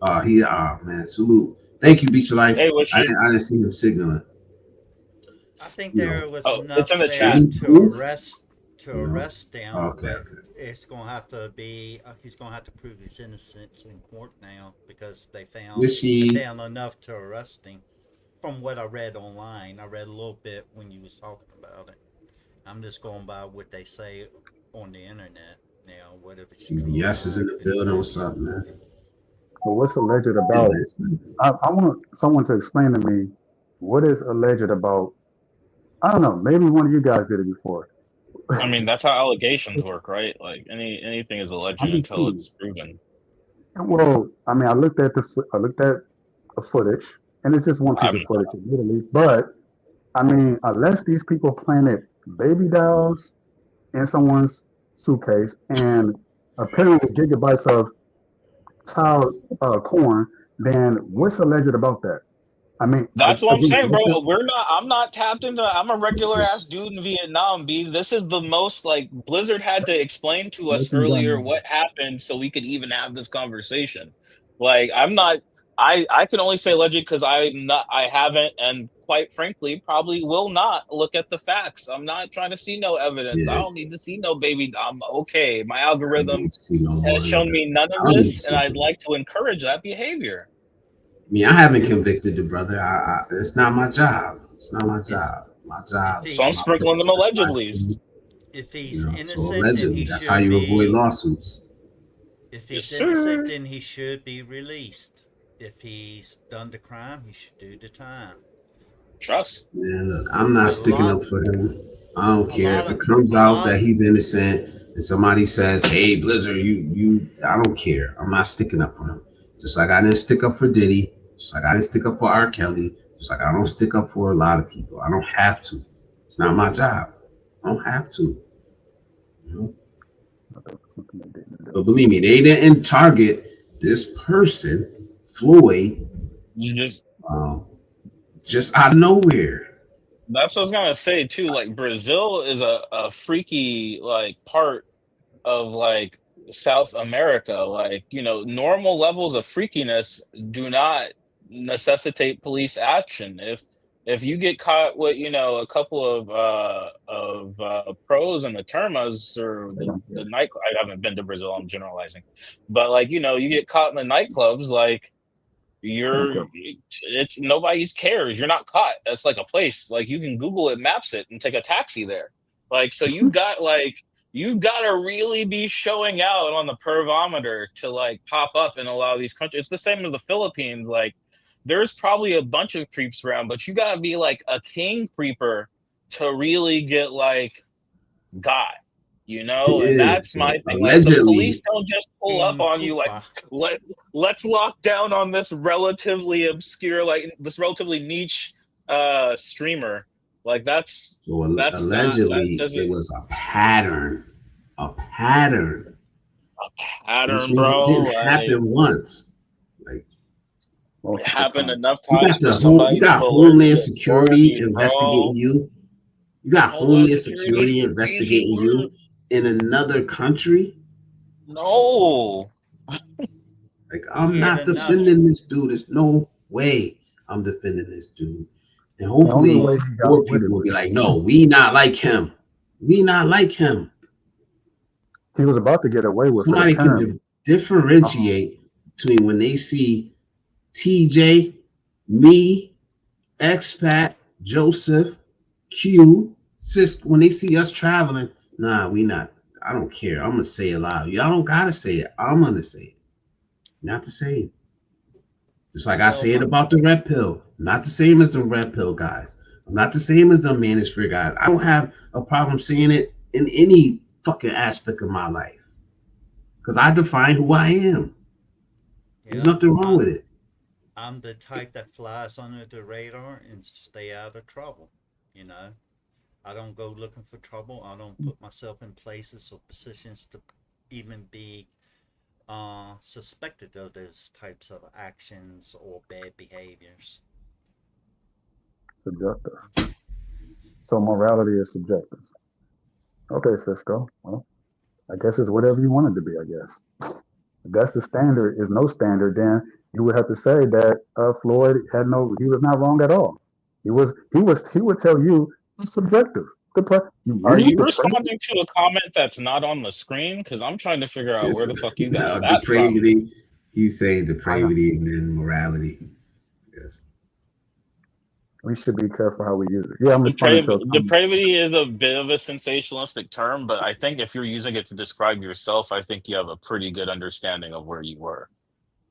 Oh man, salute. Thank you, Beach Life. Hey, what's your I didn't see him signaling. I think You know, there was oh, it's in enough the there chat. any to proof? arrest him, Okay, but okay. it's going to have to be he's going to have to prove his innocence in court now because Wish they he found enough to arrest him. From what I read online, I read a little bit when you was talking about it. I'm just going by what they say on the internet now. Whether it's true or CBS is not, I in the couldn't building. tell What's you. up, man? So what's alleged Yeah, about? I want someone to explain to me what is alleged about. I don't know. Maybe one of you guys did it before. I mean, that's how allegations work, right? Like anything is alleged I'm just until curious. it's proven. Well, I mean, I looked at the footage, and it's just one piece I'm of footage, admittedly. But I mean, unless these people planted baby dolls in someone's suitcase and apparently gigabytes of child corn, then what's alleged about that? I mean, That's what I'm again, saying, bro. I'm not tapped into. I'm a regular ass Just dude in Vietnam, B. This is the most like Blizzard had to explain to us breaking earlier down. what happened so we could even have this conversation. Like, I'm not. I can only say alleged because I'm not. I haven't, and quite frankly, probably will not look at the facts. I'm not trying to see no evidence. I yeah, don't need to see no baby. I'm okay. My I don't algorithm need to see no has more of shown that. me none I of don't need to this, and see I'd no. like to encourage that behavior. I mean, I haven't If convicted the brother. It's not my job. It's not my if job. My if job So is I'm my he's sprinkling place. them That's my allegedly. opinion. if You he's know, so innocent, then he allegedly, that's how should you avoid be. lawsuits. If Yes, he's innocent, sir. then he should be released. If he's done the crime, he should do the time. Trust. Man, look, I'm not A sticking lot, up for him. I don't a care lot if of, it comes a out that lot. he's innocent and somebody says, "Hey, Blizzard, you." I don't care. I'm not sticking up for him. Just like I didn't stick up for Diddy. Just like I didn't stick up for R. Kelly. Just like I don't stick up for a lot of people. I don't have to. It's not my job. I don't have to. You know? Something they didn't do. But believe me, they didn't target this person, Floyd, You just um, just out of nowhere. that's what I was gonna say too. Like Brazil is a freaky like part of like South America. Like, normal levels of freakiness do not necessitate police action. If you get caught with, a couple of pros and the termas or They don't the care. night I haven't been to Brazil, I'm generalizing. But like, you get caught in the nightclubs, like They don't you're care. it's nobody's cares. You're not caught. That's like a place. Like you can Google it, maps it, and take a taxi there. Like so you gotta really be showing out on the pervometer to like pop up in a lot of these countries. It's the same as the Philippines. Like there's probably a bunch of creeps around, but you gotta be like a king creeper to really get like got, and Yeah. that's my So thing. Like the police allegedly, don't just pull up King on you like Koopa. let let's lock down on this relatively obscure, like this relatively niche streamer. Like so that's not that allegedly, it doesn't was a pattern, a pattern, which pattern, means it bro. didn't Like happen once. Like it Multiple happened times. enough times for you somebody to got alert Homeland the Security authorities, bro. investigating you. You got Homeland Homeland Security's Security crazy investigating work. you in another country. No. Like He I'm had not enough. defending this dude. There's no way I'm defending this dude. And The only way hopefully he got more away people will with be it, like, no, we not like him. We not like him. he was about to get away with it, Somebody can apparently. Um, differentiate between when they see TJ, me, expat, Joseph, Q, sis, when they see us traveling, nah, we not. I don't care. I'm gonna say it loud. Y'all don't gotta say it. I'm gonna say it. Not the same. Just like I Well, say it my about the red pill. Not the same as the red pill guys. I'm not the same as the manosphere guys. I don't have a problem saying it in any fucking aspect of my life. Because I define who I am. There's yeah, nothing wrong with I'm it. I'm the type that flies under the radar and stay out of trouble. You know, I don't go looking for trouble. I don't put myself in places or positions to even be suspected of those types of actions or bad behaviors. subjective. So morality is subjective. Okay, Cisco. Well, I guess it's whatever you want it to be, I guess. If that's the standard is no standard, then you would have to say that Floyd had no, he was not wrong at all. He would tell you it's subjective. Are You you depraved. responding to a comment that's not on the screen? Because I'm trying to figure out It's where the fuck you got that from. depravity. He's saying I am. depravity and then morality. Yes. We should be careful how we use it. Yeah, I'm responding to a comment. Depravity is a bit of a sensationalistic term, but I think if you're using it to describe yourself, I think you have a pretty good understanding of where you were.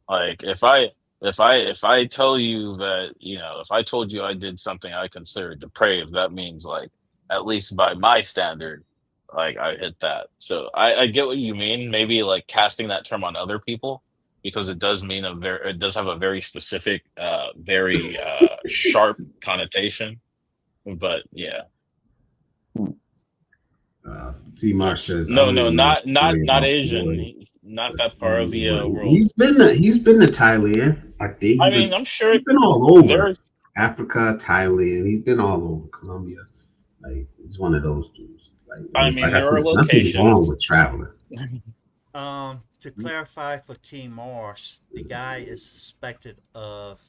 Like if I tell you that, if I told you I did something I consider depraved, that means like at least by my standard, like I hit that. So I get what you mean. Maybe like casting that term on other people because it does have a very specific, very sharp connotation. But yeah. Hmm. T-Mar says, I No, don't no, even know not the story not about Asian, Floyd. not But that part of the world. he's been to Thailand. I think I mean, I'm sure he's been all over there's. Africa, Thailand. He's been all over Colombia. Like he's one of those dudes. Like I and like mean, I there said, are there's nothing wrong locations. with traveling. To clarify for T. Morse, the guy is suspected of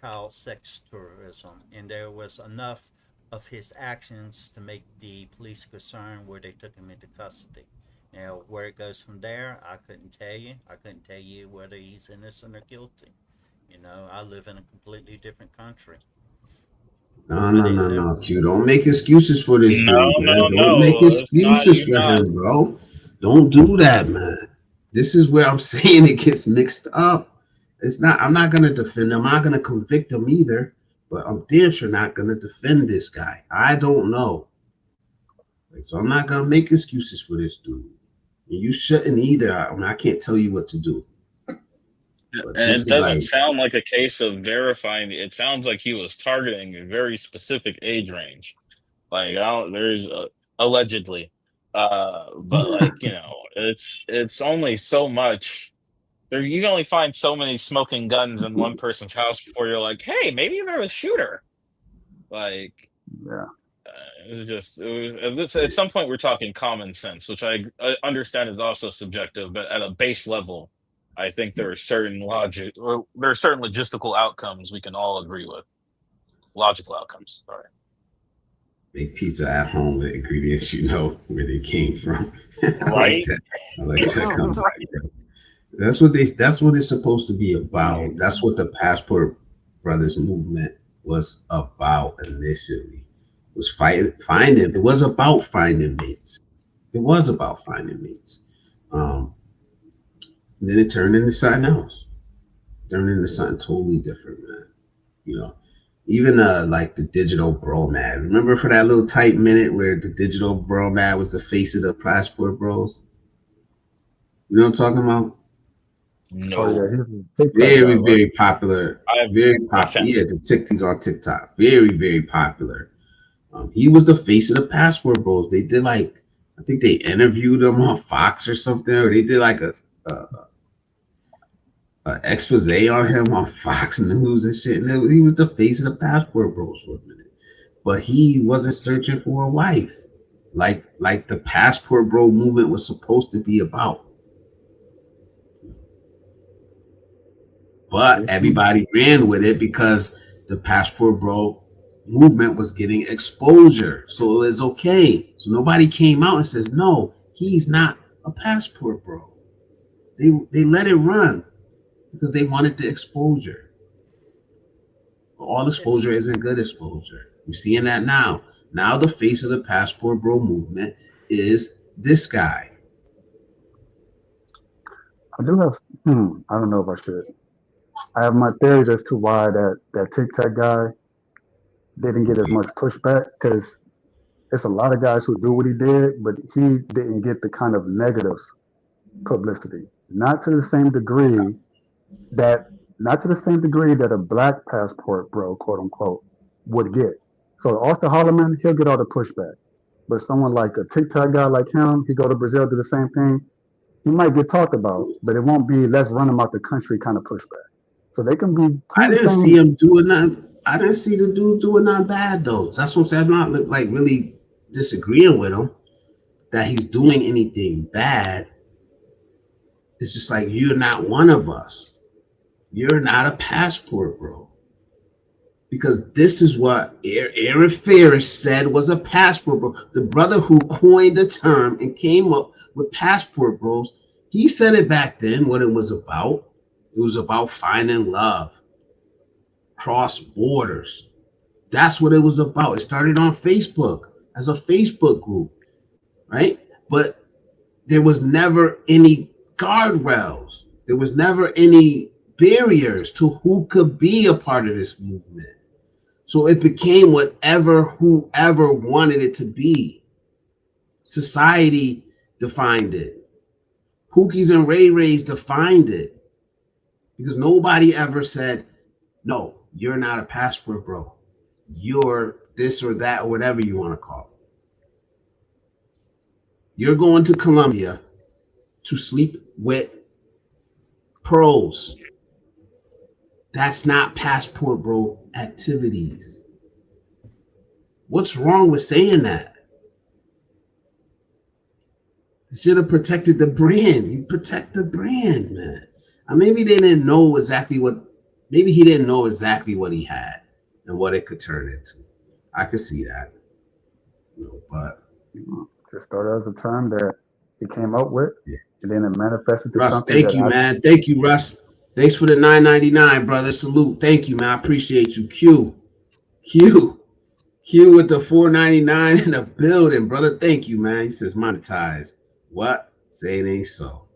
child sex tourism, and there was enough of his actions to make the police concerned where they took him into custody. Now, where it goes from there, I couldn't tell you. I couldn't tell you whether he's innocent or guilty. You know, I live in a completely different country. No, I no, didn't no, know. no, Q. Don't make excuses for this No, dude, man. no, Don't make no. It's not. excuses You're for not. him, bro. Don't do that, man. This is where I'm saying it gets mixed up. It's not. I'm not gonna defend him. I'm not gonna convict him either. But I'm damn sure not gonna defend this guy. I don't know. Like, so I'm not gonna make excuses for this dude. And you shouldn't either. I mean, I can't tell you what to do. But And this it is doesn't like, sound like a case of verifying. It sounds like he was targeting a very specific age range. Like, I don't. There's allegedly, but like it's only so much. There, you can only find so many smoking guns in one person's house before you're like, hey, maybe they're a shooter. Like, Yeah. it's just at some point we're talking common sense, which I understand is also subjective, but at a base level, I think there are certain logic or there are certain logistical outcomes we can all agree with. Logical outcomes. Sorry. make pizza at home with ingredients you know where they came from. I like Right? that. I like that comeback. That's what it's supposed to be about. That's what the Passport Brothers movement was about initially. Was finding it was about finding mates. It was about finding mates. Um, then it turned into something else. Turned into something totally different, man. You know. Even like the digital bro mad. Remember for that little tight minute where the digital bro mad was the face of the Passport Bros? You know what I'm talking about? Oh yeah, No. he's a TikTok guy, Very, right? very popular. I've Very I popular. found Yeah, the TikToks on TikTok. Very, very popular. He was the face of the Passport Bros. They did like, I think they interviewed him on Fox or something, or they did like a expose on him on Fox News and shit. And he was the face of the Passport Bros for a minute, but he wasn't searching for a wife, like the Passport Bro movement was supposed to be about. But It's true. everybody ran with it because the Passport Bro movement was getting exposure. So it was okay. So nobody came out and says, no, he's not a Passport Bro. They let it run because they wanted the exposure. But all exposure It's isn't good exposure. We're seeing that now. Now the face of the Passport Bro movement is this guy. I do have. I don't know if I should. I have my theories as to why that TikTok guy didn't get as much pushback because it's a lot of guys who do what he did, but he didn't get the kind of negative publicity. Not to the same degree that not to the same degree that a black passport bro, quote unquote, would get. So Austin Holloman, he'll get all the pushback. But someone like a TikTok guy like him, he go to Brazil, do the same thing. He might get talked about, but it won't be let's run him out the country kind of pushback. So they can be some I of the didn't see same. him doing nothing. I didn't see the dude doing nothing bad though. That's what I'm saying. I'm not like really disagreeing with him that he's doing anything bad. It's just like you're not one of us. You're not a passport, bro. Because this is what Aaron Ferris said was a passport, bro. The brother who coined the term and came up with passport bros, he said it back then what it was about. It was about finding love, cross borders. That's what it was about. It started on Facebook as a Facebook group, right? But there was never any guardrails. There was never any barriers to who could be a part of this movement. So it became whatever whoever wanted it to be. Society defined it. Pookies and Ray Rays defined it. Because nobody ever said, no, you're not a passport bro. You're this or that or whatever you want to call it. You're going to Colombia to sleep with pros. That's not passport bro activities. What's wrong with saying that? You should have protected the brand. You protect the brand, man. Maybe they didn't know exactly what. Maybe he didn't know exactly what he had and what it could turn into. I could see that, but just thought it was a term that he came up with, yeah. and then it manifested to Russ, something thank that you, man. Thank you, Russ. Thanks for the $9.99, brother. Salute. Thank you, man. I appreciate you. Q with the $4.99 in the building, brother. Thank you, man. He says monetize. What? Say it ain't so.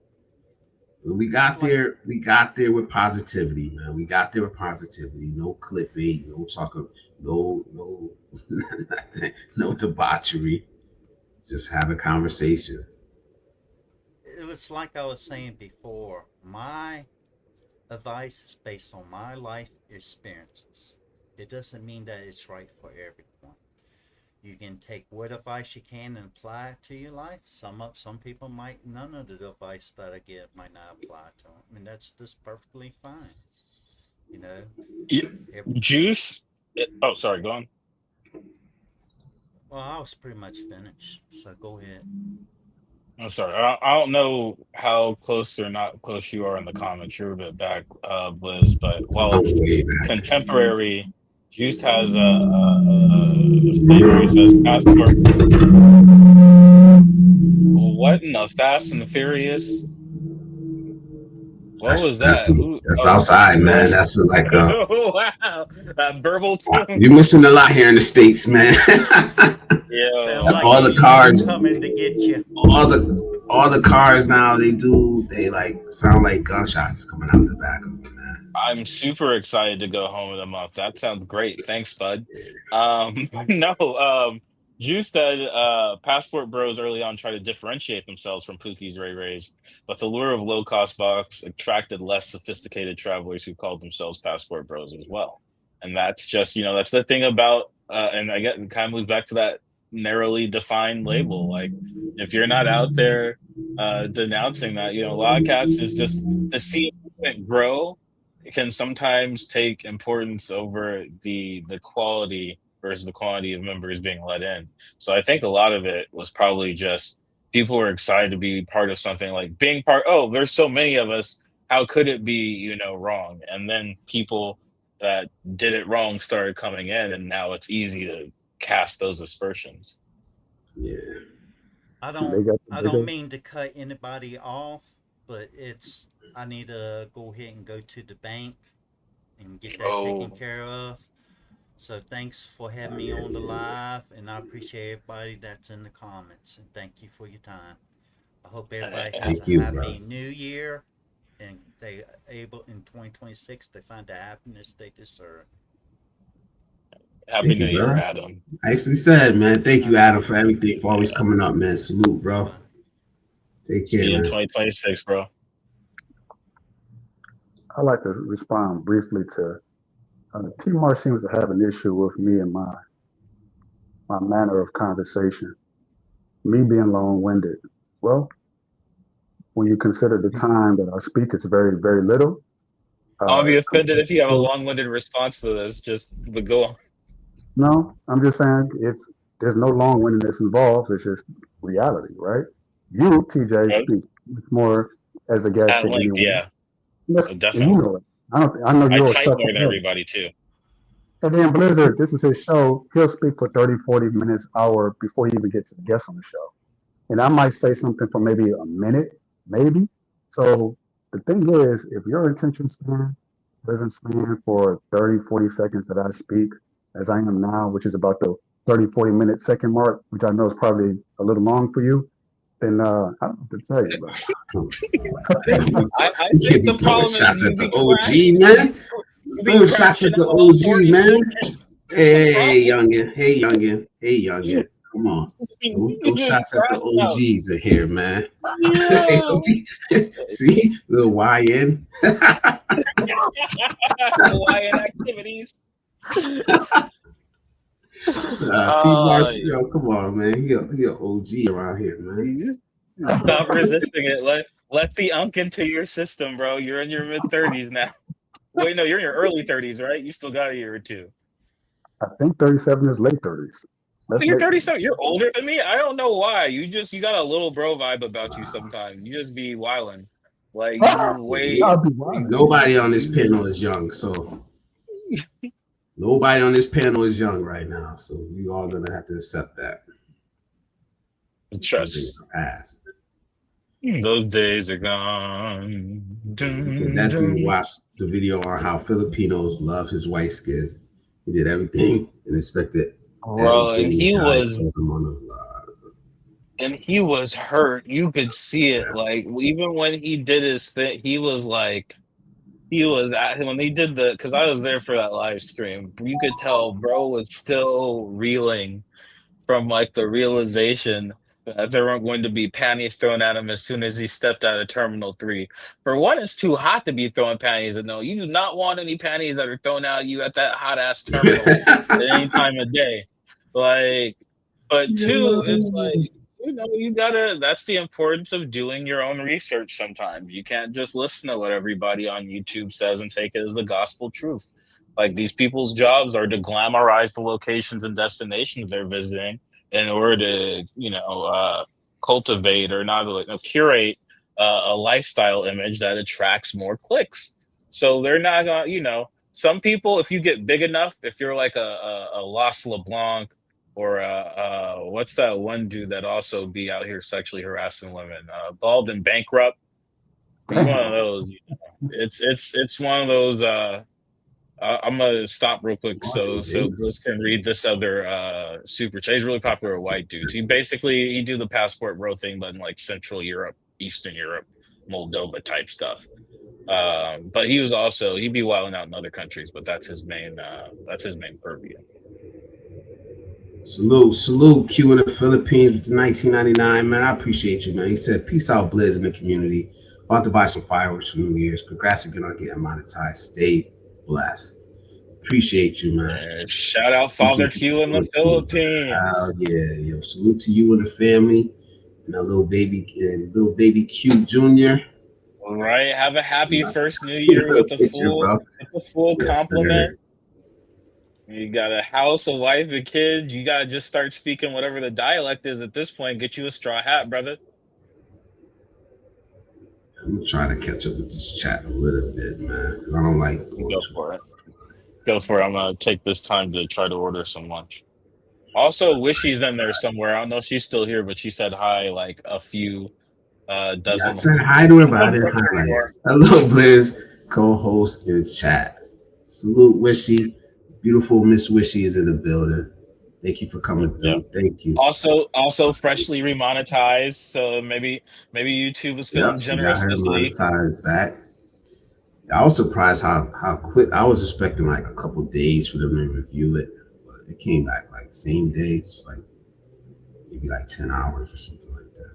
We got there. We got there with positivity, man. We got there with positivity. No clipping. No talking. No, no debauchery. Just have a conversation. It was like I was saying before. My advice is based on my life experiences. It doesn't mean that it's right for everyone. You can take what advice you can and apply it to your life. Some people might, none of the advice that I get might not apply to them. I mean, that's just perfectly fine. You know, Juice. Oh, sorry. Go on. well, I was pretty much finished, so go ahead. I'm sorry. I don't know how close or not close you are in the comments. You're a bit back, Blizz. But while I'm it's way back. contemporary, Juice has a statement. He says, "Passport. What in the Fast and the Furious? What was That's that? Who? that's Oh, outside, man. That's like wow, that burble tune. you're missing a lot here in the States, man. Sounds Yo, like all the aliens cars, coming to get you. all the cars now they like sound like gunshots coming out the back of them, man. I'm super excited to go home in a month. That sounds great. Thanks, bud. No, Juice said passport bros early on tried to differentiate themselves from Pookie's Ray Rays, but the lure of low cost box attracted less sophisticated travelers who called themselves passport bros as well. And that's just, that's the thing about, and I get it kind of moves back to that narrowly defined label. Like, if you're not out there denouncing that, a lot of cats is just to see it grow can sometimes take importance over the quality versus the quantity of members being let in. So I think a lot of it was probably just people were excited to be part of something like being part. Oh, there's so many of us. How could it be, wrong? And then people that did it wrong started coming in, and now it's easy to cast those aspersions. Yeah. I they don't got I don't mean to cut anybody off, but I need to go ahead and go to the bank and get that taken Oh, care of. So thanks for having me on the live, and I appreciate everybody that's in the comments, and thank you for your time. I hope everybody has Thank a you, bro. happy new year, and they able in 2026 they find the happiness they deserve. Happy Thank New you, Year, brother. Adam. Nicely said, man. Thank you, Happy Adam, New for Year. everything, for always coming up, man. Salute, Bye bro. bye. Take See care, you in man. 2026, bro. I like to respond briefly to T-Mar seems to have an issue with me and my manner of conversation, me being long-winded. Well, when you consider the time that I speak, it's very, very little. I'll be offended Compared if you have a to, long-winded response to this. But go on. no, I'm just saying there's no long-windedness involved. It's just reality, right? You, TJ, Right? speak much more as a guest At than length, anyone. yeah, And you definitely. know it. I know I you'll type accept more than it. everybody too. And then Blizzard, this is his show. He'll speak for 30, 40 minutes, hour before he even gets to the guest on the show. And I might say something for maybe a minute, maybe. So the thing is, if your attention span doesn't span for 30, 40 seconds that I speak, as I am now, which is about the 30, 40-minute second mark, which I know is probably a little long for you, then I don't know what to tell you, bro. I You can't think be the throwing problem is shots you at the be crash, OG, man. you be Throwing shots crashing at the out all OG, 40 man. seconds. It's the Hey, problem. youngin. Hey, youngin. Hey, youngin. Come on. You Those just shots at the crash out. OGs are here, man. Yo. See? Little YN. Hawaiian activities. T Uh, Marsh, yo, come on, man. He a OG around here, man. you stop resisting it. Let the unk into your system, bro. You're in your mid-30s now. Wait, no, you're in your early 30s, right? You still got a year or two. I think 37 is late 30s. Oh, That's you're late. 37. You're older than me. I don't know why. You got a little bro vibe about you sometimes. You just be wildin'. Like you way. I'll be wilding. Nobody on this panel is young, so nobody on this panel is young right now. So we all gonna have to accept that. Trust. Past. Those days are gone. He said that dude watched the video on how Filipinos love his white skin. He did everything and expected Bro, everything told him on the he was hurt. You could see it. Like even when he did his thing, he was like he was at when they did the because I was there for that live stream. You could tell bro was still reeling from like the realization that there weren't going to be panties thrown at him as soon as he stepped out of Terminal 3. For one, it's too hot to be throwing panties. And no, you do not want any panties that are thrown at you at that hot ass terminal at any time of day. Like, but two, it's like, you gotta, that's the importance of doing your own research sometimes. You can't just listen to what everybody on YouTube says and take it as the gospel truth. Like these people's jobs are to glamorize the locations and destinations they're visiting in order to, cultivate or not like curate a lifestyle image that attracts more clicks. So they're not gonna, some people, if you get big enough, if you're like a Los LeBlanc or what's that one dude that also be out here sexually harassing women, Bald and Bankrupt. He's one of those. It's one of those. I'm gonna stop real quick so Bliss can read this other super chat. He's really popular white dude. He do the passport bro thing, but in like Central Europe, Eastern Europe, Moldova type stuff. But he'd be wilding out in other countries, but that's his main purview. Salute Q in the Philippines with the 1999, man. I appreciate you, man. He said, peace out, Blizz in the community. About to buy some fireworks for New Year's. Congrats again on getting monetized. Stay blessed. Appreciate you, man. Shout out Father Q in the Philippines. Oh yeah, yo. Salute to you and the family and little baby Q Jr. All right. Have a happy first New Year with the full compliment. Sir. You got a house, a wife, a kid. You gotta just start speaking whatever the dialect is at this point. Get you a straw hat, brother. I'm gonna try to catch up with this chat a little bit, man. I don't like. Go for it. I'm gonna take this time to try to order some lunch. Also, Wishy's in there somewhere. I don't know if she's still here, but she said hi like a few dozen. Yeah, I said hi to her, but I didn't highlight. Hello, Blizz, co-host in chat. Salute, Wishy. Beautiful Miss Wishy is in the building. Thank you for coming through. Yep. Thank you. Also freshly remonetized, so maybe YouTube was feeling generous this week. Monetized back. I was surprised how quick. I was expecting like a couple days for them to review it, but it came back like same day, just like maybe like 10 hours or something like that.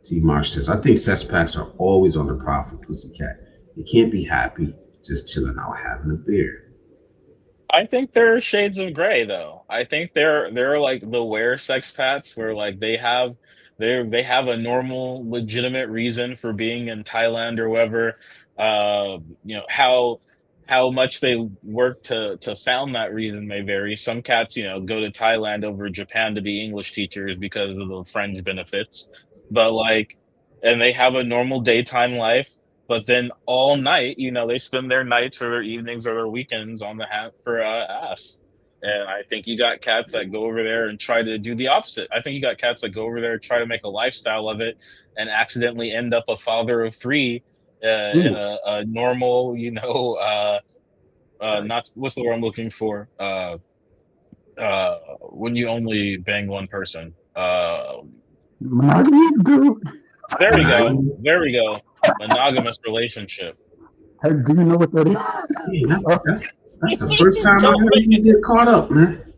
T Marsh says, I think cess packs are always on the prowl for Pussycat. You can't be happy just chilling out having a beer. I think there are shades of gray, though. I think they're like the wear sex pats where like they have a normal, legitimate reason for being in Thailand or wherever. How much they work to found that reason may vary. Some cats, go to Thailand over Japan to be English teachers because of the fringe benefits. But and they have a normal daytime life. But then all night, they spend their nights or their evenings or their weekends on the hat for ass. And I think you got cats that go over there and try to do the opposite. I think you got cats that go over there, try to make a lifestyle of it, and accidentally end up a father of three in a normal, not what's the word I'm looking for? When you only bang one person. There we go. Monogamous relationship. Hey, do you know what that is? That's the first time I heard you get caught up, man.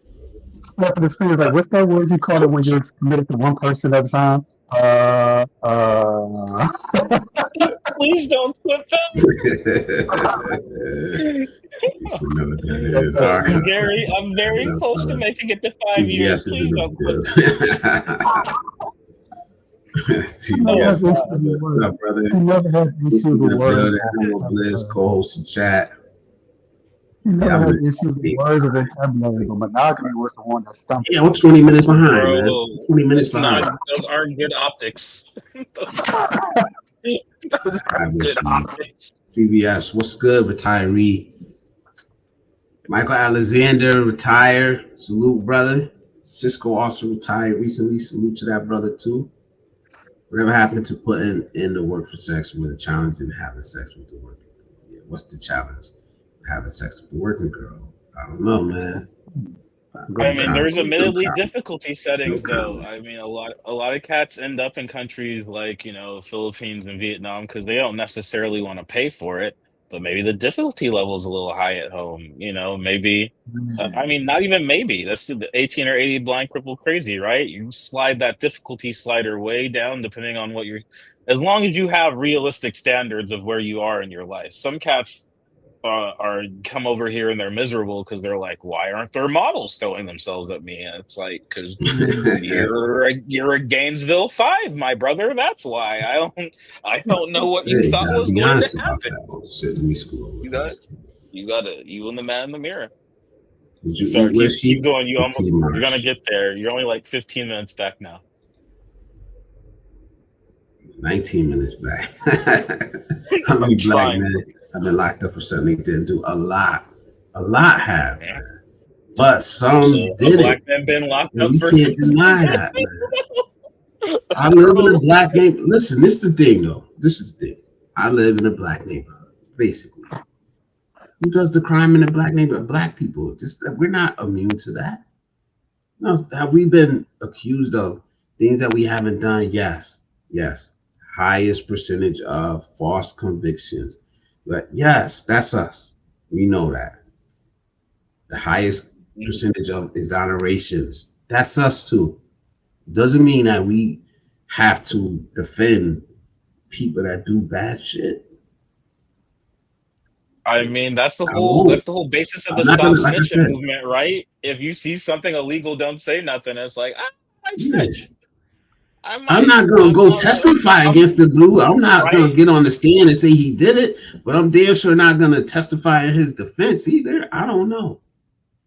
What's that word you call it when you're committed to one person at a time? Please don't clip that. You should know what that is. All right. I'm very What up, close to fellas? making it to 5 years. CBS is in Please the don't clip that. building. He never CBS. has issues with What's words. up, brother? He never has This issues is with the words. building. Homo Bliss, co-host of chat. He never Yeah, has issues with words or vocabulary, but monogamy was the one that stumped yeah, I'm 20 minutes behind, man. Bro, 20 minutes it's not. behind. Those aren't good optics. those, him. those I aren't wish good you. optics. CBS, what's good, retiree? Michael Alexander, retire. Salute, brother. Cisco also retired recently. Salute to that brother, too. Whatever happened to putting in the work for sex with a challenge in having sex with the working girl? Yeah, what's the challenge? Having sex with the working girl. I don't know, man. That's a good I No mean, point. there's comment. No admittedly comment. difficulty No settings, though. comment. I mean, a lot of cats end up in countries like Philippines and Vietnam because they don't necessarily want to pay for it, but maybe the difficulty level is a little high at home. Maybe. I mean, not even maybe. That's the 18 or 80 blind cripple crazy, right? You slide that difficulty slider way down depending on what you're. As long as you have realistic standards of where you are in your life. Some cats are come over here and they're miserable because they're like, why aren't there models throwing themselves at me? And it's like, because you're a Gainesville Five, my brother. That's why I don't know what you Say, thought gotta was be going to honest about happen. that bullshit. Let me screw over You got this. you and the man in the mirror. Did you Sorry, eat with keep sheep? going. You're gonna T-Marsh. get there. You're only like 15 minutes back now. 19 minutes back. How many It's black fine. men have been locked up for something they didn't do? A lot. A lot have, Yeah. man. But So some a did it. black man been locked And up we for can't deny that, man. I live in a black neighborhood. Listen, this is the thing, though. This is the thing. I live in a black neighborhood, basically. Who does the crime in a black neighborhood? Black people. Just we're not immune to that. No, have we been accused of things that we haven't done? Yes, yes. Highest percentage of false convictions. But yes, that's us. We know that. The highest percentage of exonerations. That's us too. Doesn't mean that we have to defend people that do bad shit. I mean, that's the I whole won't. that's the whole basis of I'm the not stop gonna, like I snitching said, movement, right? If you see something illegal, don't say nothing. It's like I might yeah. snitch. I I'm might. not gonna go testify against the blue. I'm not gonna Right, get on the stand and say he did it, but I'm damn sure not gonna testify in his defense either. I don't know.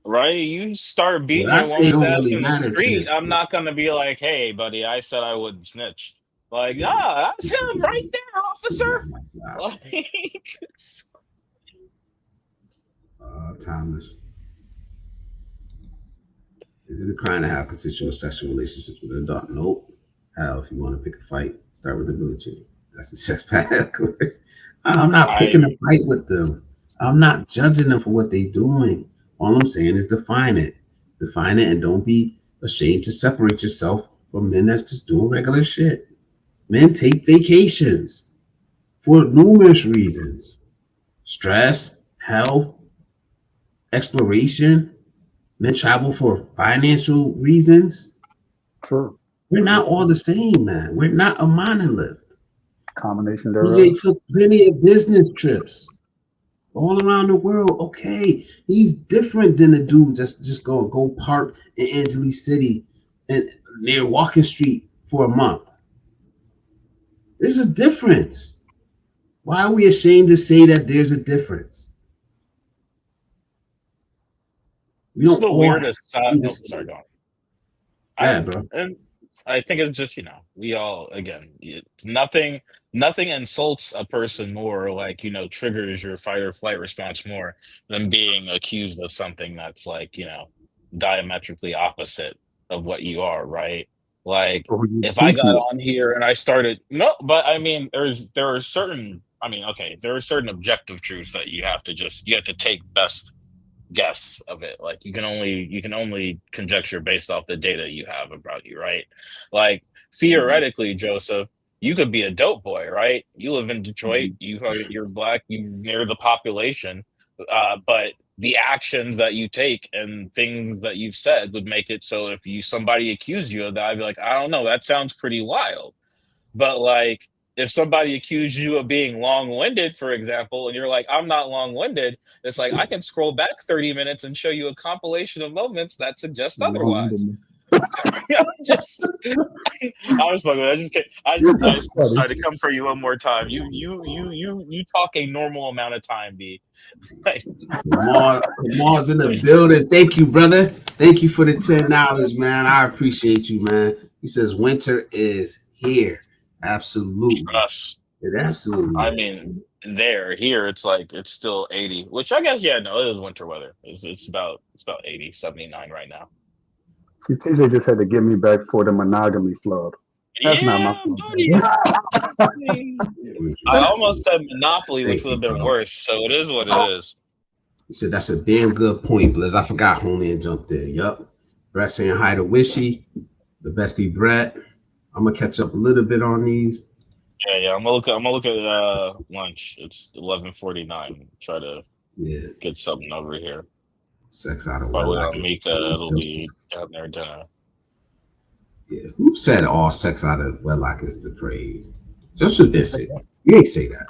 right. You start What beating I your say woman's don't ass really in the matter to street. this I'm kid. not gonna be like, "Hey, buddy, I said I wouldn't snitch." Like, nah, that's This is him right there, this is officer. not my job. Like, Thomas, is it a crime to have consensual sexual relationships with an adult? Nope. Hell, if you want to pick a fight, start with the military. That's a sex pact. I'm not picking a I fight with them. I'm not judging them for what they're doing. All I'm saying is define it. Define it and don't be ashamed to separate yourself from men that's just doing regular shit. Men take vacations for numerous reasons. Stress, health, exploration. Men travel for financial reasons. True. We're not all the same, man. We're not a monolith. Combination thereof. PJ took plenty of business trips all around the world. Okay, he's different than a dude just go park in Angeles City and near Walking Street for a month. There's a difference. Why are we ashamed to say that there's a difference? We It's don't the all have weirdest. to be the Oh, sorry, same. go on. Yeah, I bro. and I think it's just we all again nothing insults a person more like triggers your fight or flight response more than being accused of something that's like diametrically opposite of what you are, right? Like Or who you if I think got you on here and I started no, but I mean there are certain I mean okay there are certain objective truths that you have to take best guess of it. Like you can only conjecture based off the data you have about you, right? Like theoretically, Joseph, you could be a dope boy, right? You live in Detroit, are. you're black, you near the population, but the actions that you take and things that you've said would make it so if somebody accused you of that, I'd be like, I don't know, that sounds pretty wild. But like, if somebody accused you of being long-winded, for example, and you're like, I'm not long-winded, it's like I can scroll back 30 minutes and show you a compilation of moments that suggest otherwise. Yeah, I was fucking. I just Funny. decided to come for you one more time. You talk a normal amount of time, B. Like, Kamal's in the building. Thank you, brother. Thank you for the $10, man. I appreciate you, man. He says winter is here. Absolutely. trust. It absolutely I is. mean, here it's like it's still 80, which I guess no, it is winter weather. It's about 80, 79 right now. See, TJ just had to get me back for the monogamy flub. That's not my Yeah, fault. buddy. I mean, I almost said Monopoly, which Thank would you, have been bro. worse. So it is what it is. He said that's a damn good point, Blizz. I forgot Homeland jumped in. Yup. Brett saying hi to Wishy, the bestie Brett. I'm gonna catch up a little bit on these. Yeah. I'm gonna look at lunch. It's 11:49. Try to Yeah, get something over here. sex out of Probably wedlock on is Mika. It'll be down there dinner. yeah. Who said all sex out of wedlock is depraved? Joseph did say that. You ain't say that.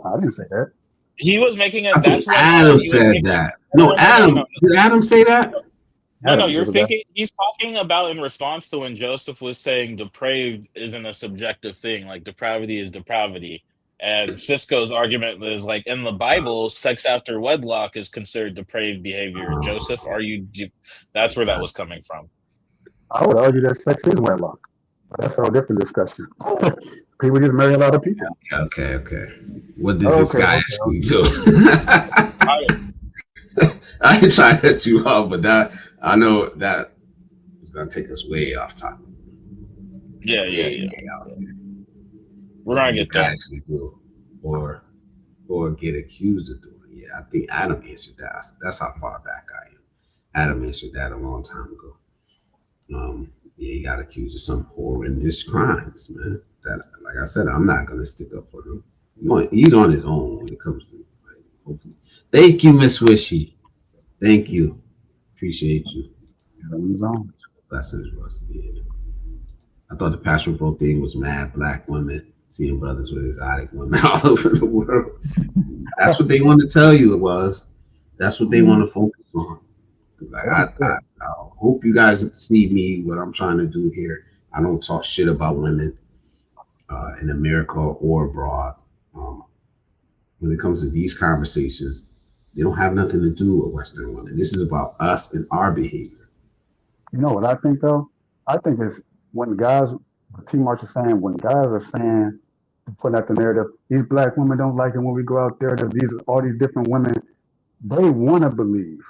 I didn't say that. He was making I it. think That's what Adam he was said making. that. No, No, no, no, no, no, no. Adam. Did Adam say that? No, Adam, you're was that? thinking he's talking about in response to when Joseph was saying depraved isn't a subjective thing, like depravity is depravity. And Cisco's argument is like in the Bible, sex after wedlock is considered depraved behavior. Joseph, that's where that was coming from. I would argue that sex is wedlock. But that's a whole different discussion. People just marry a lot of people. Okay. What did this Okay, guy okay. actually do? I, I ain't trying to hit you off, but that I know that is gonna take us way off topic. yeah. Way out there. We're What gonna did this get guy there. actually do, or get accused of doing? Yeah, I think Adam answered that. That's how far back I am. Adam answered that a long time ago. Yeah, he got accused of some horrendous crimes, man. That, like I said, I'm not gonna stick up for him. He's on his own when it comes to. Like, hopefully. Thank you, Miss Wishy. Thank you. Appreciate you. He's on his own. Blessings, Russ. Yeah. I thought the passion pro thing was mad black women seeing brothers with exotic women all over the world. That's what they want to tell you it was. That's what they want to focus on. Like, I hope you guys see me, what I'm trying to do here. I don't talk shit about women in America or abroad. When it comes to these conversations, they don't have nothing to do with Western women. This is about us and our behavior. You know what I think though? I think it's when guys, T March is saying, when guys are saying, putting out the narrative, these black women don't like it when we go out there. There's all these different women. They want to believe.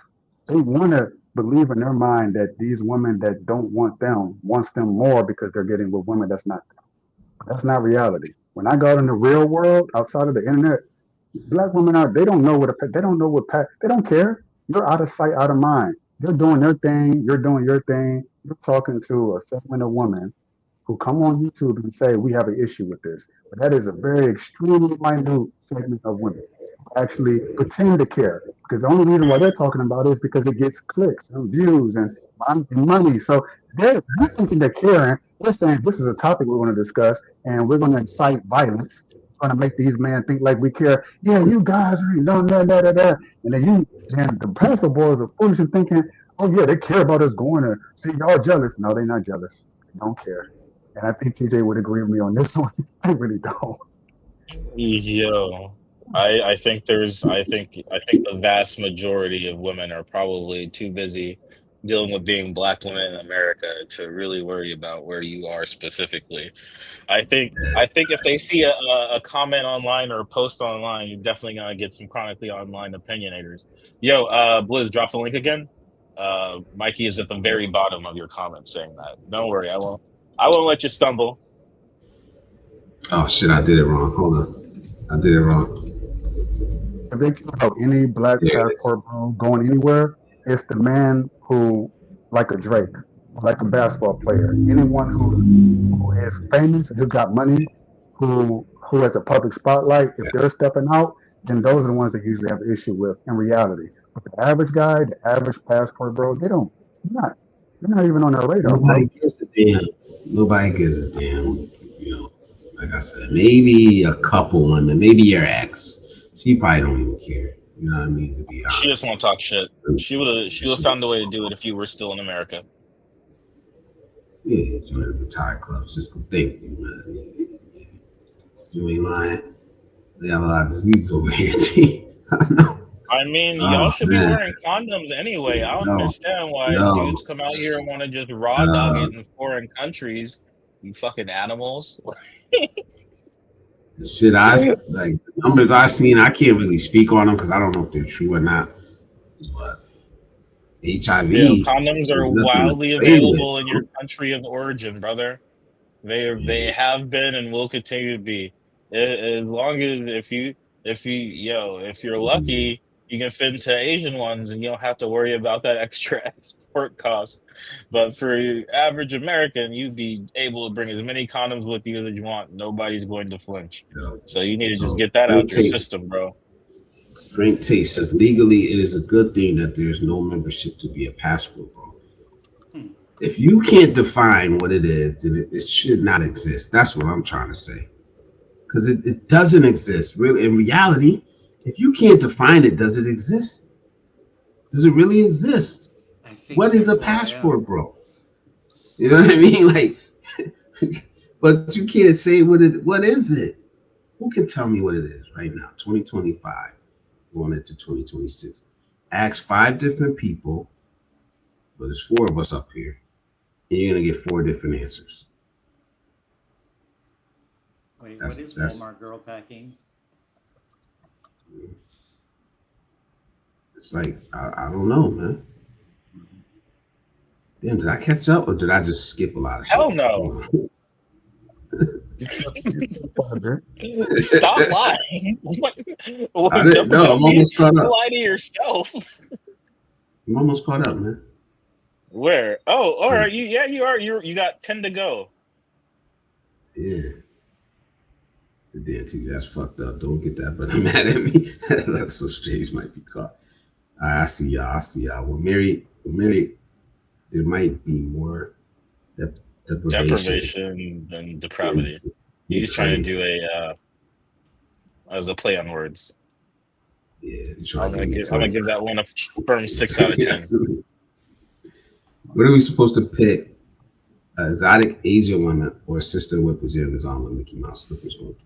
They want to believe in their mind that these women that don't want them wants them more because they're getting with women that's not them. That's not reality. When I go out in the real world, outside of the internet, black women are, they don't know they don't know they don't care. You're out of sight, out of mind. They're doing their thing. You're doing your thing. You're talking to a segment of women who come on YouTube and say, we have an issue with this. But that is a very extremely minute segment of women who actually pretend to care. Because the only reason why they're talking about it is because it gets clicks and views and money. So they're not thinking they're caring. They're saying this is a topic we're going to discuss and we're going to incite violence. We're going to make these men think like we care. Yeah, you guys are done that. And then the pastor boys are foolish and thinking, oh yeah, they care about us going to see y'all jealous. No, they're not jealous. They don't care. And I think TJ would agree with me on this one. I really don't. Yo, I think the vast majority of women are probably too busy dealing with being black women in America to really worry about where you are specifically. I think if they see a comment online or a post online, you're definitely gonna get some chronically online opinionators. Yo, Blizz, drop the link again. Mikey is at the very bottom of your comment saying that. Don't worry, I won't let you stumble. Oh shit, I did it wrong. Hold on. I did it wrong. If they care about any black There it is. passport bro going anywhere, it's the man who, like a Drake, like a basketball player, anyone who is famous, who got money, who has a public spotlight. If they're stepping out, then those are the ones that usually have an issue with in reality. But the average guy, the average passport bro, they don't. They're not even on their radar, bro. Nobody gives a damn. Nobody gives a damn. You know, Like I said, maybe a couple women, maybe your ex. She probably don't even care. You know what I mean? To be She just honest. won't talk shit. She would have found a way to do it if you were still in America. Yeah, join the retired clubs. Just go think. You ain't lying. They have a lot of diseases over here, T. I know. I mean, y'all Oh should be man. wearing condoms anyway. I don't Yo, understand why yo, dudes come out here and want to just raw dog uh, it in foreign countries. You fucking animals. the shit I like, the numbers I seen, I can't really speak on them because I don't know if they're true or not. But You know, HIV condoms are is nothing to wildly play with, available in your bro. country of origin, brother. They Yeah, have been and will continue to be. As long as if you're yeah, lucky, you can fit into Asian ones and you don't have to worry about that extra export cost. But for your average American, you'd be able to bring as many condoms with you as you want. Nobody's going to flinch. yo. So you need to just So get that drink out your tape, system, bro. drink tape says legally it is a good thing that there's no membership to be a passport, bro. Hmm. If you can't define what it is, then it should not exist. That's what I'm trying to say. Because it doesn't exist. Really, in reality, if you can't define it, does it exist? Does it really exist? I think What is a therefore I am. passport, bro? You know what I mean? Like, but you can't say what is it? Who can tell me what it is right now? 2025, going into 2026. Ask 5 different people, but there's 4 of us up here, and you're gonna get 4 different answers. Wait, what That's is that's Walmart girl packing? it's like I don't know, man. Damn, did I catch up or did I just skip a lot of Hell shit? no. Come Stop on. lying. I didn't know. Don't I'm be almost caught don't up. lie to yourself. I'm almost caught up, man. Where? Oh, all Yeah. right. You are. You got 10 to go. Yeah. The DNT, that's fucked up. Don't get that brother mad at me. That's so strange, might be caught. All right, I see y'all. I see y'all. Well, Mary, there might be more deprivation Deprivation and and depravity. He's trying to depraved. do as a play on words. Yeah, you trying to give me a I'm tongue gonna give that one a firm tie. 6 out of 10. Yes. What are we supposed to pick? Exotic Asian woman or a sister with pajamas on with Mickey Mouse slippers on?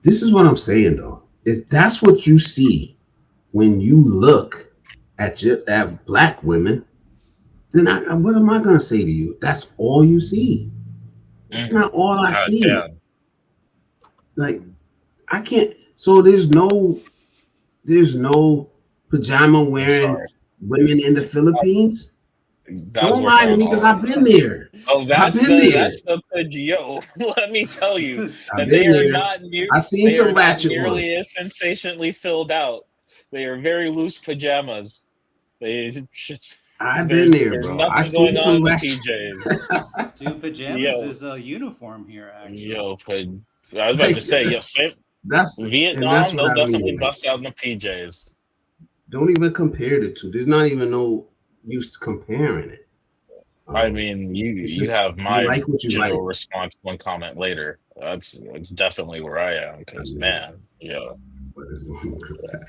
This is what I'm saying though. If that's what you see when you look at black women, then what am I gonna say to you? That's all you see. It's Mm, not all I God see. damn. Like I can't. So there's no pajama I'm wearing sorry. women in the Philippines. God's Don't lie working to on me because all of I've us. been there. Oh, I've been there. that's the yo. Let me tell you I've that been there. I seen they are some not ratchet nearly ones. as sensationally filled out. They are very loose pajamas. They just I've been there, there's bro. I nothing seen going on some in the ratchet. PJs. Dude, pajamas Yo, is a uniform here, actually. yo, I was about Like to say, yo, that's Vietnam, what they'll I definitely mean. Like, bust out in the PJs. don't even compare the two. There's not even no use to comparing it. I Um, mean, it's you just have you my like what you like. general response one comment later. That's definitely where I am I because mean, man, yo, what is going on with that?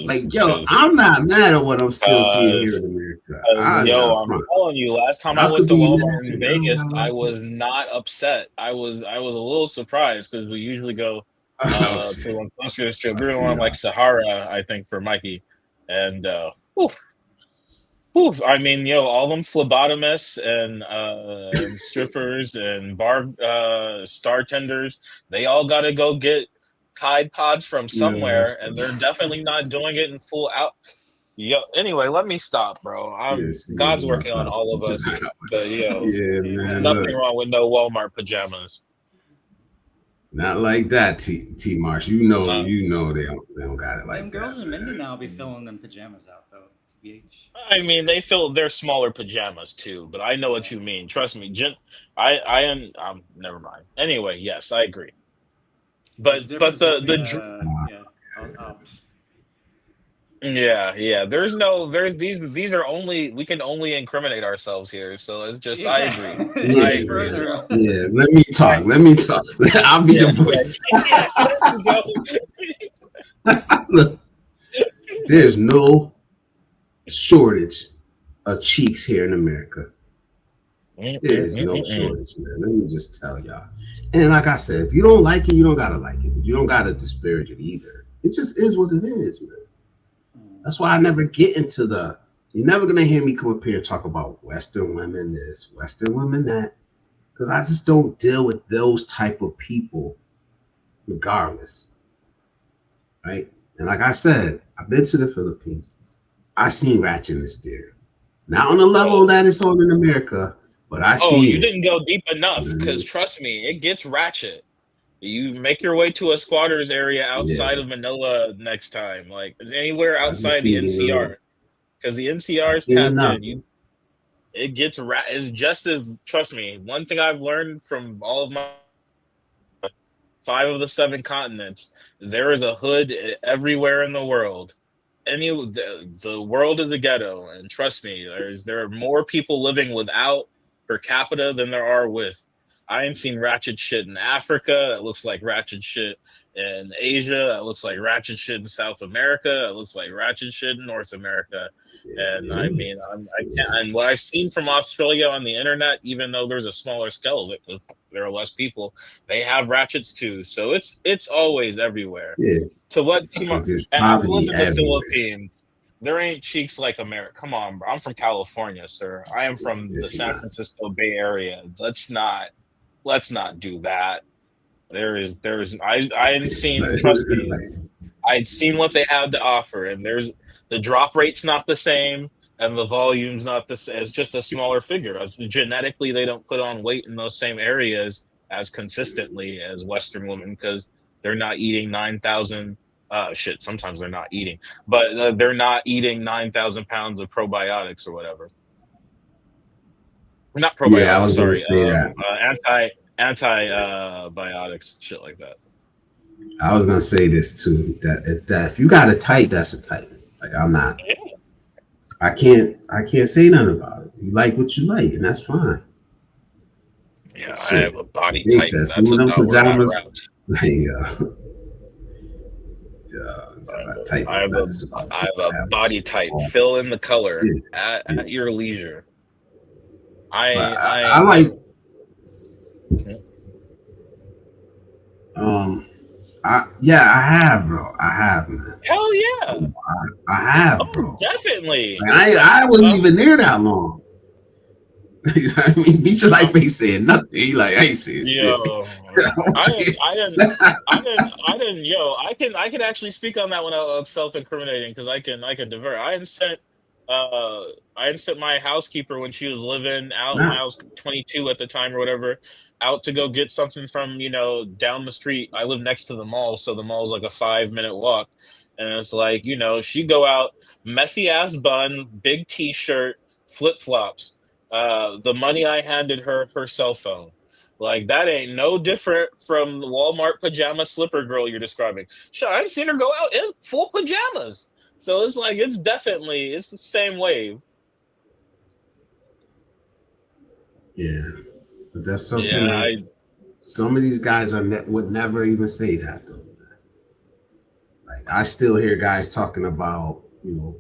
Like, yo, because I'm not mad at what I'm still seeing here because in America. I'm yo, not I'm front. telling you, last time I Y'all went could to be Walmart mad in because y'all don't Vegas, have I like was not upset. I was a little surprised because we usually go oh to shit. one closer strip. I We were see on like y'all. Sahara, I think, for Mikey, and whew, I mean, yo, all them phlebotomists and strippers and bar star tenders, they all got to go get Tide Pods from Yeah, that's somewhere, and funny. they're definitely not doing it in full out. Yo, anyway, let me stop, bro. Yes, yeah, God's no, working on stop. all of us, but yo, Yeah, there's man. Amen. nothing Look, wrong with no Walmart pajamas. not like that, T Marsh. Uh, they don't got it Them like girls that, in man. Mindanao be filling them pajamas out, though, TBH. I mean, they're smaller pajamas too, but I know what Yeah. you mean. Trust me, I am. Never mind. Anyway, yes, I agree. There's a But difference between the yeah. I'll Yeah. There's these are only we can only incriminate ourselves here. So it's just I agree. I Yeah, agree as man. well. Yeah, let me I talk. Let me talk. I'll be the yeah, voice. yeah. There you go. Look, there's no shortage of cheeks here in America. There is no Mm. shortage, man. Let me just tell y'all. And like I said, if you don't like it, you don't gotta like it. But you don't gotta disparage it either. It just is what it is, man. That's why I never get into the. You're never gonna hear me come up here and talk about Western women this, Western women that, because I just don't deal with those type of people, regardless, right? And like I said, I've been to the Philippines. I seen ratchetness there. Not on the level Oh, that it's on in America, but I oh, seen you it. didn't go deep You know enough what I because mean? trust me, it gets ratchet. You make your way to a squatters area outside Yeah, of Manila next time, like anywhere I just outside the seen NCR, because the I NCR is seen tapped enough. in. It gets it's just as trust me. One thing I've learned from all of my 5 of the 7 continents, there is a hood everywhere in the world. The world is a ghetto, and trust me, there are more people living without per capita than there are with. I ain't seen ratchet shit in Africa that looks like ratchet shit in Asia, that looks like ratchet shit in South America, that looks like ratchet shit in North America. And I Yeah, mean, I can't. And what I've seen from Australia on the internet, even though there's a smaller scale of it because there are less people, they have ratchets too. So it's always everywhere. yeah, To what team? because there's And I've lived poverty in the everywhere. Philippines. There ain't cheeks like America. Come on, bro. I'm from California, sir. I am from the It's San not. Francisco Bay Area. Let's not do that. I hadn't seen, trust me, Like, I'd seen what they had to offer, and there's the drop rate's not the same, and the volume's not the same. It's just a smaller figure. Genetically, they don't put on weight in those same areas as consistently as Western women because they're not eating 9,000. Shit. Sometimes they're not eating, but they're not eating 9,000 pounds of probiotics or whatever. Not yeah, I probiotics. was gonna Sorry. say that. Antibiotics. Shit like that. I was gonna say this too. That if you got a type, that's a type. Like I'm not. I can't say nothing about it. You like what you like, and that's fine. Yeah, I have Shit. a body They type. said some That's of them about where my pajamas. routes. Like, it's I have about a, type. I It's have not a, just about I sitting have a down and body shit. type. Fill in the color Yeah, yeah. at your leisure. But I I ain't like no. um I have, bro. I have, man. Hell yeah! I have, Oh, bro. definitely. And I wasn't Uh, even there that long. You know what I mean? Beat your life I'm ain't saying nothing. He like, I ain't saying shit. Yo, I didn't, I didn't, I didn't. Yo, I can actually speak on that when I was self-incriminating because I can divert. I hadn't sent my housekeeper when she was living out when Nah, I was 22 at the time or whatever, out to go get something from down the street. I live next to the mall, so the mall's like a 5-minute walk, and it's like she'd go out, messy ass bun, big t-shirt, flip flops. The money I handed her, her cell phone. Like that ain't no different from the Walmart pajama slipper girl you're describing. Sure, I've seen her go out in full pajamas. So it's like it's the same wave. yeah. But that's something Yeah, that some of these guys would never even say that though. Like I still hear guys talking about, and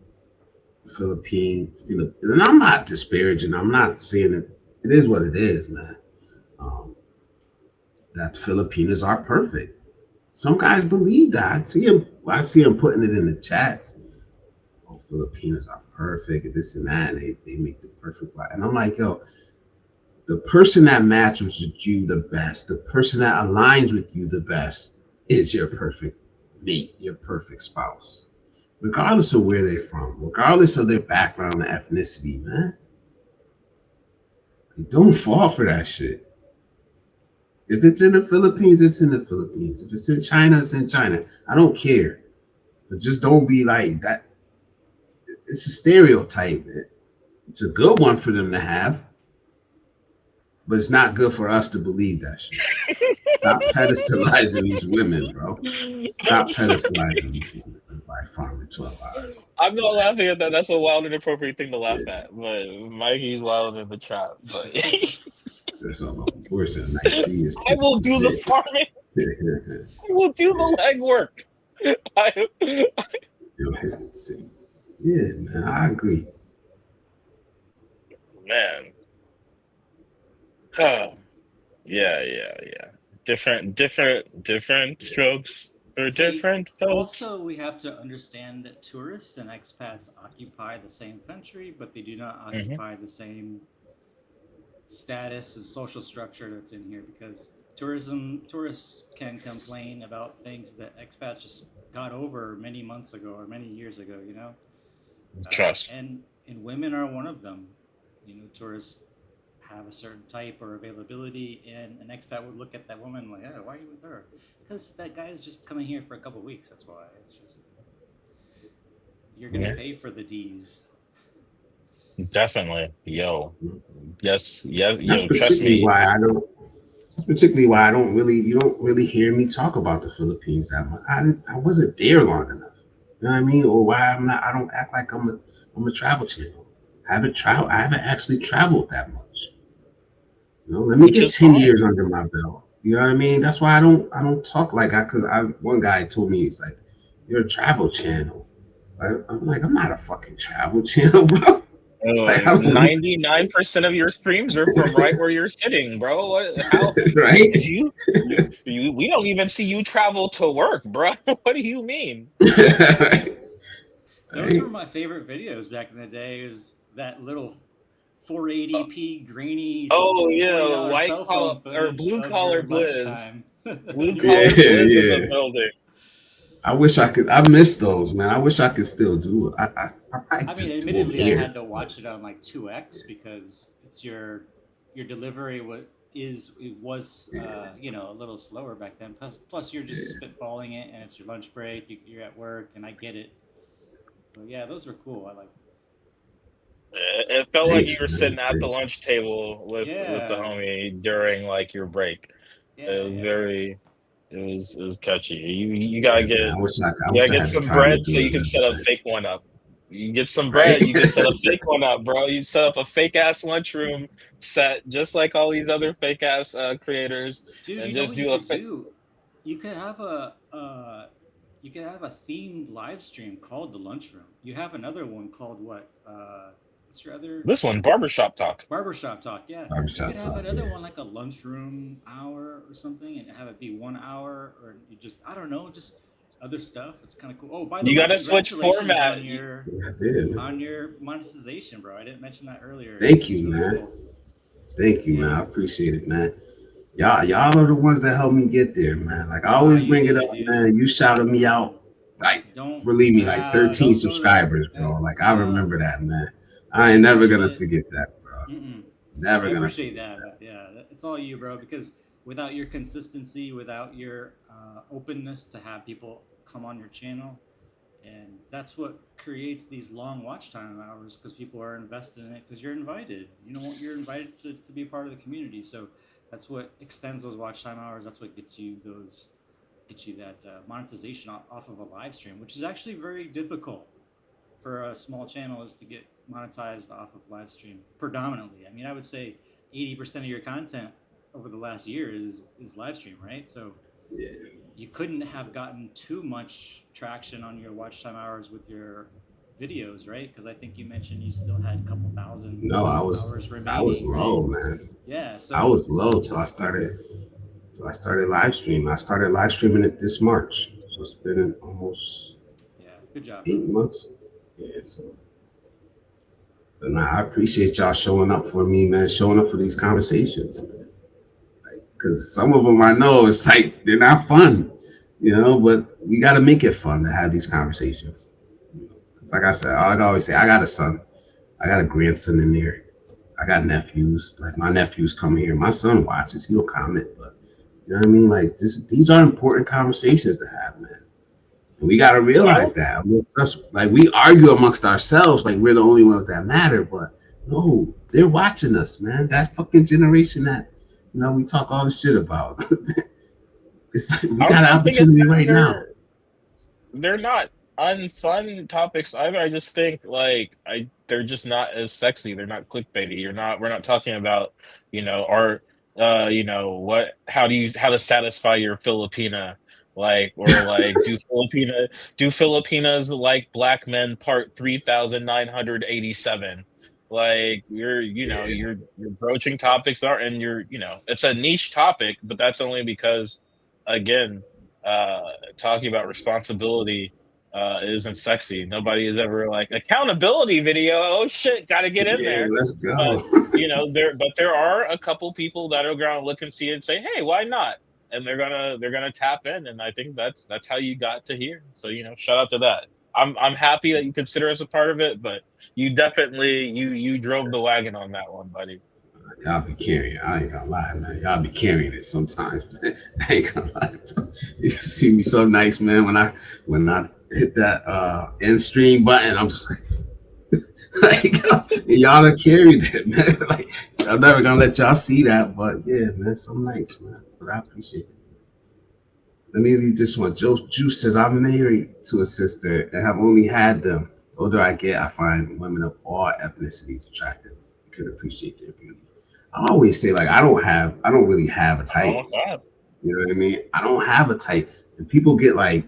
I'm not disparaging. I'm not saying it. It is what it is, man. Um, that Filipinos are perfect. Some guys believe that. I see him putting it in the chats. Oh, Filipinos are perfect, and this and that. And they make the perfect life. And I'm like, yo, the person that matches with you the best, the person that aligns with you the best, is your perfect mate, your perfect spouse. Regardless of where they're from, regardless of their background and ethnicity, man. Don't fall for that shit. If it's in the Philippines, it's in the Philippines. If it's in China, it's in China. I don't care. But just don't be like that. It's a stereotype. It's a good one for them to have, but it's not good for us to believe that shit. Stop pedestalizing these women, bro. Stop that's pedestalizing these women. by farming 12 hours. I'm not laughing at that. That's a wild and inappropriate thing to laugh at. But Mikey's wild in the trap. But That's all the force of night sea is I will do the farming. I will do the legwork. Yeah, man, I agree. Man. Yeah. Different strokes for different folks. Also, we have to understand that tourists and expats occupy the same country, but they do not occupy the same status and social structure that's in here, because tourists can complain about things that expats just got over many months ago or many years ago, you know. Trust. And women are one of them. You know, tourists have a certain type or availability, and an expat would look at that woman like, "Oh, why are you with her?" Because that guy is just coming here for a couple of weeks. That's why. It's just, you're gonna pay for the D's. Definitely, yo. Yes, That's yo. Trust me. Particularly why I don't really, you don't really hear me talk about the Philippines that much. I wasn't there long enough. You know what I mean? Or why I don't act like I'm a travel channel. I haven't actually traveled that much. You know, let me get 10 years under my belt. You know what I mean? That's why I don't talk like one guy told me, he's like, "You're a travel channel." I'm like, I'm not a fucking travel channel, bro. 99% of your streams are from right where you're sitting, bro. How? Right? We don't even see you travel to work, bro. What do you mean? Those were my favorite videos back in the day. Is that little 480p grainy? Oh yeah, white collar or blue collar blizz. Blue collar blizz in the building. I wish I could. I miss those, man. I wish I could still do it. I mean, admittedly, I had to watch it on like 2x because it's your delivery was you know, a little slower back then. Plus, you're just spitballing it, and it's your lunch break. You're at work, and I get it. But yeah, those were cool. I like. It felt like you were sitting at the lunch table with the homie during like your break. It was very. It was catchy. You gotta get some bread so you can set a fake one up. You get some bread, you can set a fake one up, bro. You set up a fake ass lunchroom set, just like all these other fake ass creators. Dude, and you just know do what you could do? You could have a themed live stream called the Lunchroom. You have another one called what? What's your other? This one, Barbershop Talk. Barbershop Talk, yeah. Barbershop you could have Talk, another one like a lunchroom hour or something, and have it be 1 hour, or you just, I don't know, just other stuff. It's kind of cool. Oh, by the way, you gotta switch format on your monetization, bro. I didn't mention that earlier. Thank you, really man. Cool. Thank you, man. I appreciate it, man. Y'all are the ones that helped me get there, man. Like I always bring it up, man. You shouted me out, like believe me, like 13 subscribers, bro. Like I remember that, man. I ain't never gonna forget that, bro. Never gonna. I appreciate that. Yeah, it's all you, bro. Because without your consistency, without your openness to have people come on your channel, and that's what creates these long watch time hours, because people are invested in it because you're invited. You know, you're invited to be a part of the community. So that's what extends those watch time hours. That's what gets you that monetization off of a live stream, which is actually very difficult for a small channel, is to get monetized off of live stream predominantly. I mean, I would say 80% of your content over the last year is live stream, right? So you couldn't have gotten too much traction on your watch time hours with your videos, right? Because I think you mentioned you still had a couple thousand hours remaining. I was low, man. Yeah, so I was low till I started live streaming. I started live streaming it this March, so it's been almost good job, 8 months. Yeah, so. But nah, I appreciate y'all showing up for me, man. Showing up for these conversations, man. Like, cause some of them I know it's like they're not fun, you know. But we got to make it fun to have these conversations. Cause like I said, I always say, I got a son, I got a grandson in there, I got nephews. Like my nephews come here, my son watches, he'll comment, but you know what I mean. Like these are important conversations to have, man. And we got to realize that amongst us, like we argue amongst ourselves, like we're the only ones that matter. But no, they're watching us, man. That fucking generation that, you know, we talk all this shit about. We got an opportunity right now. They're not unfun topics either. I just think like they're just not as sexy. They're not clickbaity. We're not talking about, art, what how to satisfy your Filipina, like, or like do Filipinas like black men part 3,987. Like you're broaching topics that are, and it's a niche topic, but that's only because, again, uh talking about responsibility isn't sexy. Nobody is ever like accountability video. Oh shit, got to get in Yeah, there. let's But go. there are a couple people that are gonna look and see it and say, hey, why not? And they're gonna tap in, and I think that's how you got to here. So shout out to that. I'm happy that you consider us a part of it, but you definitely you drove the wagon on that one, buddy. Y'all be carrying. I ain't gonna lie, man. Y'all be carrying it sometimes, man. I ain't gonna lie. You see me so nice, man. When I hit that end stream button, I'm just like y'all done carried it, man. Like I'm never gonna let y'all see that, but yeah, man, so nice, man. But I appreciate it. Let me read this one. Juice says, I'm married to a sister and have only had them. The older I get, I find women of all ethnicities attractive. I can appreciate their beauty. I always say, like, I don't really have a Oh, type. what's that? You know what I mean? I don't have a type. And people get like,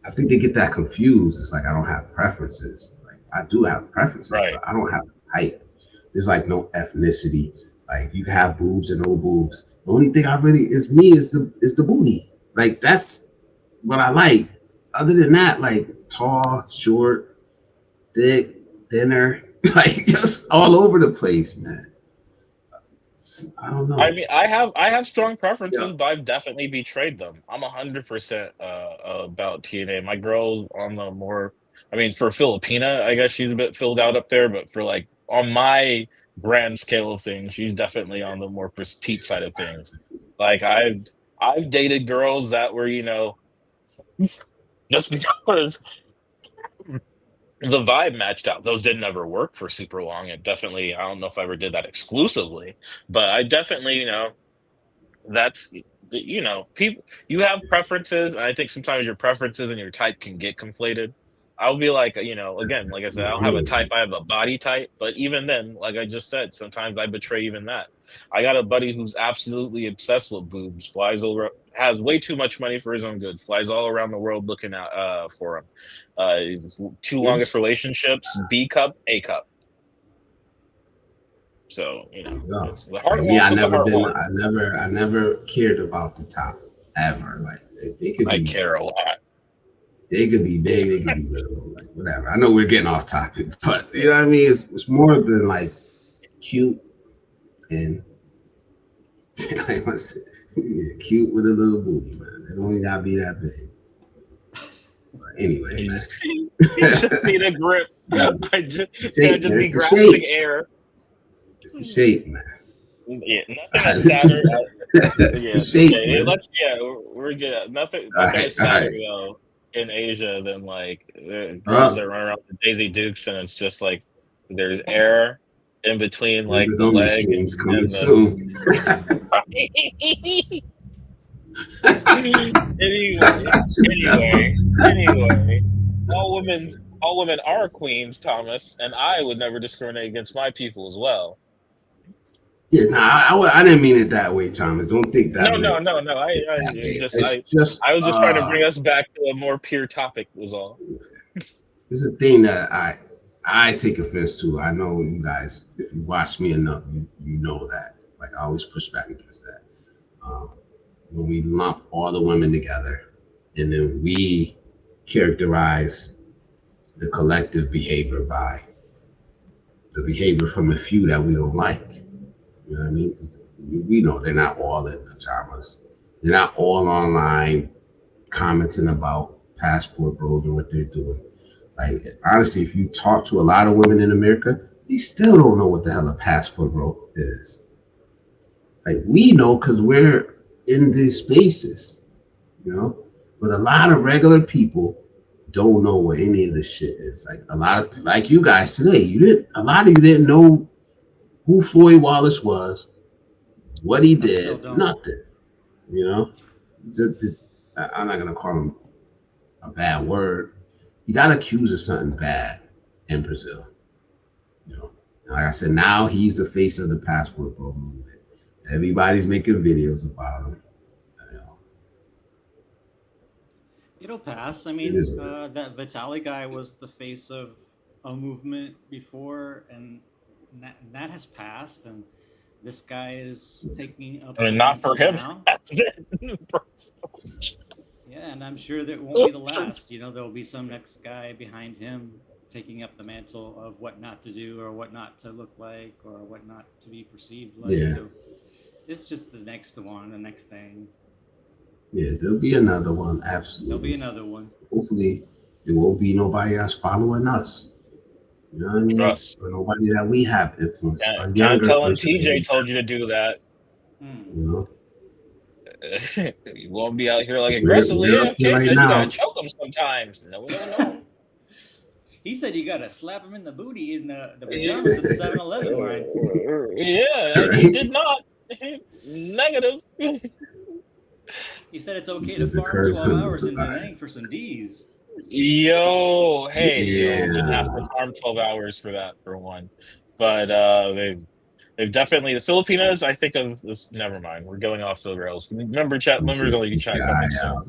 I think they get that confused. It's like I don't have preferences. Like I do have preferences, Right. but I don't have a type. There's like no ethnicity. Like you can have boobs and no boobs. The only thing I really is me is the booty. Like that's what I like. Other than that, like tall, short, thick, thinner, like just all over the place, man. I don't I know. mean, I have strong Yeah. preferences, but I've definitely betrayed them. I'm 100% about TNA. My girl on the more, I mean, for Filipina, I guess she's a bit filled out up there, but for like on my grand scale of things, she's definitely on the more petite side of things. Like I've dated girls that were, just because the vibe matched out. Those didn't ever work for super long. It definitely, I don't know if I ever did that exclusively, but I definitely, that's people, you have preferences, and I think sometimes your preferences and your type can get conflated. I'll be like, again, like I said, I don't have a type, I have a body type, but even then, like I just said, sometimes I betray even that. I got a buddy who's absolutely obsessed with boobs, flies over, has way too much money for his own good, flies all around the world looking out for him. His two longest Oops. relationships, B cup, A cup. So No. it's the Like heart me, wants what the heart wants. I never cared about the top ever. Like I care a lot. they could be big, they could be little, like whatever. I know we're getting off topic, but you know what I mean. It's more than like cute and I must say, yeah, cute with a little booty, man. They don't even gotta be that big. But anyway, You man. just you just need a grip. I Shape, man. just be It's the grasping shape. air. It's the shape, man. Yeah, nothing is It's sadder. the Yeah, shape, okay. man. We're good. All Nothing right, is all sadder right. though in Asia than like girls Uh, that run around with Daisy Dukes, and it's just like there's air in between like Members the only leg streams coming and the. soon. Anyway, anyway, all women, all women are queens, Thomas, and I would never discriminate against my people as well. Yeah, nah, I didn't mean it that way, Thomas. Don't think that No, way. no, no, no. That way. Just It's just I was just trying to bring us back to a more pure topic. Was all. it's a thing that I take offense to. I know you guys, if you watch me enough, you know that. Like I always push back against that. Um, when we lump all the women together and then we characterize the collective behavior by the behavior from a few that we don't like. You know what I mean? We know they're not all in pajamas. They're not all online commenting about passport bros and what they're doing. Like honestly, if you talk to a lot of women in America, they still don't know what the hell a passport bro is. Like we know because we're in these spaces, you know. But a lot of regular people don't know what any of this shit is. Like a lot of like you guys today, you didn't. A lot of you didn't know who Floyd Wallace was, what he I still did, don't. nothing. You know, I'm not gonna call him a bad word. He got accused of something bad in Brazil. You know, like I said, now he's the face of the passport bro movement. Everybody's making videos about him. You know, It'll so pass. I it mean, is what it is. that Vitali guy was the face of a movement before, and that has passed. And this guy is taking up I the mean, not for mantle him. now. That's it. Yeah, and I'm sure that won't be the last. You know, there'll be some next guy behind him taking up the mantle of what not to do or what not to look like or what not to be perceived like. Yeah, So it's just the next one, the next thing. yeah, there'll be another one, There'll be absolutely. another one. Hopefully, there won't be nobody else following us. You know what I mean? Trust. Or nobody that we have influence, a Can't younger tell him person that TJ we told you to do that. Hmm. you know. You won't be out here like aggressively. We're up here AFK right said you gotta now. choke him sometimes. No, no, no. He said you gotta slap him in the booty in the Yeah, pajamas at the 7-Eleven line. yeah, and he Right? did not. Negative. He said it's He okay to said the farm curse 12 under hours the in Da fire. Nang for some D's. Yo, hey, you didn't have to Yeah. farm 12 hours for that for one. But they've definitely the Filipinos, I think of this never mind. We're going off the rails. Remember chat I'm members freaking only chat guy coming soon. out.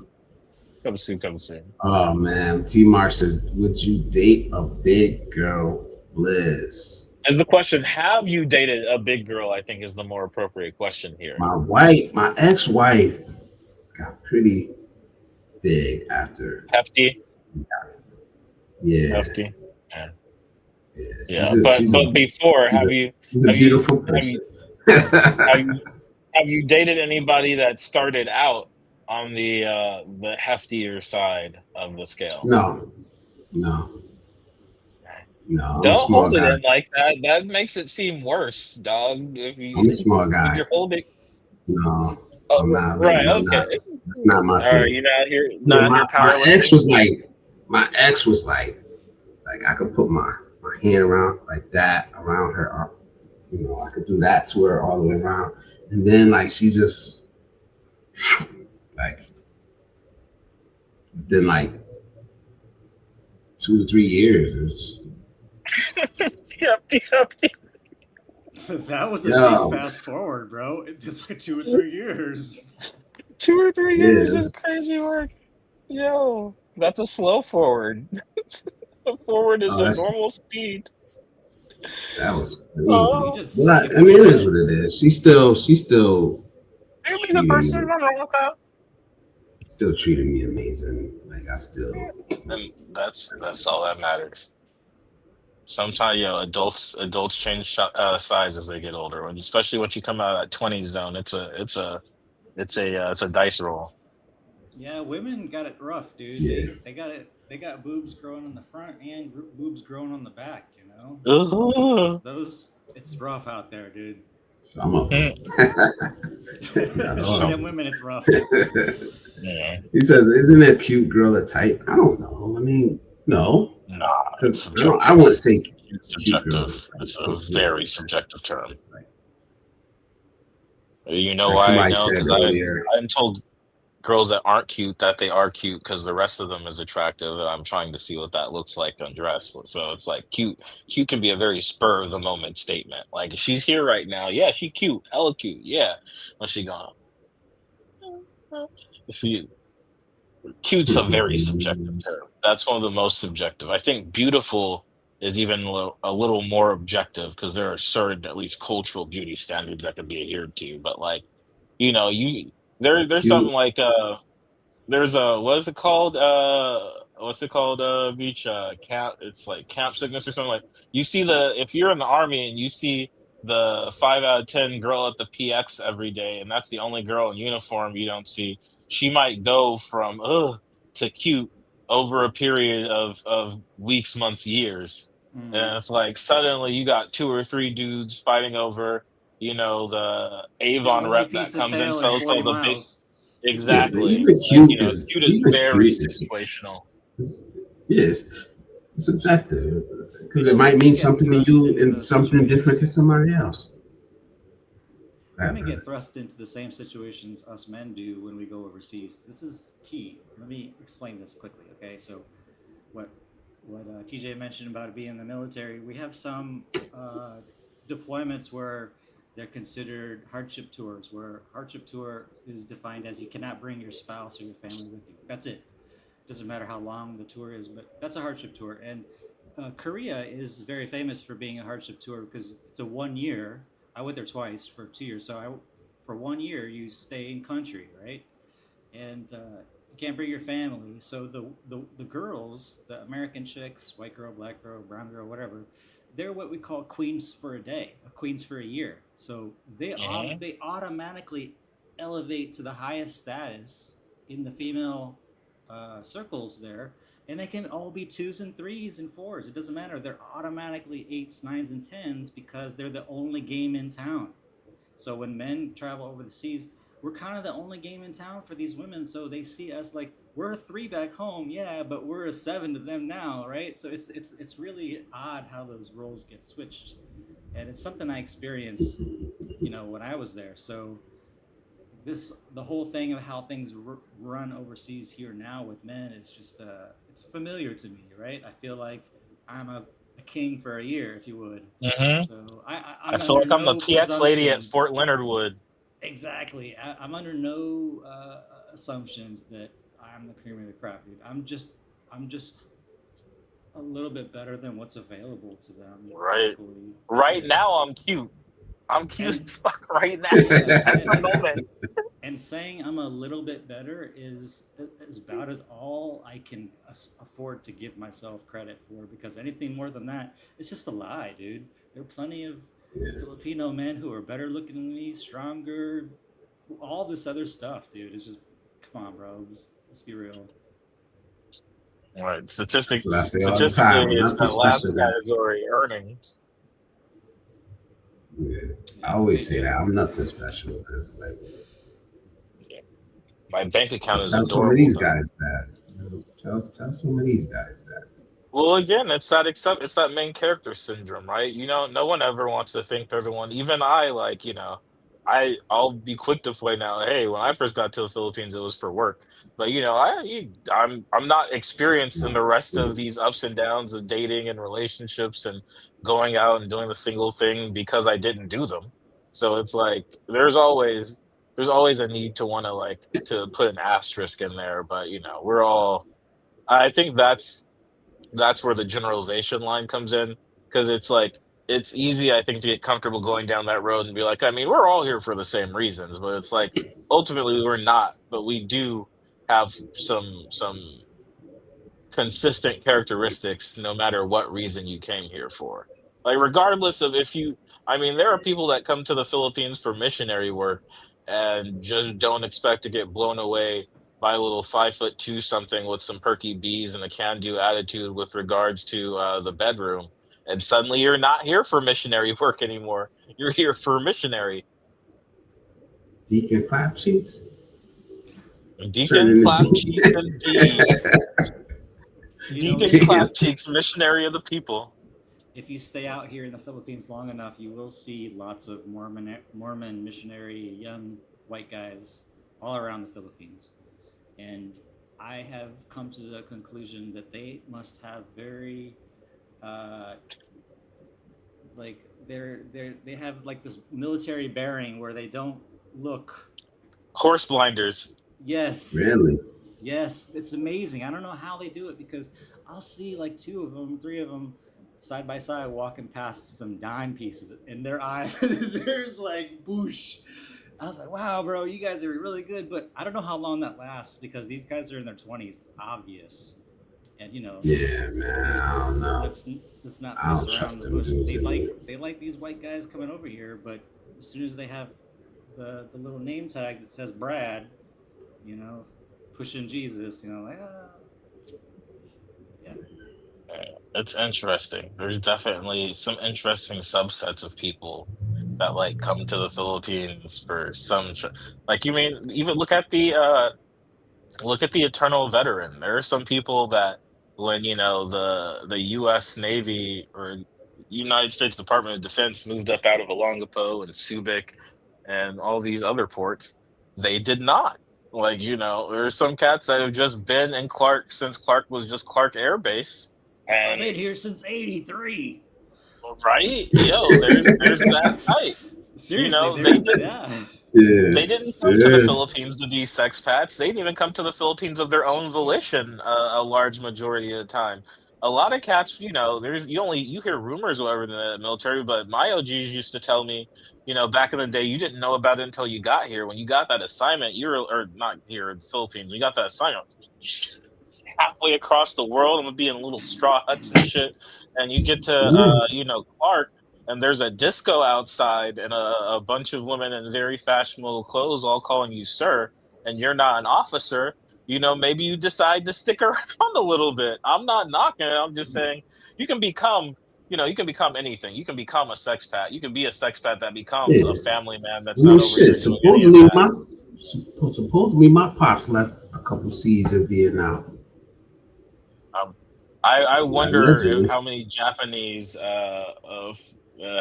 Coming soon, coming soon. Oh man. T Mar says, would you date a big girl Bliss? As the question, have you dated a big girl? I think is the more appropriate question here. My ex-wife got pretty big after. Hefty, Yeah, hefty. Yeah. yeah. Yeah, but before, She's a she's a have you beautiful have you person. have you have you dated anybody that started out on the heftier side of the scale? No, no, no. I'm a Don't small hold it guy. in like that. That makes it seem worse, dog. If you I'm a small if guy. you're holding, No, I'm oh, not right, really. I'm okay, not. That's not my all right. thing. You're not here, No, not here my ex powerlifting. was like, I could put my hand around like that around her arm. You know, I could do that to her all the way around. And then like she just like then like 2 to 3 years. It was Yep, yep. That was a big yo, fast forward, bro. It's like 2 or 3 years. 2 or 3 years yeah, is crazy work. Yo, that's a slow forward. Forward is a that's normal speed. that was You Oh, crazy. just But skipped I mean, it is ahead. what it is. She still you'll be the treated person to me know that. still treated me amazing. Like I still And that's all that matters. Sometimes, adults change size as they get older, when especially once you come out of that 20s zone. It's a dice roll. Yeah, women got it rough, dude. yeah. They got it. They got boobs growing in the front and boobs growing on the back. You know, Ugh. those it's rough out there, dude. Some of them. Mm, Not all For of so, them women, it's rough. them. yeah, He says, "Isn't a cute girl a type?" I don't know. I mean, no, nah, it's 'cause I don't. I subjective. wouldn't say It's cute girl is subjective. a type. It's I a wouldn't say very that. subjective term. It's You know like why I somebody know? said Because earlier. I'm told girls that aren't cute that they are cute because the rest of them is attractive, and I'm trying to see what that looks like undressed. So it's like cute can be a very spur of the moment statement. Like she's here right now, yeah, she cute, hella cute, yeah. When she gone, see, cute's a very subjective term. That's one of the most subjective. I think beautiful is even a little more objective because there are certain, at least cultural beauty standards that can be adhered to. But like, you there's something Cute. like there's a what is it called? What's it called? Beach camp. It's like camp sickness or something. Like you see if you're in the army and you see the 5 out of 10 girl at the PX every day, and that's the only girl in uniform you don't see. She might go from ugh to cute over a period of weeks, months, years, Mm. and it's like suddenly you got 2 or 3 dudes fighting over the The Avon only rep that piece of comes in tail in so 40 the base. miles. Yeah, but Exactly. Like, cute is even very cute situational. is yes, it's subjective You because it know, might women mean get something to thrust you into and those something different to situations. somebody else. women get thrust into the same situations us men do when we go overseas. This is key. Let me explain this quickly, okay? So, what TJ mentioned about being in the military, we have some uh, deployments where they're considered hardship tours, where hardship tour is defined as you cannot bring your spouse or your family with you. That's it. Doesn't matter how long the tour is, but that's a hardship tour. And Korea is very famous for being a hardship tour because it's a 1 year. I went there twice for 2 years. So for 1 year, you stay in country, right? And you can't bring your family. So the girls, the American chicks, white girl, black girl, brown girl, whatever, they're what we call queens for a day, queens for a year. So Hmm. they automatically elevate to the highest status in the female circles there, and they can all be twos and threes and fours. It doesn't matter. They're automatically eights, nines, and tens because they're the only game in town. So when men travel over the seas, we're kind of the only game in town for these women. So they see us like we're a three back home, yeah, but we're a seven to them now, right? So it's really odd how those roles get switched, and it's something I experienced, when I was there. So the whole thing of how things run overseas here now with men is just it's familiar to me, right? I feel like I'm a king for a year, if you would. Hmm. So I I'm feel under like I'm the no PX lady at presumptions. Fort Leonard Wood. Exactly. I'm under no assumptions that I'm the cream of the crop, dude. I'm just a little bit better than what's available to them Right. locally. That's Right it. now, I'm cute. I'm cute And as fuck right now yeah, at the moment. and saying I'm a little bit better is about as all I can afford to give myself credit for, because anything more than that, it's just a lie, dude. There are plenty of Filipino men who are better looking than me, stronger, all this other stuff, dude. It's just, come on, bro. Let's be real. Right. That's what I say all the Statistically, time. I'm it's not the the last special guy. category, earnings. Yeah. Yeah, I always say big. that. I'm nothing special. Man. Like, Yeah. My bank but account is tell some of adorable these though. guys that. Tell some of these guys that. Well, again, it's that main character syndrome, right? No one ever wants to think they're the one. Even I, like, I'll be quick to point out, hey, when I first got to the Philippines, it was for work. But I'm not experienced in No, the rest of mm, these ups and downs of dating and relationships and going out and doing the single thing because I didn't do them. So it's like there's always a need to want to like to put an asterisk in there, but we're all I think that's where the generalization line comes in, because it's like it's easy, I think, to get comfortable going down that road and be like, I mean, we're all here for the same reasons, but it's like ultimately we're not, but we do have some consistent characteristics no matter what reason you came here for. Like, regardless of if you, I mean, there are people that come to the Philippines for missionary work and just don't expect to get blown away by a little 5'2" something with some perky bees and a can-do attitude with regards to the bedroom. And suddenly you're not here for missionary work anymore. You're here for missionary. Deacon Clap Cheeks Deacon turning Clap Cheeks the indeed. Deacon Deacon. Clap Cheeks, missionary of the people. If you stay out here in the Philippines long enough, you will see lots of Mormon missionary young white guys all around the Philippines. And I have come to the conclusion that they must have very uh, they have like this military bearing where they don't look. Horse blinders. Yes, Really? yes, it's amazing. I don't know how they do it, because I'll see like two of them, three of them side by side walking past some dime pieces, and their eyes, there's like boosh. I was like, wow, bro, you guys are really good, but I don't know how long that lasts, because these guys are in their 20s, obvious, and Yeah, man. let's I don't know. let's let's not I beat don't around trust the them bush. dudes anyway. They like these white guys coming over here, but as soon as they have the little name tag that says Brad, you know, pushing Jesus, like, yeah. It's interesting. There's definitely some interesting subsets of people that like come to the Philippines for like, you mean, even look at the eternal veteran. There are some people that when the U.S. Navy or United States Department of Defense moved up out of Olongapo and Subic, and all these other ports, they did not. Like, there's some cats that have just been in Clark since Clark was just Clark Air Base. I've And been here since '83. right, yo, there's that type. Seriously, They they're didn't yeah. Yeah, they didn't come to the yeah. Philippines to be sex pats. They didn't even come to the Philippines of their own volition. A large majority of the time, a lot of cats, there's you hear rumors or whatever in the military, but my OGs used to tell me, back in the day, you didn't know about it until you got here. When you got that assignment, or not here in the Philippines, you got that assignment halfway across the world. I'm gonna be in little straw huts and shit, and you get to Clark, and there's a disco outside and a bunch of women in very fashionable clothes all calling you sir, and you're not an officer. Maybe you decide to stick around a little bit. I'm not knocking it. I'm just saying you can become, you can become anything. You can become a sexpat. You can be a sexpat that becomes Yeah. a family man I that's mean, not over shit. here doing any of that. Supposedly my pops left a couple seeds in Vietnam. Um, I wonder Allegedly. how many Japanese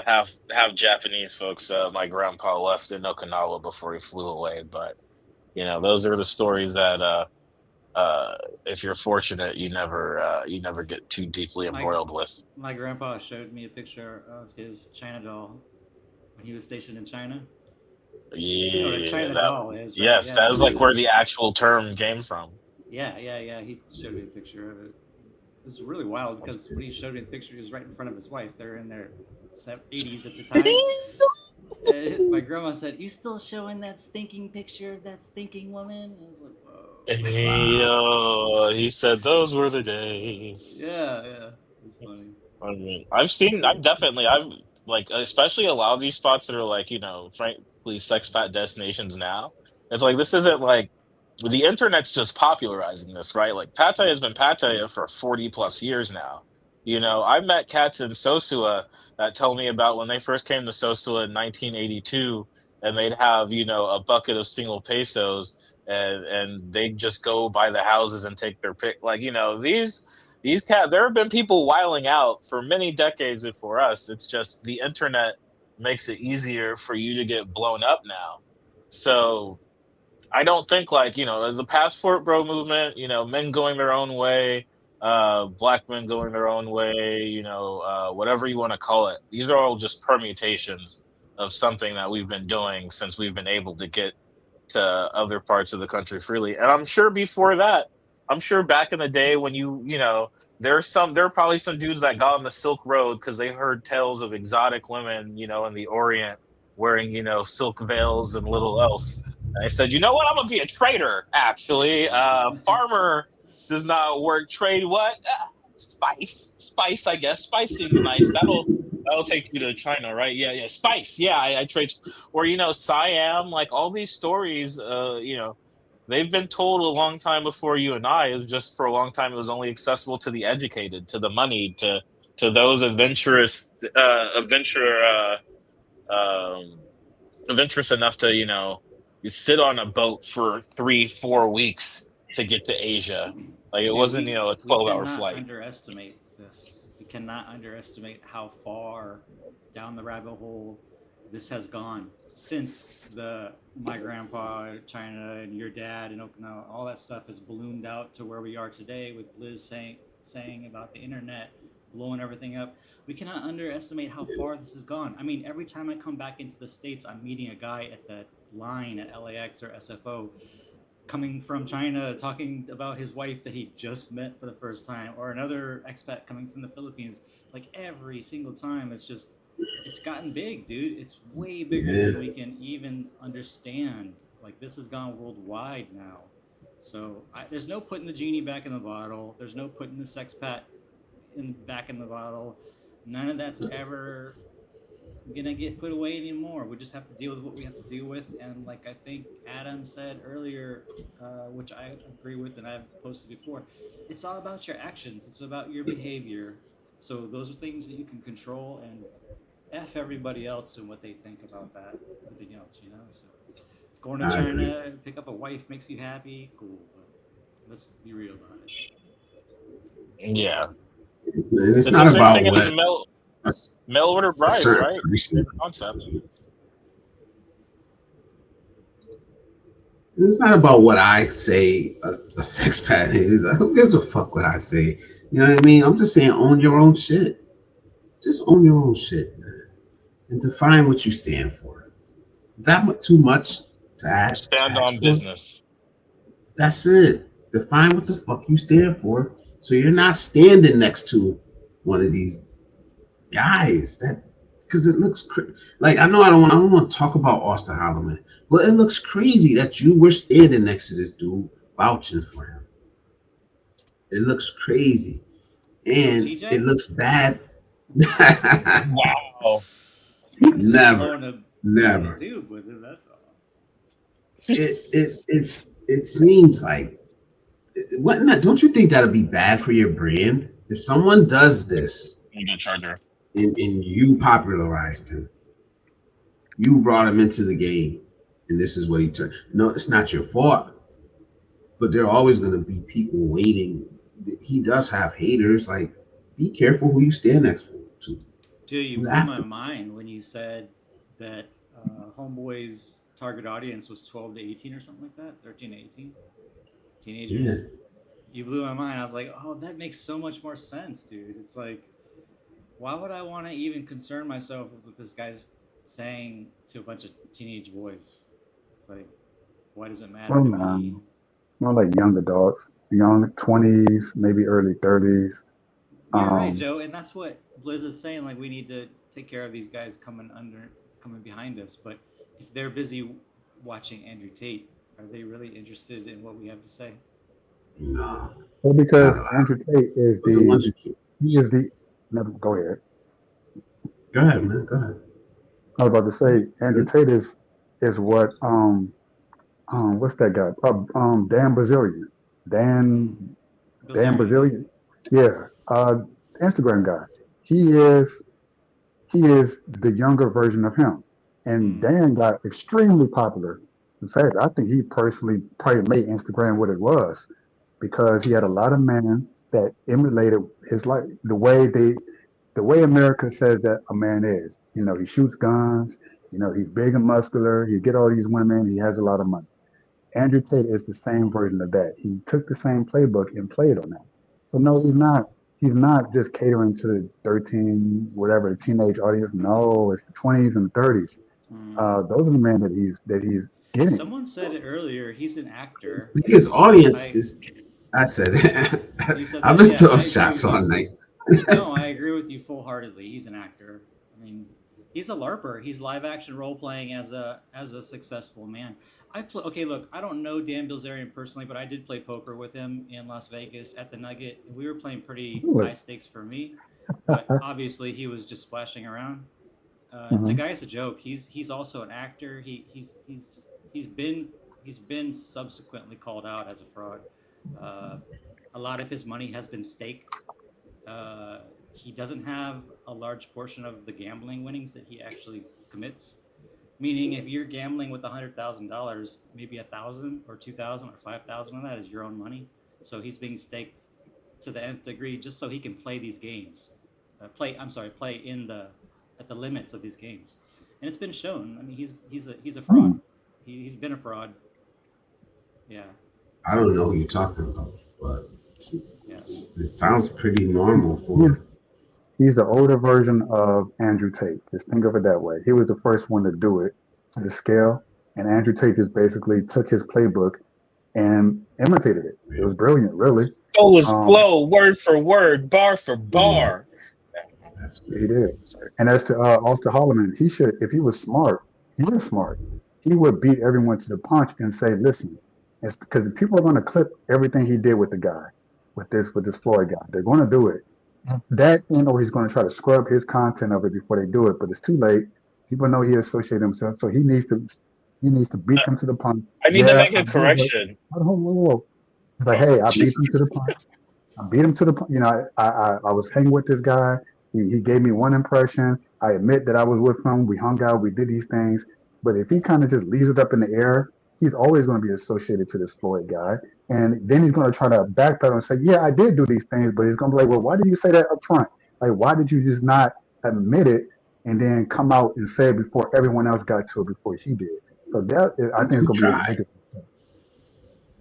have Japanese folks. My grandpa left in Okinawa before he flew away, but those are the stories that if you're fortunate, you never get too deeply My embroiled with. my grandpa showed me a picture of his China doll when he was stationed in China. You know what a Yeah, China that doll is, right? yes, that Yeah. is like where the actual term came from. Yeah. He showed me a picture of it. It's really wild because when he showed me the picture, he was right in front of his wife. They're in their 80s at the time. My grandma said, "You still showing that stinking picture of that stinking woman?" I was like, "Whoa, wow." He said those were the days. Yeah. It's funny. I mean, I've like, especially a lot of these spots that are like, frankly, sexpat destinations now. It's like, this isn't like, the internet's just popularizing this, right? Like, Pattaya has been Pattaya for 40 plus years now. I met cats in Sosua that told me about when they first came to Sosua in 1982, and they'd have, a bucket of single pesos, and they'd just go by the houses and take their pick. Like, these cat there have been people wiling out for many decades before us. It's just the internet makes it easier for you to get blown up now. So I don't think, like, as the passport bro movement, men going their own way, black men going their own way, whatever you want to call it. These are all just permutations of something that we've been doing since we've been able to get to other parts of the country freely. And I'm sure before that, I'm sure back in the day when there are probably some dudes that got on the Silk Road because they heard tales of exotic women, in the Orient wearing, silk veils and little else. And I said, you know what? I'm gonna be a trader. Actually, farmer does not work. Trade what? Spice. I guess spice seems nice. That'll take you to China, right? Yeah. Spice. Yeah, I trade. Or Siam. Like, all these stories. They've been told a long time before you and I. It was just, for a long time, it was only accessible to the educated, to the moneyed, to those um, adventurous enough to, you sit on a boat for 3-4 weeks to get to Asia. Like, it Dude, wasn't, we a we 12-hour cannot flight. underestimate this. We cannot underestimate how far down the rabbit hole this has gone since the my grandpa China and your dad in Okinawa. All that stuff has ballooned out to where we are today with Blizz saying about the internet blowing everything up. We cannot underestimate how far this has gone. I mean, every time I come back into the States, I'm meeting a guy at the line at LAX or SFO coming from China talking about his wife that he just met for the first time, or another expat coming from the Philippines. Like, every single time, it's gotten big, dude. It's way bigger Yeah. than we can even understand. Like, this has gone worldwide now. So there's no putting the genie back in the bottle. There's no putting the sexpat back in the bottle. None of that's ever gonna get put away anymore. We just have to deal with what we have to deal with. And like I think Adam said earlier, which I agree with and I've posted before, it's all about your actions. It's about your behavior. So those are things that you can control, and F everybody else and what they think about that. Everything else, So if going to I agree. China, pick up a wife makes you happy, cool. But let's be real about it. Yeah. It's It's the not same about thing as what. mail, A, s- mail order a brides, certain right? person. Same concept. It's not about what I say. A six pack is. Who gives a fuck what I say? You know what I mean? I'm just saying, own your own shit. Just own your own shit, man, and define what you stand for. Is that too much to Stand ask on for? business. That's it. Define what the fuck you stand for, so you're not standing next to one of these guys that, because it looks like, I know I don't want to talk about Austin Holloman, but it looks crazy that you were standing next to this dude vouching for him. It looks crazy, Who, and it TJ? looks bad. Wow. Just Never, blowing a never. tube with him. That's all. It seems like, what? Don't you think that'd be bad for your brand if someone does this Good charger. and you popularized him, you brought him into the game, and this is what he turned. No, it's not your fault, but there are always going to be people waiting. He does have haters. Like, be careful who you stand next to. Dude, you You blew have my to. mind when you said that Homeboy's target audience was 12 to 18 or something like that, 13 to 18 Yeah, teenagers. You blew my mind. I was like, oh, that makes so much more sense, dude. It's like, why would I want to even concern myself with what this guy's saying to a bunch of teenage boys? It's like, why does it matter Well, to man, me? it's more like young adults, young 20s, maybe early 30s. You're right, Um, Joe, and that's what Blizz is saying. Like, we need to take care of these guys coming behind us. But if they're busy watching Andrew Tate, are they really interested in what we have to say? no, well, not because a lot. Andrew Tate is But the ones you keep. he is the, never, go ahead. Go ahead, man. Go ahead. I was about to say, Andrew Good. Tate is what, what's that guy? Dan Brazilian. Mm. Dan, Dan Bilzerian. Brazilian. Yeah. Instagram guy. He is, he is the younger version of him. And Mm. Dan got extremely popular. In fact, I think he personally probably made Instagram what it was because he had a lot of men that emulated his life, the way America says that a man is. You know, he shoots guns. You know, he's big and muscular. He get all these women. He has a lot of money. Andrew Tate is the same version of that. He took the same playbook and played on that. So no, he's not. He's not just catering to the 13, whatever, the teenage audience. No, it's the 20s and 30s. Mm. Those are the men that he's getting. Someone said it early. He's an His actor. biggest audience I is. I said You said I've that? been Yeah, throwing I agree shots with all you. night. No, I agree with you full heartedly. He's an actor. I mean, he's a larper. He's live action role playing as a successful man. Okay, look, I don't know Dan Bilzerian personally, but I did play poker with him in Las Vegas at the Nugget. We were playing pretty Really? high stakes for me, but obviously he was just splashing around. The Mhm. guy's a joke. He's also an actor. He's been subsequently called out as a fraud. Uh, a lot of his money has been staked. He doesn't have a large portion of the gambling winnings that he actually commits. Meaning, if you're gambling with $100,000, maybe 1,000 or 2,000 or 5,000 of that is your own money. So he's being staked to the nth degree just so he can play these games. Play in the at the limits of these games, and it's been shown. I mean, he's a fraud. Hmm. He's been a fraud. Yeah, I don't know who you're talking about, but yeah. it sounds pretty normal He's for. he's the older version of Andrew Tate. Just think of it that way. He was the first one to do it to the scale, and Andrew Tate just basically took his playbook and imitated it. It was brilliant, really. Stole his Um, flow, word for word, bar for Mm, bar. that's he crazy. did. Sorry. And as to Austin Holloman, he should, if he was smart, he is smart. He would beat everyone to the punch and say, "Listen, it's because people are going to clip everything he did with the guy, with this Floyd guy. They're going to do it. That or he's going to try to scrub his content of it before they do it. But it's too late. People know he associated himself, so he needs to beat I, them to the punch. I need to Yeah, make I a did what. correction. Whoa, whoa, whoa. It's like, Oh, hey, I beat them to the punch. I beat him to the. I was hanging with this guy. He gave me one impression. I admit that I was with him. We hung out. We did these things. But if he kind of just leaves it up in the air, he's always going to be associated to this Floyd guy. And then he's going to try to backpedal and say, yeah, I did do these things. But he's going to be like, well, why did you say that up front? Like, why did you just not admit it and then come out and say it before everyone else got to it before he did? So I think it's You going to be his try. biggest mistake.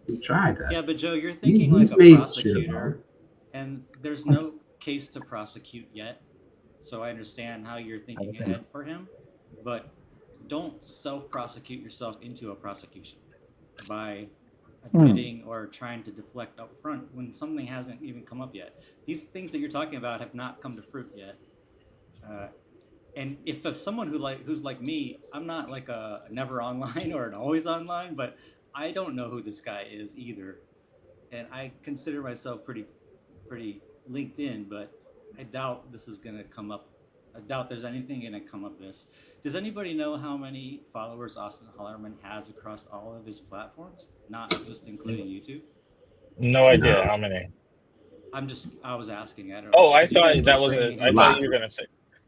He tried that. Yeah, but Joe, you're thinking like He's a made shit about it. prosecutor, and there's no case to prosecute yet. So I understand how you're thinking ahead for him, but don't self-prosecute yourself into a prosecution by admitting or trying to deflect up front when something hasn't even come up yet. These things that you're talking about have not come to fruit yet. Uh, and if someone who's like me, I'm not like a never online or an always online, but I don't know who this guy is either, and I consider myself pretty linked in, but I doubt this is gonna come up. I doubt there's anything gonna come of this. Does anybody know how many followers Austin Hollerman has across all of his platforms, not just including YouTube? No idea No, how many. I was asking. I don't know Oh, I because you guys thought that keep was bringing I a him thought up. lot. you were gonna say.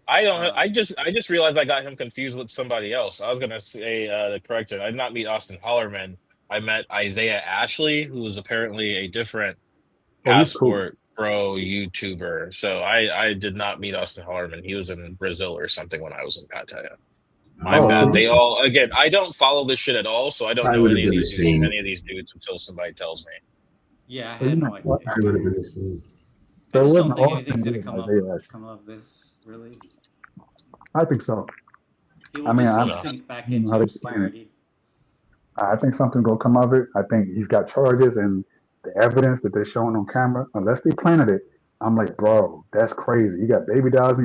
I don't. Uh, I just realized I got him confused with somebody else. I was gonna say the correct it. I did not meet Austin Hollerman. I met Isaiah Ashley, who was apparently a different Oh, he's cool. passport pro YouTuber. So I did not meet Austin Hollerman. He was in Brazil or something when I was in Pattaya. My Oh, bad. okay. They all again. I don't follow this shit at all, so I don't Probably know would have been the any same. of these dudes until somebody tells me. yeah, I So you had met, no idea. Probably would have been the same. I so it just wasn't don't think Austin, anything's it gonna was Isaiah Ash. come of this really. I think so. He I will mean, just I Okay. sink back don't know how into to explain it. obscurity. I think something's gonna come of it. I think he's got charges and the evidence that they're showing on camera, unless they planted it, I'm like, bro, that's crazy. You got baby dolls.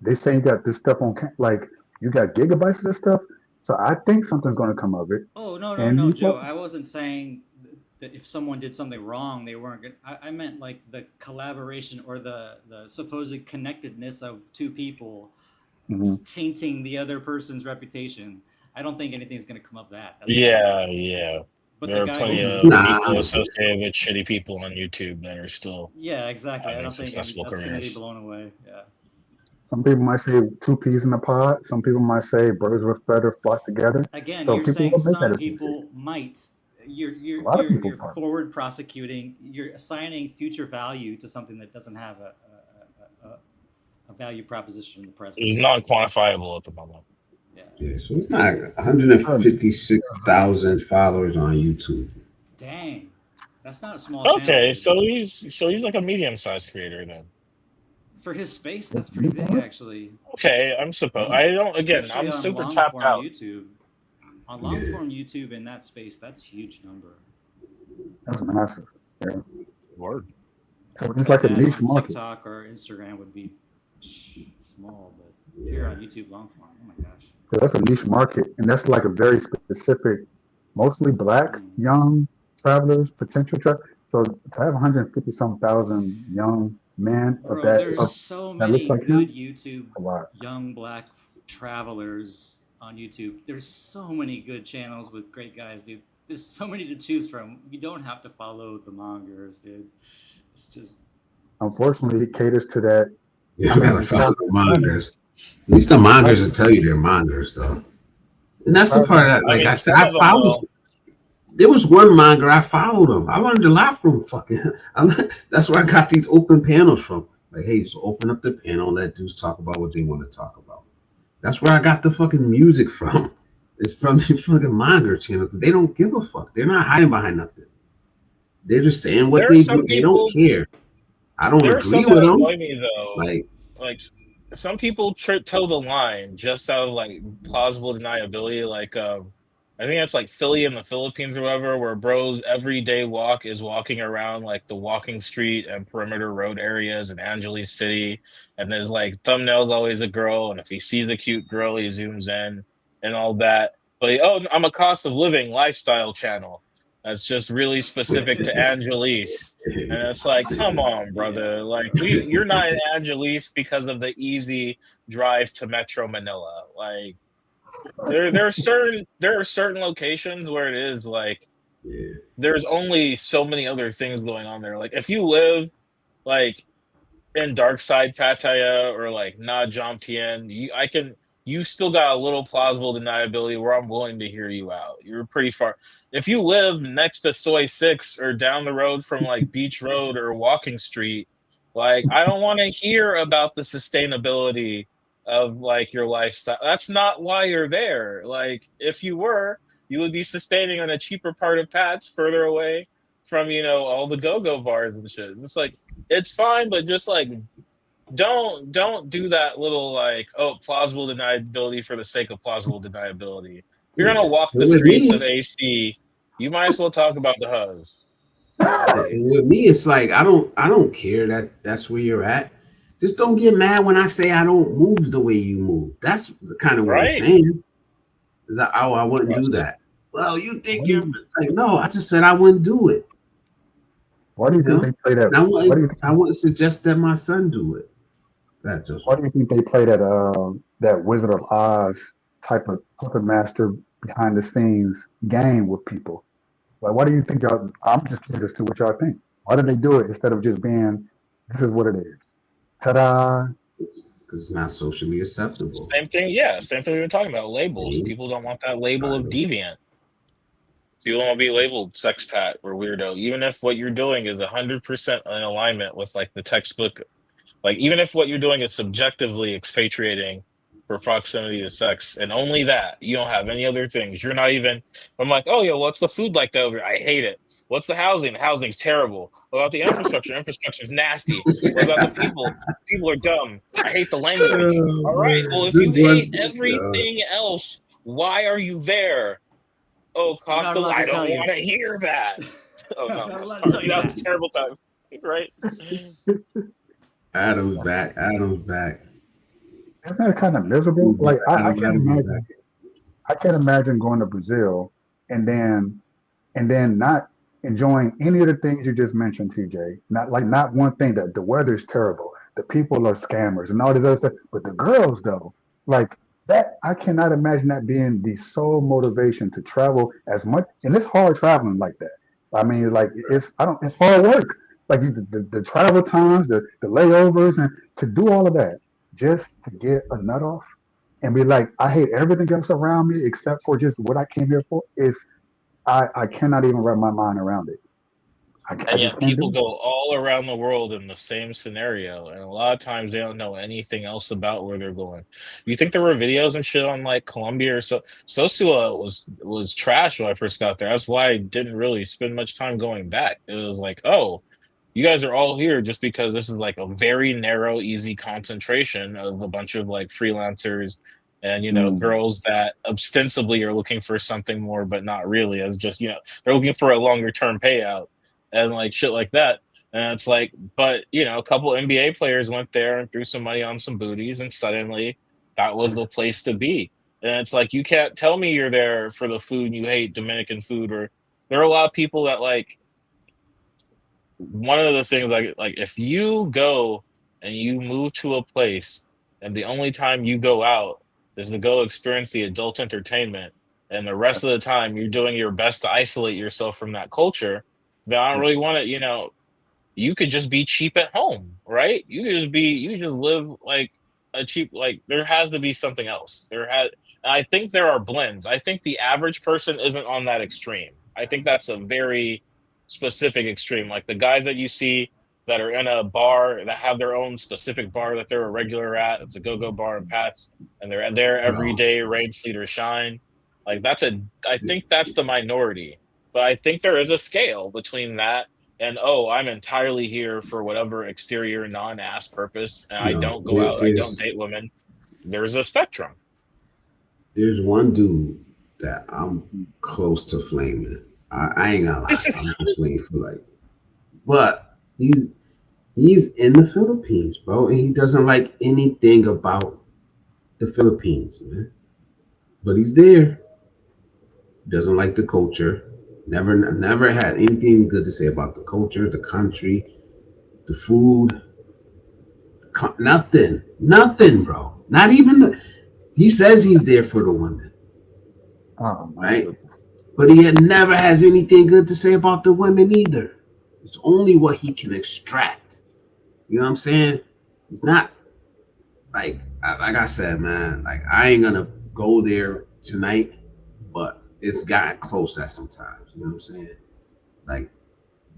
They say you got this stuff on like you got gigabytes of this stuff. So I think something's gonna come of it. Oh no no And no, you Joe! know, I wasn't saying that if someone did something wrong, they weren't good. I meant like the collaboration or the supposed connectedness of two people mhm. tainting the other person's reputation. I don't think anything's gonna come of that. That's all I'm Yeah, saying. yeah. But the There are guy plenty who's of Nah, I people don't think so. associated with shitty people on YouTube that are still yeah, exactly. I having don't think successful that's gonna be careers. blown away. Yeah. Some people might say two peas in a pod. Some people might say birds with feather flock together. Again, So you're people saying will make that some decision. people might. A lot of people You're are. forward prosecuting. You're assigning future value to something that doesn't have a value proposition in the present. It's non quantifiable at the moment. Yeah. Yeah, It's, so it's not Um, 156,000 followers on YouTube. dang, that's not a small channel, Okay, dude. so he's like a medium sized creator then. For his space, with that's pretty new big followers? actually, Okay, I'm supposed. I don't. Again, especially I'm on super long tapped form out. YouTube. On long Yeah. form YouTube in that space, that's a huge number. That's massive. Yeah. Word. So I it's bet like a that niche on market. TikTok or Instagram would be small, but here on YouTube long form, oh my gosh. So that's a niche market, and that's like a very specific, mostly black Mm. young travelers, potential So to have 150 some thousand young men Bro, there's so that looks many like good him, YouTube a lot. young black travelers on YouTube. There's so many good channels with great guys, dude. There's so many to choose from. You don't have to follow the mongers, dude. It's just Unfortunately, he caters to that. Yeah, I I mean, gotta the follow target, the mongers. At least the mongers will tell you they're mongers, though. And that's the target, part that, I like I mean, said, some I of them followed. will. There was one monger I followed him. I learned a lot from fucking. That's where I got these open panels from. Like, hey, just open up the panel and let dudes talk about what they want to talk about. That's where I got the fucking music from. It's from the fucking monger channel. They don't give a fuck. They're not hiding behind nothing. They're just saying what There are they some do. They don't people. care. I don't There are agree some that with them. annoy me though. Like, Like some people toe the line just out of like plausible deniability. Like I think it's like Philly in the Philippines or whatever, where bros everyday walk is walking around like the walking street and perimeter road areas in Angeles City, and there's like thumbnails always a girl, and if he sees a cute girl, he zooms in and all that. But oh, I'm a cost of living lifestyle channel. That's just really specific to Angeles. And it's like, come on, yeah. brother. Like you're not in Angeles because of the easy drive to Metro Manila. Like there are certain locations where it is like yeah, there's only so many other things going on there. Like if you live like in Dark Side Pattaya or like Na Jomtien, you still got a little plausible deniability where I'm willing to hear you out. You're pretty far. If you live next to Soy Six or down the road from like Beach Road or Walking Street, like I don't want to hear about the sustainability of like your lifestyle. That's not why you're there. Like if you were, You would be sustaining on a cheaper part of Pat's further away from, all the go-go bars and shit. It's like, it's fine, but just like don't do that little like, oh, plausible deniability for the sake of plausible deniability. If you're Yeah. gonna walk the And with streets of me, AC, you might as well talk about the huzz. Hey, it's like I don't care that that's where you're at. Just don't get mad when I say I don't move the way you move. That's kind of what I'm right? saying. Is that, oh, I wouldn't do Trust. that. Well, you Why think do you're you, like, no, I just said I wouldn't do it. why do you You think know, they play that? and Why do you think, I wouldn't suggest that my son do it. That just why do you think they play that that Wizard of Oz type of puppet master behind the scenes game with people? Like, why do you think y'all? I'm just curious as to what y'all think. Why do they do it instead of just being, this is what it is? Ta-da! because it's not socially acceptable. Same thing, yeah. Same thing we were talking about. Labels. See? People don't want that label of Right. deviant. People don't want to be labeled sex pat or weirdo, even if what you're doing is 100% in alignment with like the textbook. Like, even if what you're doing is subjectively expatriating for proximity to sex, and only that, you don't have any other things. You're not even. I'm like, oh, yeah, what's the food like that over here? I hate it. What's the housing? The housing's terrible. What about the infrastructure? Infrastructure's nasty. What about the people? People are dumb. I hate the language. All right. Well, if This you hate one, everything else, why are you there? Oh, I'm not Costa, allowed to I tell don't you. want to hear that. Oh, I'm no. not allowed to tell Sorry. you That was that. a terrible time. Right? Adam's back. Adam's back. Isn't that kind of He's miserable? back. Like, I Adam, can't Adam is back. imagine. I can't imagine going to Brazil and then not enjoying any of the things you just mentioned, TJ. Not one thing. That the weather's terrible, the people are scammers, and all this other stuff. But the girls, though, like that, I cannot imagine that being the sole motivation to travel as much. And it's hard traveling like that. I mean, like it's hard work. Like the travel times, the layovers, and to do all of that just to get a nut off and be like, I hate everything else around me except for just what I came here for. Is I cannot even wrap my mind around it. I And just yet can't people do go all around the world in the same scenario, and a lot of times they don't know anything else about where they're going. You think there were videos and shit on like Colombia or so? Sosua was trash when I first got there. That's why I didn't really spend much time going back. It was like, oh, you guys are all here just because this is like a very narrow, easy concentration of a bunch of like freelancers and it. girls that ostensibly are looking for something more, but not really. As just they're looking for a longer term payout and like shit like that. And it's like, but a couple NBA players went there and threw some money on some booties, and suddenly that was the place to be. And it's like, you can't tell me you're there for the food and you hate Dominican food, or there are a lot of people that like. One of the things like if you go and you move to a place and the only time you go out is to go experience the adult entertainment, and the rest of the time you're doing your best to isolate yourself from that culture, then I don't really It's want to, you could just be cheap at home, right? You could just live like a cheap, like there has to be something else. I think there are blends. I think the average person isn't on that extreme. I think that's a very specific extreme. Like the guys that you see that are in a bar that have their own specific bar that they're a regular at. It's a go-go bar and Pat's, and they're there every No. day, rain, sleet, or shine. Like I think that's the minority. But I think there is a scale between that and, oh, I'm entirely here for whatever exterior non-ass purpose, and I No. don't go out, I don't There's date women. There's a spectrum. there's one dude that I'm close to flaming. I ain't gonna lie. I'm just waiting for like, but he's in the Philippines, bro, and he doesn't like anything about the Philippines, man. But he's there. Doesn't like the culture. Never had anything good to say about the culture, the country, the food. Nothing, bro. Not even. He says he's there for the women, oh my right? goodness. But he had never has anything good to say about the women either. It's only what he can extract. You know what I'm saying? He's not like I said, man. Like I ain't gonna go there tonight, but it's gotten close at some times. You know what I'm saying? Like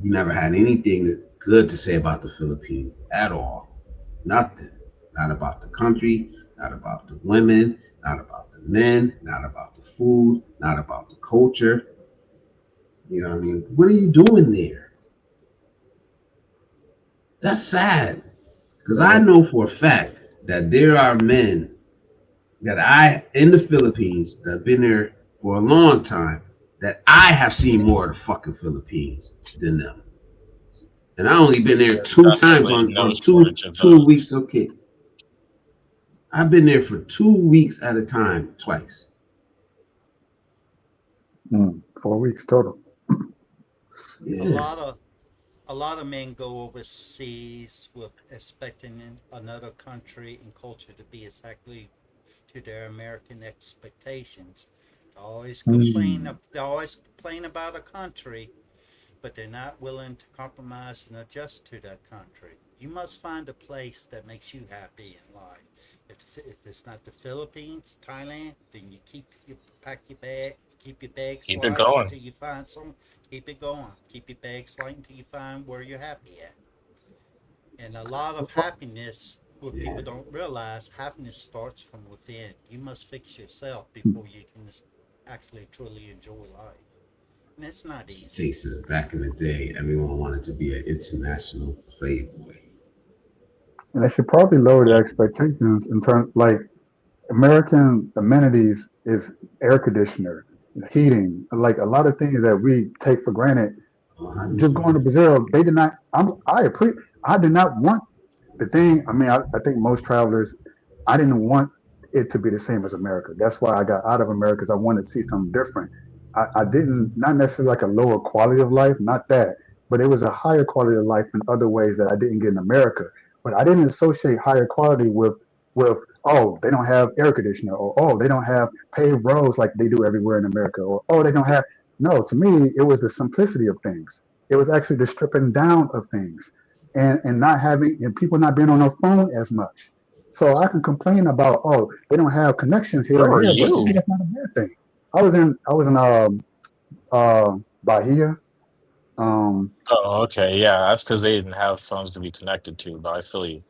we never had anything good to say about the Philippines at all. Nothing. Not about the country. Not about the women. Not about the men, not about the food, not about the culture. You know what I mean? What are you doing there? That's sad. Because That I is know for a fact that there are men that I in the Philippines that have been there for a long time that I have seen more of the fucking Philippines than them. And I only been there There's two times definitely no on shortage of two those. weeks. Okay, I've been there for 2 weeks at a time twice. 4 weeks total. A Yeah, lot of a lot of men go overseas with expecting another country and culture to be exactly to their American expectations. Mm. They always complain about a country, but they're not willing to compromise and adjust to that country. You must find a place that makes you happy in life. If it's not the Philippines, Thailand, then you pack your bag, keep your bags Keep it light going. until you find some. Keep it going. Keep your bags light until you find where you're happy at. And a lot of happiness, what yeah. people don't realize, happiness starts from within. You must fix yourself before you can actually truly enjoy life. And it's not easy. Takes it back in the day. Everyone wanted to be an international playboy. And they should probably lower the Yeah. expectations in terms like American amenities is air conditioner, heating, like a lot of things that we take for granted. Just going to 100%. Brazil, they did not. I did not want the thing. I mean, I think most travelers, I didn't want it to be the same as America. That's why I got out of America because I wanted to see something different. I didn't, not necessarily like a lower quality of life, not that, but it was a higher quality of life in other ways that I didn't get in America. But I didn't associate higher quality with oh, they don't have air conditioner, or oh, they don't have paved roads like they do everywhere in America, or oh, they don't have. No, to me, it was the simplicity of things. It was actually the stripping down of things and not having and people not being on their phone as much. So I can complain about they don't have connections here Where and were there, but to me you? that's not a bad thing. I was in Bahia. Um Oh, okay. Yeah, that's because they didn't have phones to be connected to. But I feel you.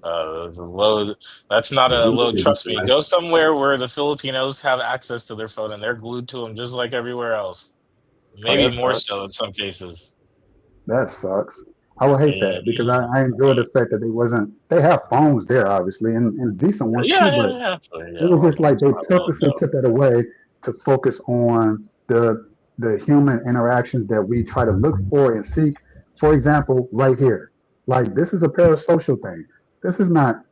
The low. That's not Yeah, a we low. lived Trust this me. life. Go somewhere where the Filipinos have access to their phone and they're glued to them just like everywhere else. oh, Maybe that more sucks. so in some cases. That sucks. I would hate Yeah, that because I enjoy the fact that they have phones there obviously and decent ones too, yeah, but yeah, yeah. So, yeah, it was like just like they my little purposely joke. took that away to focus on the human interactions that we try to look for and seek. For example, right here, like this is a parasocial thing. This is not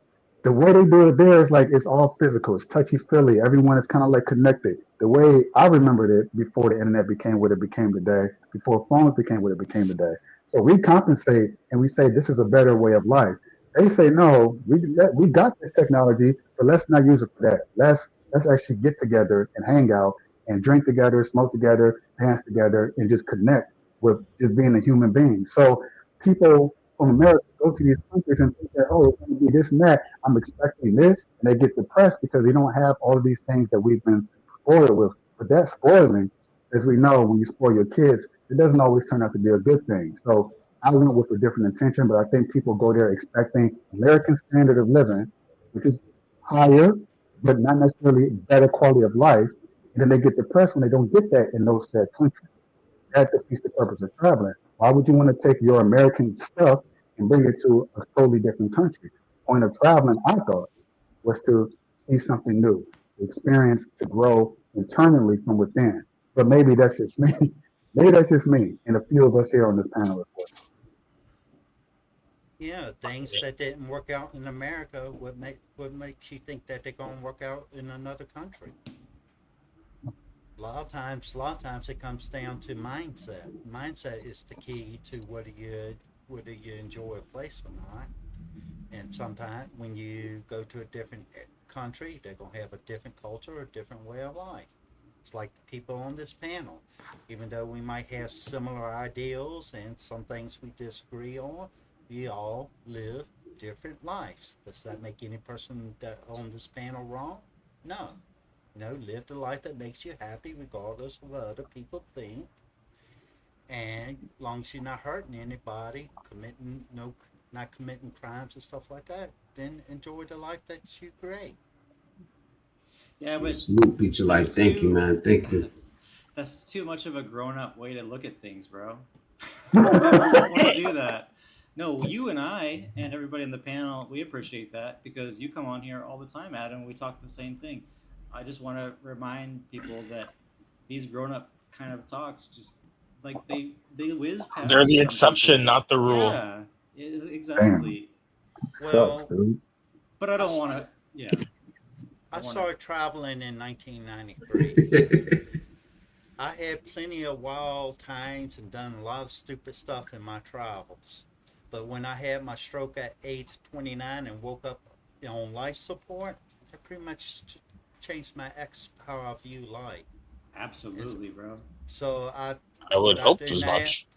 the way they do it there is like it's all physical. It's touchy feely. Everyone is kind of like connected. The way I remembered it before the internet became what it became today, before phones became what it became today. So we compensate and we say this is a better way of life. They say no, we got this technology, but let's not use it for that. Let's actually get together and hang out and drink together, smoke together, dance together, and just connect with just being a human being. So people from America go to these countries and think that it's going to be this and that. I'm expecting this, and they get depressed because they don't have all of these things that we've been spoiled with. But that spoiling, as we know, when you spoil your kids, it doesn't always turn out to be a good thing. So I went with a different intention, but I think people go there expecting American standard of living, which is higher, but not necessarily better quality of life. And then they get depressed when they don't get that in those said countries. That defeats the purpose of traveling. Why would you want to take your American stuff and bring it to a totally different country? Point of traveling, I thought, was to see something new, to experience, to grow internally from within. But maybe that's just me. Maybe that's just me and a few of us here on this panel, of course. Yeah, things that didn't work out in America, what makes you think that they're gonna work out in another country? A lot of times it comes down to mindset. Mindset is the key to whether you enjoy a place or not. And sometimes when you go to a different country, they're gonna have a different culture, a different way of life. It's like the people on this panel. Even though we might have similar ideals and some things we disagree on, we all live different lives. Does that make any person that on this panel wrong? No. Live the life that makes you happy regardless of what other people think. And as long as you're not hurting anybody, committing no not committing crimes and stuff like that, then enjoy the life that you create. Yeah, but Salute, Preacher Life. that's Thank you, too man. Thank you. that's too much of a grown-up way to look at things, bro. People don't want to do that. No, you and I and everybody in the panel, we appreciate that because you come on here all the time, Adam. We talk the same thing. I just want to remind people that these grown-up kind of talks just like they whiz They're the past some exception, people. not the rule. Yeah, Damn, exactly. sucks, Well, dude. But I I, don't s- want to. Yeah, I I want to. started traveling in 1993. I had plenty of wild times and done a lot of stupid stuff in my travels. But when I had my stroke at age 29 and woke up on life support, it pretty much changed my how I view life. And Absolutely, bro. so I would what I hope do as now, much.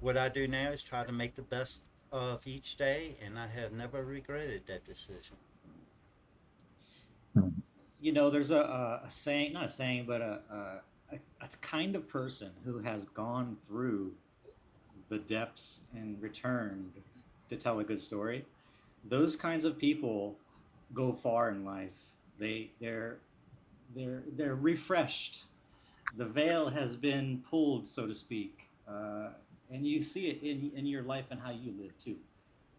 what I do now is try to make the best of each day, and I have never regretted that decision. You know, there's a saying, not a saying, but a kind of person who has gone through the depths and returned to tell a good story. Those kinds of people go far in life. They're refreshed. The veil has been pulled, so to speak, and you see it in your life and how you live too.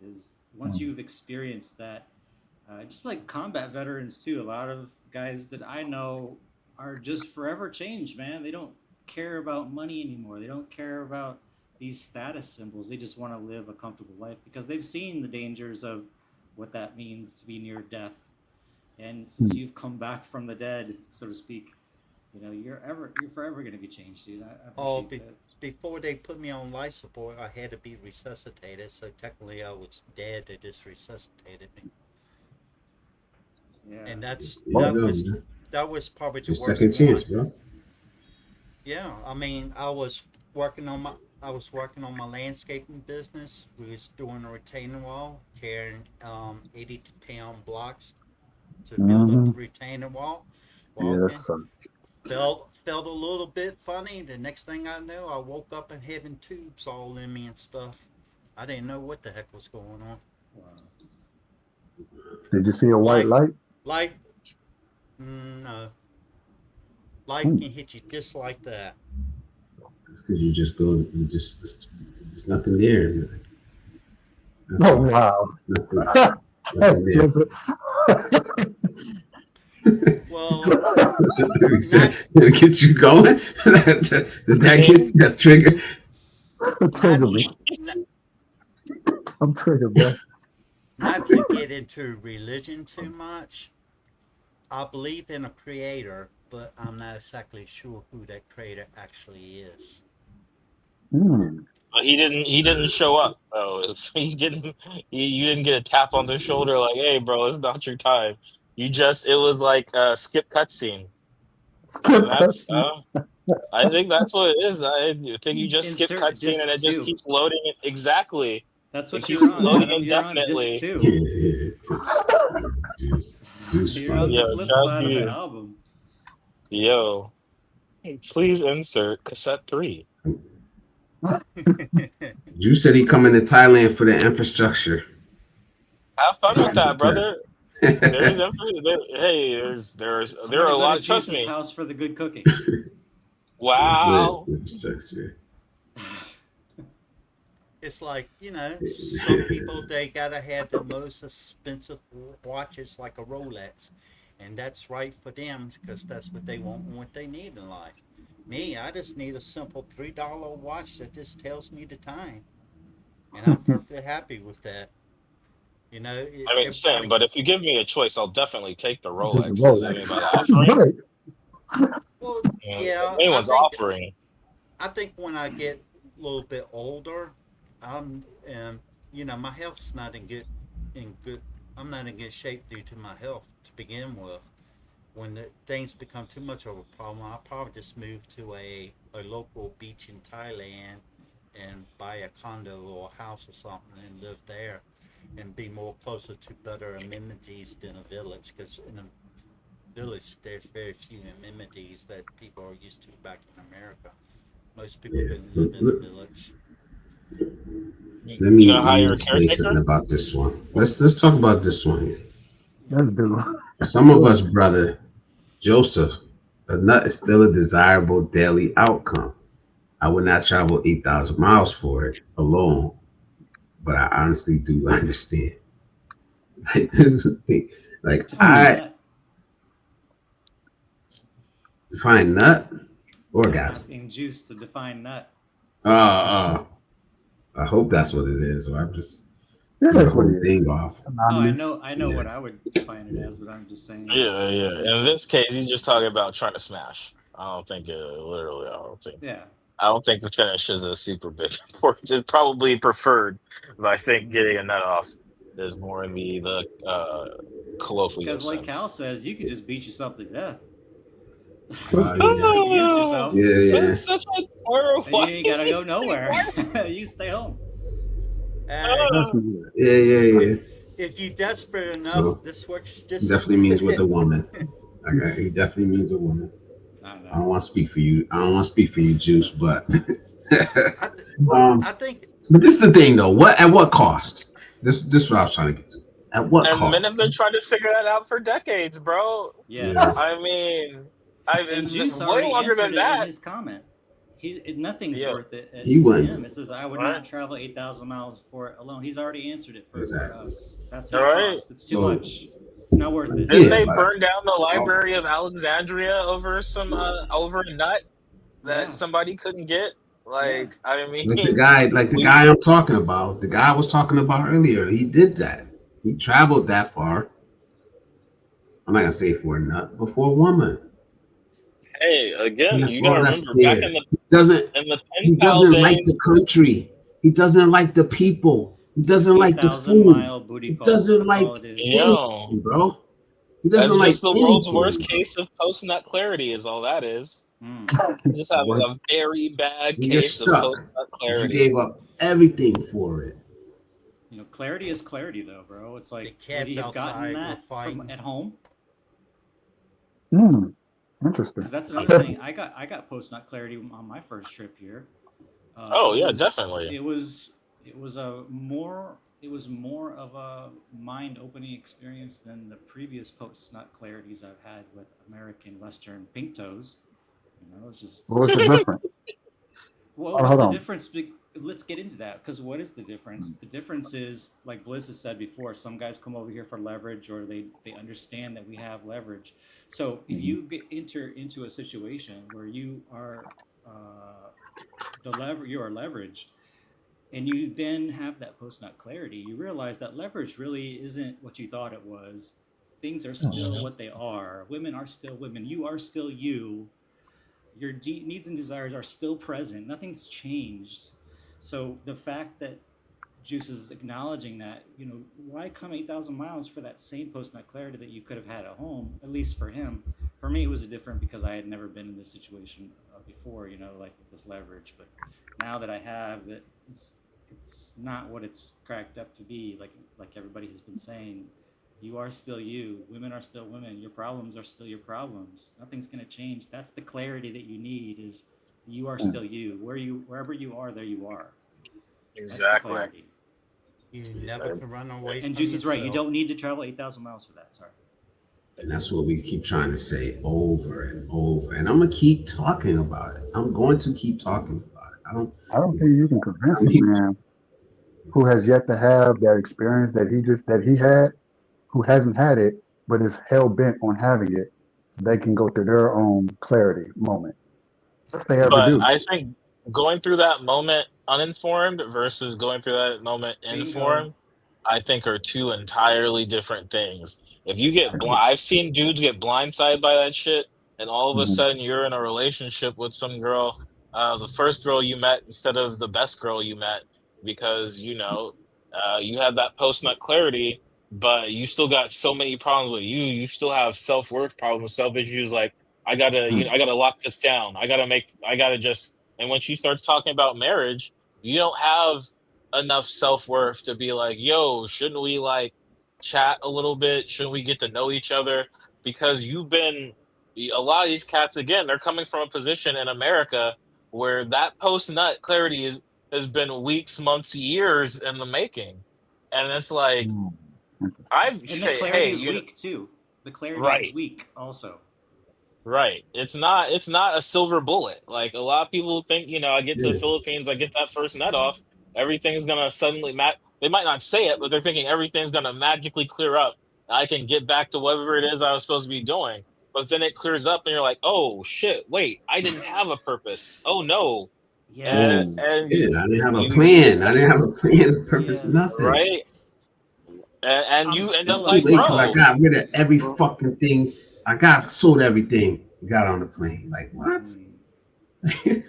Is once you've experienced that, just like combat veterans too. A lot of guys that I know are just forever changed, man. They don't care about money anymore. They don't care about these status symbols. They just want to live a comfortable life because they've seen the dangers of what that means to be near death. And since you've come back from the dead, so to speak, you know you're forever going to be changed, dude. I Oh, appreciate that. before they put me on life support, I had to be resuscitated. So technically, I was dead. They just resuscitated me, Yeah. and There you go, man. that was probably It's the your worst second chance, one. bro. Yeah, I mean, I was working on my landscaping business. We was doing a retaining wall, carrying 80-pound blocks to build up Mm-hmm. the retaining wall. Yeah, that Walking, sucks. felt a little bit funny. The next thing I knew, I woke up and having tubes all in me and stuff. I didn't know what the heck was going on. Wow. Did you see a white Life, light? life, no, life Hmm. can hit you just like that. It's because you just go, there's nothing there. That's Oh why. wow. Nothing, Hey, nothing there. listen. Well, He said, not "Did it get you going?" Did that get that trigger? not Trigger me. not I'm triggered, bro. not to get into religion too much. I believe in a creator, but I'm not exactly sure who that creator actually is. Hmm. But he didn't show up though. He didn't you didn't get a tap on the shoulder like, hey bro, it's not your time. It was like a skip cutscene. And Skip that's cussing. I think that's what it is. I think you just skip Insert cutscene and disc it just two. keeps loading it exactly. That's It what you're keeps on, loading Adam. You're on disc indefinitely. two. Yeah, juice, juice You're on fun. the Yo, flip just side of the you. album. Yo, please insert cassette 3. Juice said he coming to Thailand for the infrastructure. Have fun with that, Habitat. brother. Hey, I'm there are gonna a go to lot. Trust Juice's me. house for the good cooking. Good Wow. infrastructure. It's like, some people, they gotta have the most expensive watches like a Rolex, and that's right for them because that's what they want and what they need in life. Me, I just need a simple $3 watch that just tells me the time, and I'm perfectly happy with that. I mean, same, Everybody. but if you give me a choice, I'll definitely take the Just Rolex. Because, I mean, Rolex. by the offering, Right. Well, if yeah, anyone's offering, I think when I get a little bit older, I'm, my health's not in good. I'm not in good shape due to my health to begin with. When things become too much of a problem, I'll probably just move to a local beach in Thailand and buy a condo or a house or something and live there and be more closer to better amenities than a village because in a village there's very few amenities that people are used to back in America. Most people Yeah. couldn't live in a village. Let you me gonna let hire me a say something caretaker? about this one. Let's talk about this one here. Let's do. Some of us, brother, Joseph, a nut is still a desirable daily outcome. I would not travel 8,000 miles for it alone, but I honestly do understand. Like, this is the thing. Like, Define I nut. define nut, I'm orgasm. asking Juice to define nut. Uh, I hope that's what it is, or I'm just Yeah, threw the that's what whole it is. thing off. Oh, Anonymous. I know Yeah. what I would define it as, but I'm just saying. Yeah, yeah. He In said, this case, he's just talking about trying to smash. I don't think it literally. yeah, I don't think the finish is a super big important. It's probably preferred, but I think getting a nut off is more in the colloquial because like Cal sense. says, you could just beat yourself to death. True. You could just abuse Oh, yourself, Yeah, yeah. that's such a horror. and Why you ain't is gotta go this thing nowhere. worse? You stay home. That's Oh, good. Yeah, yeah, yeah. If you desperate enough, So this works just. definitely means with a woman. Like, he definitely means a woman. I I don't know. want to speak for you. I don't want to speak for you, Juice, but I, th- um, I think but this is the thing though. What at what cost? This is what I was trying to get to. At what and men have cost? been trying to figure that out for decades, bro. Yeah. Yes, I mean, and Juice way already longer answered than it in that. his comment. Nothing's Yeah, worth it He to him. wouldn't. It says I would right, not travel 8,000 miles for it alone. He's already answered it for Exactly. us. That's all his right. cost. It's too So much. Not worth like, it. Didn't yeah, they but burn down the I, Library of Alexandria over some over a nut that Yeah, somebody couldn't get? yeah. Like, I mean, like the we guy I'm talking about, the guy I was talking about earlier, he did that. He traveled that far. I'm not gonna say for a nut, but for a woman. hey, And again, that's you got all to that's remember back scared. He doesn't in the pen he pal doesn't like days. the country. He doesn't like the people. He It's doesn't like the 8,000 food. mile booty He call. doesn't That's like all it is. Yo, anything, bro. He that's doesn't like just the world's worst anything, bro. case of post nut clarity. Is all that is. Mm. He's just having a Worse. very bad And you're case of post stuck nut because you clarity. gave up everything for it. Clarity is clarity, though, bro. It's the like, would cats he have gotten outside were that from fighting. at home? Hmm. Interesting. Because that's another thing. I got post nut clarity on my first trip here. Oh It yeah, was definitely. it was more of a mind opening experience than the previous post nut clarities I've had with American Western pink toes. It's just, What was the difference? well, Hold, what's hold the on. difference? Let's get into that, because what is the difference? The difference is, like Bliss has said before, some guys come over here for leverage, or they understand that we have leverage. So if Mhm. you enter into a situation where you are you are leveraged, and you then have that post nut clarity, you realize that leverage really isn't what you thought it was. Things are still Hmm. what they are. Women are still women. You are still you. Your needs and desires are still present. Nothing's changed. So the fact that Juice is acknowledging that, why come 8,000 miles for that same post nut clarity that you could have had at home, at least for him? For me, it was different because I had never been in this situation before, like with this leverage. But now that I have, that it's not what it's cracked up to be. Like everybody has been saying, you are still you. Women are still women. Your problems are still your problems. Nothing's gonna change. That's the clarity that you need. Is you are still you. Wherever you are, there you are. That's the Exactly. clarity. You never can run away And from Juice is right. You yourself. don't need to travel 8,000 miles for that. Sorry. And that's what we keep trying to say over and over. And I'm gonna keep talking about it. I'm going to keep talking about it. I don't think you can I convince a mean, man who has yet to have that experience that he had, who hasn't had it, but is hell bent on having it, so they can go through their own clarity moment. If they ever But do. I think going through that moment uninformed versus going through that moment Bingo. informed, I think are two entirely different things. If you I get agree. blind, I've seen dudes get blindsided by that shit, and all of a Mhm. sudden you're in a relationship with some girl, the first girl you met instead of the best girl you met, because you had that post nut clarity, but you still got so many problems with you. You still have self worth problems, self issues like Mm. I gotta lock this down. I gotta just, and when she starts talking about marriage, you don't have enough self worth to be like, yo, shouldn't we like chat a little bit? Shouldn't we get to know each other? Because a lot of these cats, again, they're coming from a position in America where that post nut clarity has been weeks, months, years in the making. And it's like, Mm. Interesting. And the clarity hey, is weak too. The clarity is right. weak also. Right. It's not a silver bullet. Like a lot of people think, I get to the Yeah. Philippines, I get that first net off, everything's gonna suddenly they might not say it, but they're thinking everything's gonna magically clear up. I can get back to whatever it is I was supposed to be doing. But then it clears up and you're like, oh shit, wait, I didn't have a purpose. Oh no. And Yes. Oh, and Yeah. I didn't have a you plan. I start, didn't have a plan, a purpose, Yes. nothing. right? And I'm you end It's up still too like, late because I afraid. bro, got rid of every fucking thing. I got sold everything. Got on the plane. Like what? Mm.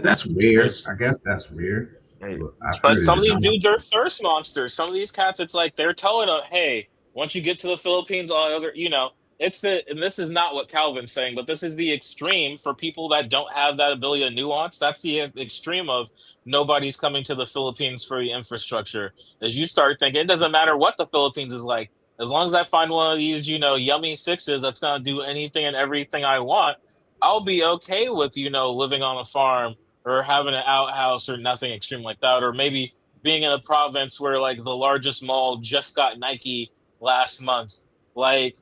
That's weird. there's I guess that's weird. Right. But I've But heard some it of these enough. dudes are thirst monsters. Some of these cats, it's like they're telling them, "Hey, once you get to the Philippines, all the other, it's and this is not what Calvin's saying, but this is the extreme for people that don't have that ability to nuance. That's the extreme of nobody's coming to the Philippines for the infrastructure. As you start thinking, it doesn't matter what the Philippines is like, as long as I find one of these, yummy sixes that's gonna do anything and everything I want, I'll be okay with, living on a farm or having an outhouse or nothing extreme like that, or maybe being in a province where like the largest mall just got Nike last month. Like,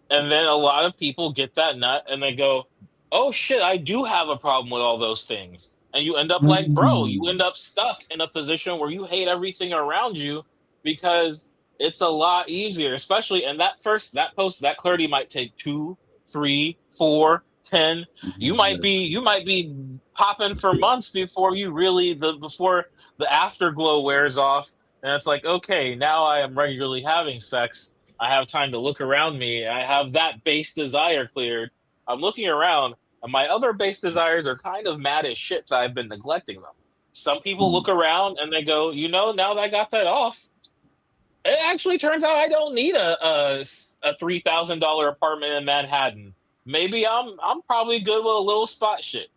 and then a lot of people get that nut and they go, oh shit, I do have a problem with all those things. And you end up like, bro, you mm, end up stuck in a position where you hate everything around you because it's a lot easier, especially and that post, that clarity might take 2, 3, 4, 10. You might be popping for months before you really before the afterglow wears off. And it's like, okay, now I am regularly having sex. I have time to look around me. I have that base desire cleared. I'm looking around, and my other base desires are kind of mad as shit that I've been neglecting them. Some people mm, look around and they go, now that I got that off, it actually turns out I don't need a $3,000 apartment in Manhattan. Maybe I'm probably good with a little spot shit.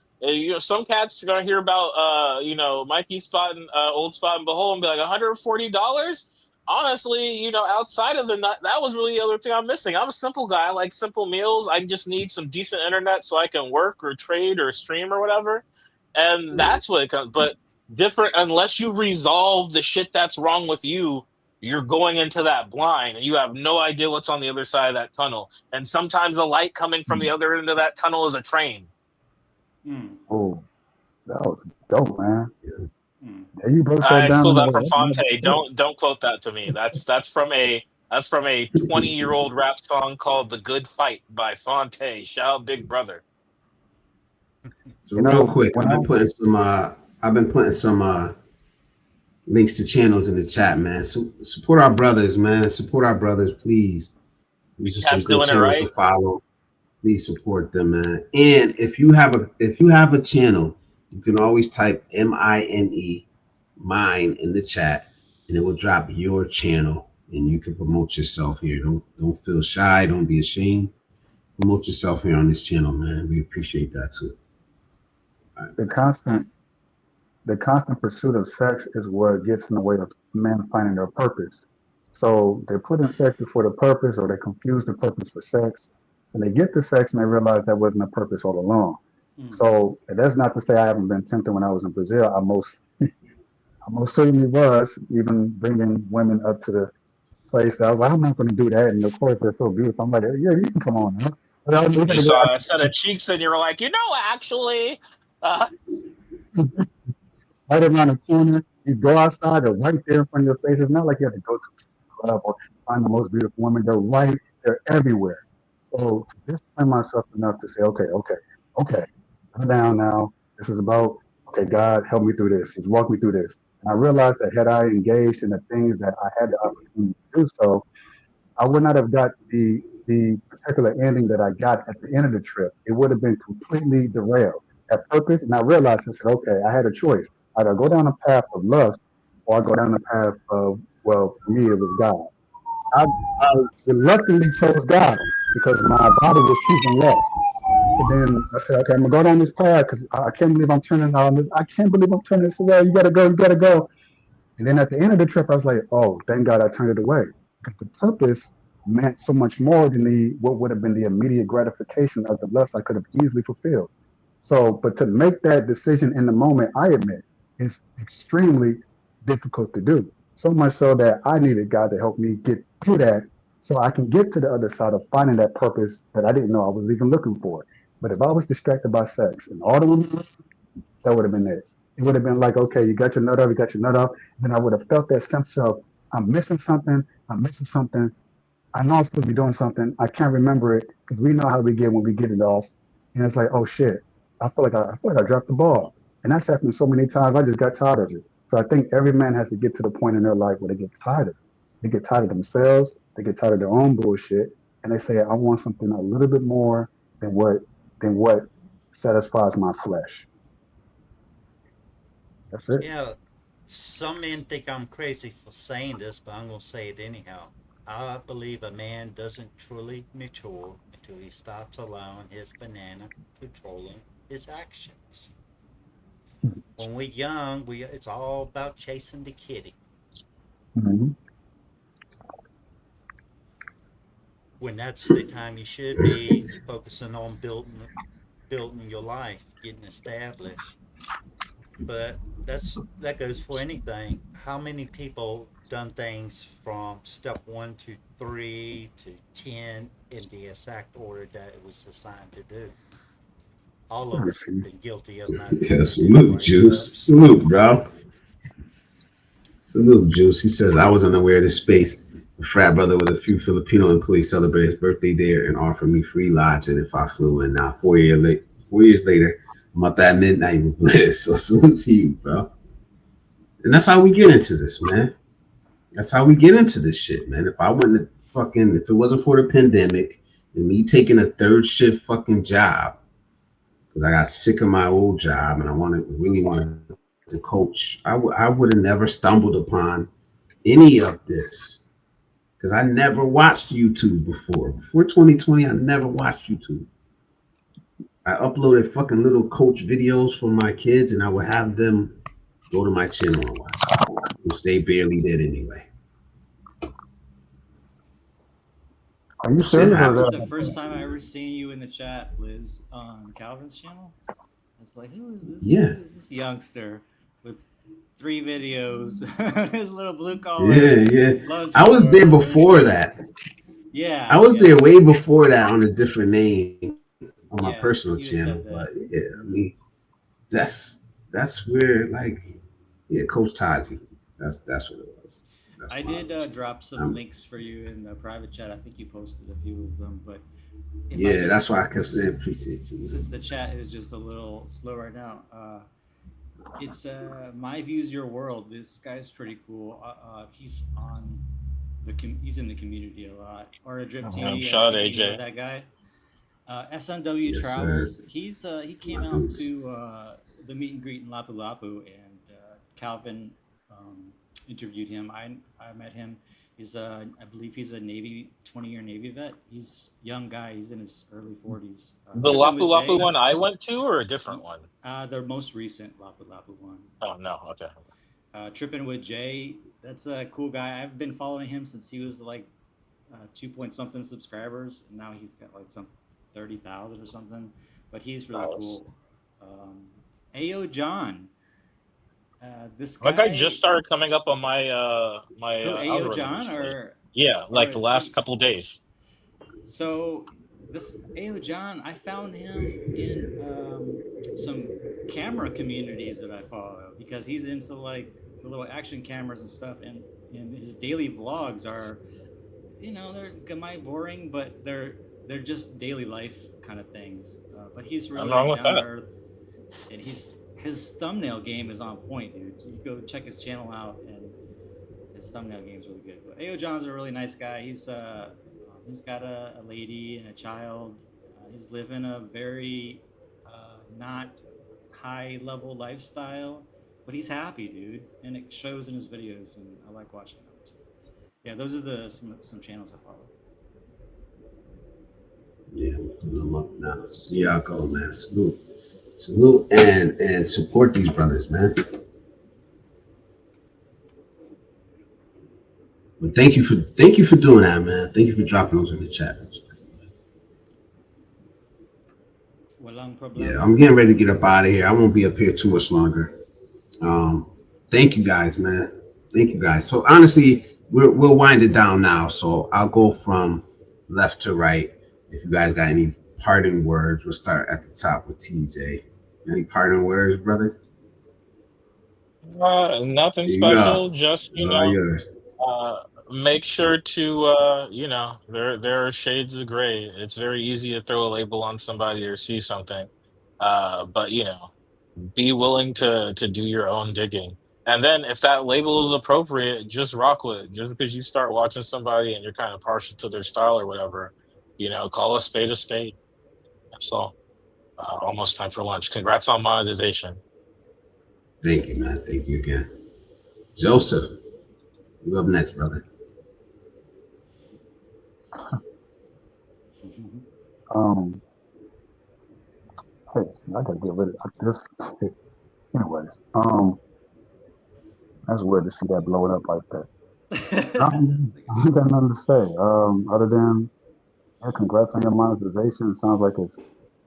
Some cats are gonna hear about Mikey spot and old spot and behold and be like $140. Honestly, outside of the nut, that was really the other thing I'm missing. I'm a simple guy. I like simple meals. I just need some decent internet so I can work or trade or stream or whatever. And that's what it comes. But different unless you resolve the shit that's wrong with you, you're going into that blind and you have no idea what's on the other side of that tunnel. And sometimes the light coming from the mm. other end of that tunnel is a train. Mm. Oh, that was dope, man. Mm. Yeah, you broke that I down stole in a that way. from That's not Fonte. good. Don't quote that to me. That's from a 20-year-old rap song called "The Good Fight" by Fonte. Shout out Big Brother. So You real know, quick, when I I've been putting some links to channels in the chat, man. So support our brothers, man. Support our brothers, please. These are some Cat's good doing it channels to right. follow. Please support them, man. And if you have a channel, you can always type MINE mine in the chat, and it will drop your channel, and you can promote yourself here. Don't feel shy. Don't be ashamed. Promote yourself here on this channel, man. We appreciate that too. All right, the man. constant the constant pursuit of sex is what gets in the way of men finding their purpose. So they put in sex before the purpose, or they confuse the purpose for sex, and they get the sex and they realize that wasn't a purpose all along. Mm. So that's not to say I haven't been tempted when I was in Brazil. I most certainly was, even bringing women up to the place that I was like, I'm not going to do that. And of course, they're so beautiful. I'm like, yeah, you can come on now. But we got You to go saw a set of cheeks and you were like, actually, uh, right around the corner. You go outside, they're right there in front of your face. It's not like you have to go to a club or find the most beautiful woman. They're everywhere. So to discipline myself enough to say, okay, calm down now. This is about, okay, God, help me through this. He's walked me through this. And I realized that had I engaged in the things that I had the opportunity to do so, I would not have got the particular ending that I got at the end of the trip. It would have been completely derailed. At purpose, and I realized I said, okay, I had a choice. Either go down the path of lust or I go down the path of, well, for me it was God. I reluctantly chose God because my body was choosing lust. And then I said, okay, I'm gonna go down this path because I can't believe I'm turning on this. I can't believe I'm turning this away. You gotta go, you gotta go. And then at the end of the trip, I was like, oh, thank God I turned it away because the purpose meant so much more than the what would have been the immediate gratification of the lust I could have easily fulfilled. So, but to make that decision in the moment, I admit, is extremely difficult to do. So much so that I needed God to help me get through that so I can get to the other side of finding that purpose that I didn't know I was even looking for. But if I was distracted by sex and all the women, that would have been it. It would have been like, okay, you got your nut up, you got your nut up. Then I would have felt that sense of, I'm missing something, I'm missing something. I know I'm supposed to be doing something. I can't remember it because we know how we get when we get it off. And it's like, oh shit, I feel like I dropped the ball. And that's happened so many times. I just got tired of it. So I think every man has to get to the point in their life where they get tired of it. They get tired of themselves. They get tired of their own bullshit, and they say, I want something a little bit more than what satisfies my flesh. That's it. Yeah, some men think I'm crazy for saying this, but I'm going to say it anyhow. I believe a man doesn't truly mature until he stops allowing his banana controlling his actions. When we're young, it's all about chasing the kitty. Mm-hmm. When that's the time you should be focusing on building your life, getting established. But that goes for anything. How many people done things from step 1 to 3 to 10 in the exact order that it was assigned to do? All of us been guilty of not Yeah, doing the salute, right Juice. steps. Salute, bro. Salute, Juice. He says, I was unaware of this space. A frat brother with a few Filipino employees celebrated his birthday there and offered me free lodging if I flew in. Now, 4 years later, I'm up at midnight with Bliss. So salute to you, bro. And that's how we get into this, man. That's how we get into this shit, man. If it wasn't for the pandemic and me taking a third shift fucking job, because I got sick of my old job and I really wanted to coach, I would have never stumbled upon any of this because I never watched YouTube before. Before 2020, I never watched YouTube. I uploaded fucking little coach videos for my kids and I would have them go to my channel and watch, which they barely did anyway. Are you Shit serious or Remember happens. the first that? time I ever seen you in the chat, Liz, on Calvin's channel? It's like, who is this? Yeah. Who is this youngster with 3 videos, his little blue collar Yeah, yeah. lunch I was there for before that. Yeah, I was yeah, there way before that on a different name on my yeah. personal You had channel. said But that. yeah, I mean, that's where like, yeah, Coach Taji. That's what it was. That's I my did drop some um, links for you in the private chat. I think you posted a few of them, but if I yeah, that's just why I kept saying appreciate you. since the chat is just a little slow right now, it's my views your world. This guy's pretty cool. He's on he's in the community a lot. Or a Drip TV. I Shout out think you know AJ. that guy. SNW Yes, sir. Travels. He came My out dudes. to the meet and greet in Lapu Lapu, and Calvin interviewed him. I met him. I believe he's a Navy 20-year Navy vet. He's a young guy. He's in his early 40s. The Tripping Lapu with Lapu Jay. one I went to, or a different one? The most recent Lapu Lapu one. Oh no, okay. Tripping with Jay. That's a cool guy. I've been following him since he was like 2 point something subscribers, and now he's got like some 30,000 or something. But he's really Nice. cool. Ayo John. This That guy guy, just started coming up on my who Ayo algorithm John recently. or Yeah, like the last he, couple days. so this Ayo John, I found him in some camera communities that I follow because he's into like the little action cameras and stuff, and his daily vlogs are, they're semi boring, but they're just daily life kind of things. But he's Nothing really wrong with down to that. earth, and his thumbnail game is on point, dude. You go check his channel out, and his thumbnail game is really good. But Ayo John's a really nice guy. He's got a lady and a child. He's living a very not high level lifestyle, but he's happy, dude, and it shows in his videos, and I like watching them. So, yeah, those are some channels I follow. Yeah, I'm up now. See y'all go, man. Salute and support these brothers, man. But thank you for doing that, man. Thank you for dropping those in the chat. Walang Yeah, problema. I'm getting ready to get up out of here. I won't be up here too much longer. Thank you guys, man. Thank you guys. So honestly, we'll wind it down now. So I'll go from left to right. If you guys got any parting words. We'll start at the top with TJ. Any parting words, brother? Nothing Here you go. special. Just It's all yours. uh, make sure to there are shades of gray. It's very easy to throw a label on somebody or see something, but be willing to do your own digging. And then if that label is appropriate, just rock with it. Just because you start watching somebody and you're kind of partial to their style or whatever, call a spade a spade. That's all. Almost time for lunch. Congrats on monetization. Thank you, man. Thank you again. Joseph, you up next, brother. Um, hey, I gotta get rid of this. Anyways, that's weird to see that blowing up like that. I ain't got nothing to say. Other than yeah, congrats on your monetization. It sounds like it's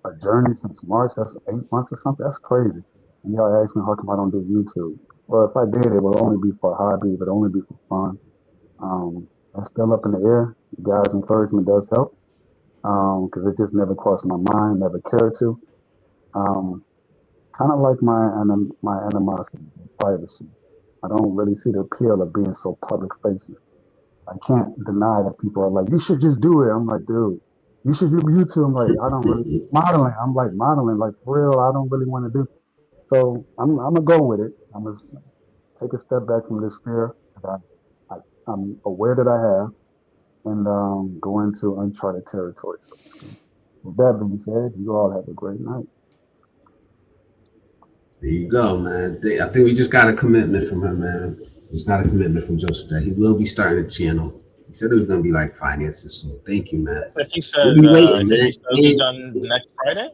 a journey since March. That's 8 months or something. That's crazy. And y'all asked me how come I don't do YouTube. Well, if I did, it would only be for a hobby. It would only be for fun. That's still up in the air. You guys' encouragement does help. Because it just never crossed my mind, never cared to. Um, Kind of like my animosity, privacy. I don't really see the appeal of being so public facing. I can't deny that people are like, you should just do it. I'm like, dude, you should do YouTube. I'm like, I don't really modeling. I'm like modeling, like for real. I don't really want to do. So I'm gonna go with it. I'm gonna take a step back from this fear that I'm aware that I have, and go into uncharted territory, so to speak. With that being said, you all have a great night. There you go, man. I think we just got a commitment from him, man. We just got a commitment from Joseph that he will be starting a channel. He said it was gonna be like finances, so thank you, man. We'll be I waiting, think man. he said it'll be done next Friday.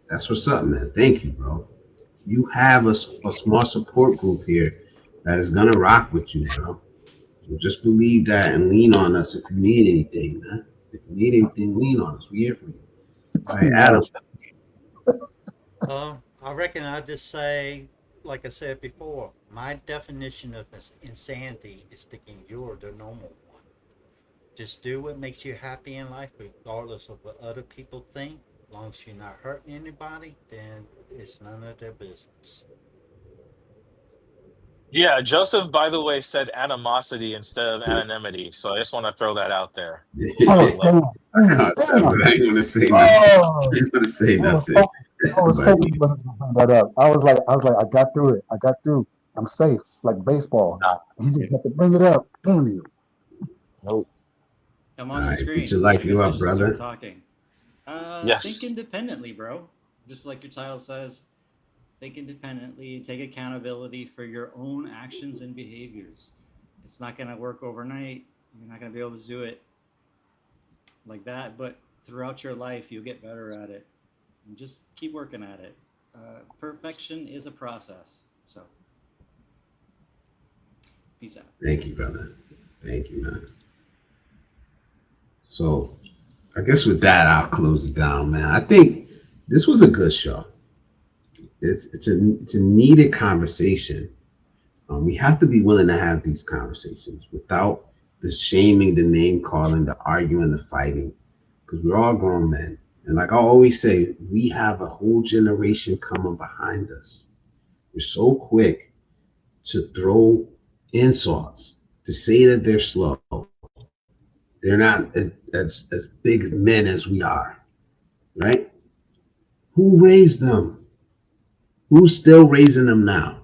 That's what's up, man. Thank you, bro. You have a small support group here that is gonna rock with you, bro. So just believe that and lean on us if you need anything, man. If you need anything, lean on us. We here for you. All right, Adam. Nice. I reckon I'd just say, like I said before, my definition of insanity is thinking you're the normal one. Just do what makes you happy in life, regardless of what other people think. As long as you're not hurting anybody, then it's none of their business. Yeah, Joseph, by the way, said animosity instead of anonymity. So I just want to throw that out there. Oh, Look, damn, I damn, caught that, damn. but I ain't gonna say nothing. I Oh, ain't gonna say I was nothing. hoping, I was But hoping you wasn't gonna bring that up. I was like, I got through it. I got through. I'm safe, like baseball. nah, You just have to bring it up. Damn you. nope. I'm all on the right, get screen. your I life guess you I up, should start brother. talking. Think Yes. independently, bro. Just like your title says, think independently, take accountability for your own actions and behaviors. It's not going to work overnight. You're not going to be able to do it like that, but throughout your life, you'll get better at it. And just keep working at it. Perfection is a process. So, peace out. Thank you, brother. Thank you, man. So I guess with that, I'll close it down, man. I think this was a good show. It's a needed conversation. We have to be willing to have these conversations without the shaming, the name calling, the arguing, the fighting, because we're all grown men. And like I always say, we have a whole generation coming behind us. We're so quick to throw insults, to say that they're slow. They're not as big men as we are, right? Who raised them? Who's still raising them now?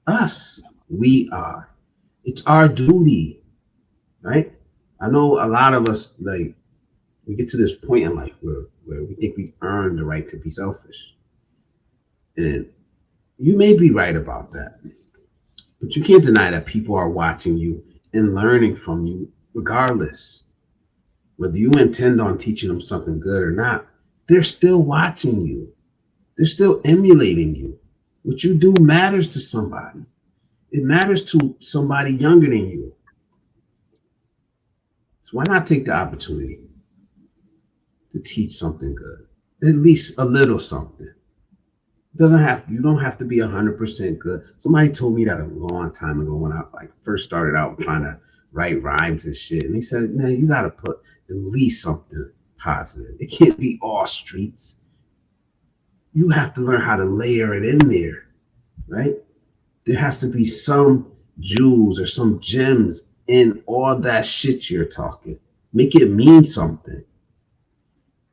Us. We are. It's our duty, right? I know a lot of us like we get to this point in life where we think we earn the right to be selfish. And you may be right about that. But you can't deny that people are watching you and learning from you regardless. Whether you intend on teaching them something good or not, they're still watching you. They're still emulating you. What you do matters to somebody. It matters to somebody younger than you. So why not take the opportunity to teach something good? At least a little something. It doesn't have you don't have to be 100% good. Somebody told me that a long time ago when I like first started out trying to write rhymes and shit. And he said, man, you gotta put at least something. positive. It can't be all streets. You have to learn how to layer it in there, right? There has to be some jewels or some gems in all that shit you're talking. Make it mean something.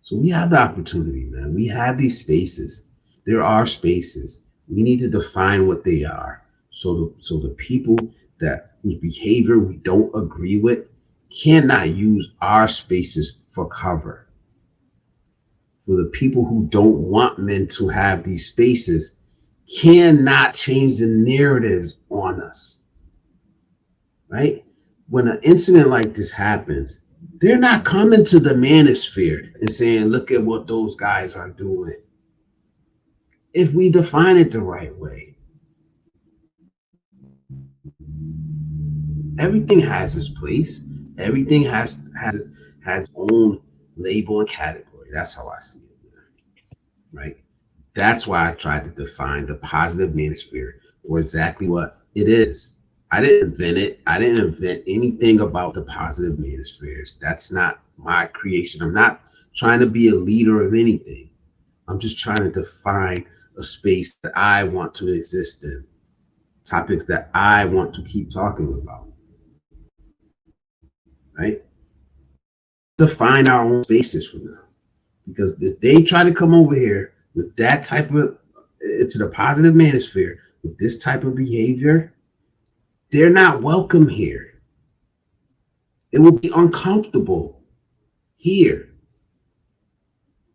So we have the opportunity, man. We have these spaces. There are spaces. We need to define what they are. So the people whose behavior we don't agree with cannot use our spaces for cover. For the people who don't want men to have these spaces cannot change the narratives on us, right? When an incident like this happens, they're not coming to the manosphere and saying, look at what those guys are doing. If we define it the right way, everything has its place. Everything has its own label and category. That's how I see it, right? That's why I tried to define the positive manosphere for exactly what it is. I didn't invent it. I didn't invent anything about the positive manospheres. That's not my creation. I'm not trying to be a leader of anything. I'm just trying to define a space that I want to exist in, topics that I want to keep talking about, right? Define our own spaces from now. Because if they try to come over here with that type of, into the positive manosphere, with this type of behavior, they're not welcome here. It will be uncomfortable here.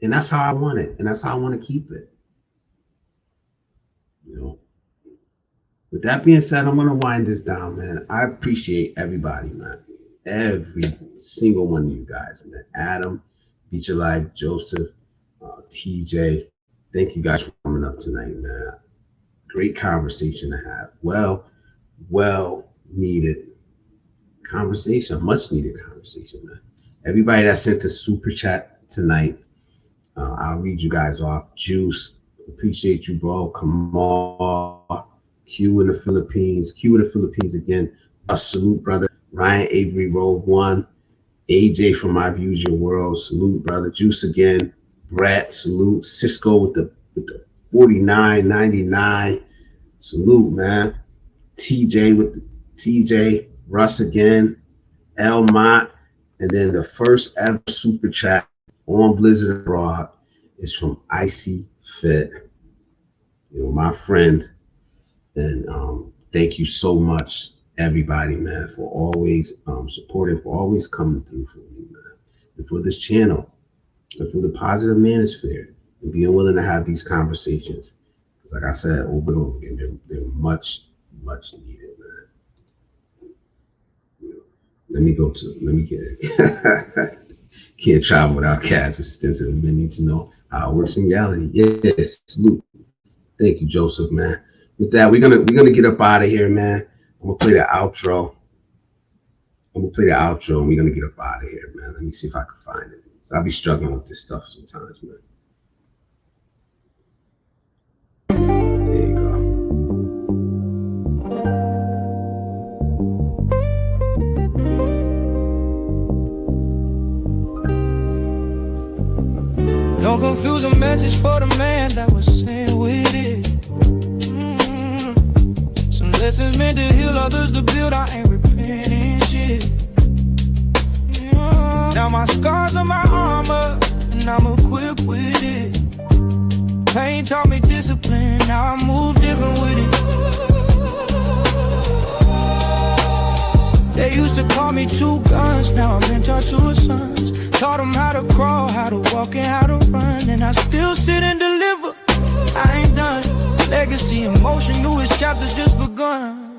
And that's how I want it. And that's how I want to keep it. You know. With that being said, I'm going to wind this down, man. I appreciate everybody, man. Every single one of you guys, man. Adam, Beat Your Life, Joseph, TJ. Thank you guys for coming up tonight, man. Great conversation to have. Well needed conversation, much needed conversation, man. Everybody that sent a super chat tonight, I'll read you guys off. Juice, appreciate you, bro. Kamal, Q in the Philippines, again. A salute, brother. Ryan Avery, Road 1. AJ from My Views Your World, salute, brother. Juice again. Brett, salute. Cisco with the 49.99, salute, man. TJ with the TJ, Russ again, Elmont, and then the first ever super chat on Blizzard Abroad is from Icy Fit, you know, my friend. And thank you so much, everybody, man, for always supporting, for always coming through for me, man, and for this channel, and for the positive manosphere, and being willing to have these conversations. Like I said over and over again, they're much needed, man. You know, let me get it. Can't travel without cash. Expensive. Men need to know how it works in reality. Yes, salute. Thank you, Joseph, man. With that, we're gonna get up out of here, man. I'm gonna play the outro. And we're gonna get up out of here, man. Let me see if I can find it. So I'll be struggling with this stuff sometimes, man. There you go. Don't confuse a message for the man that was sent with it. Some lessons meant to heal, others to build. I ain't repenting shit. Now my scars are my armor, and I'm equipped with it. Pain taught me discipline, now I move different with it. They used to call me two guns, now I'm mentor to her sons. Taught them how to crawl, how to walk, and how to run. And I still sit and deliver, I ain't done. Legacy, emotion, newest chapters just begun.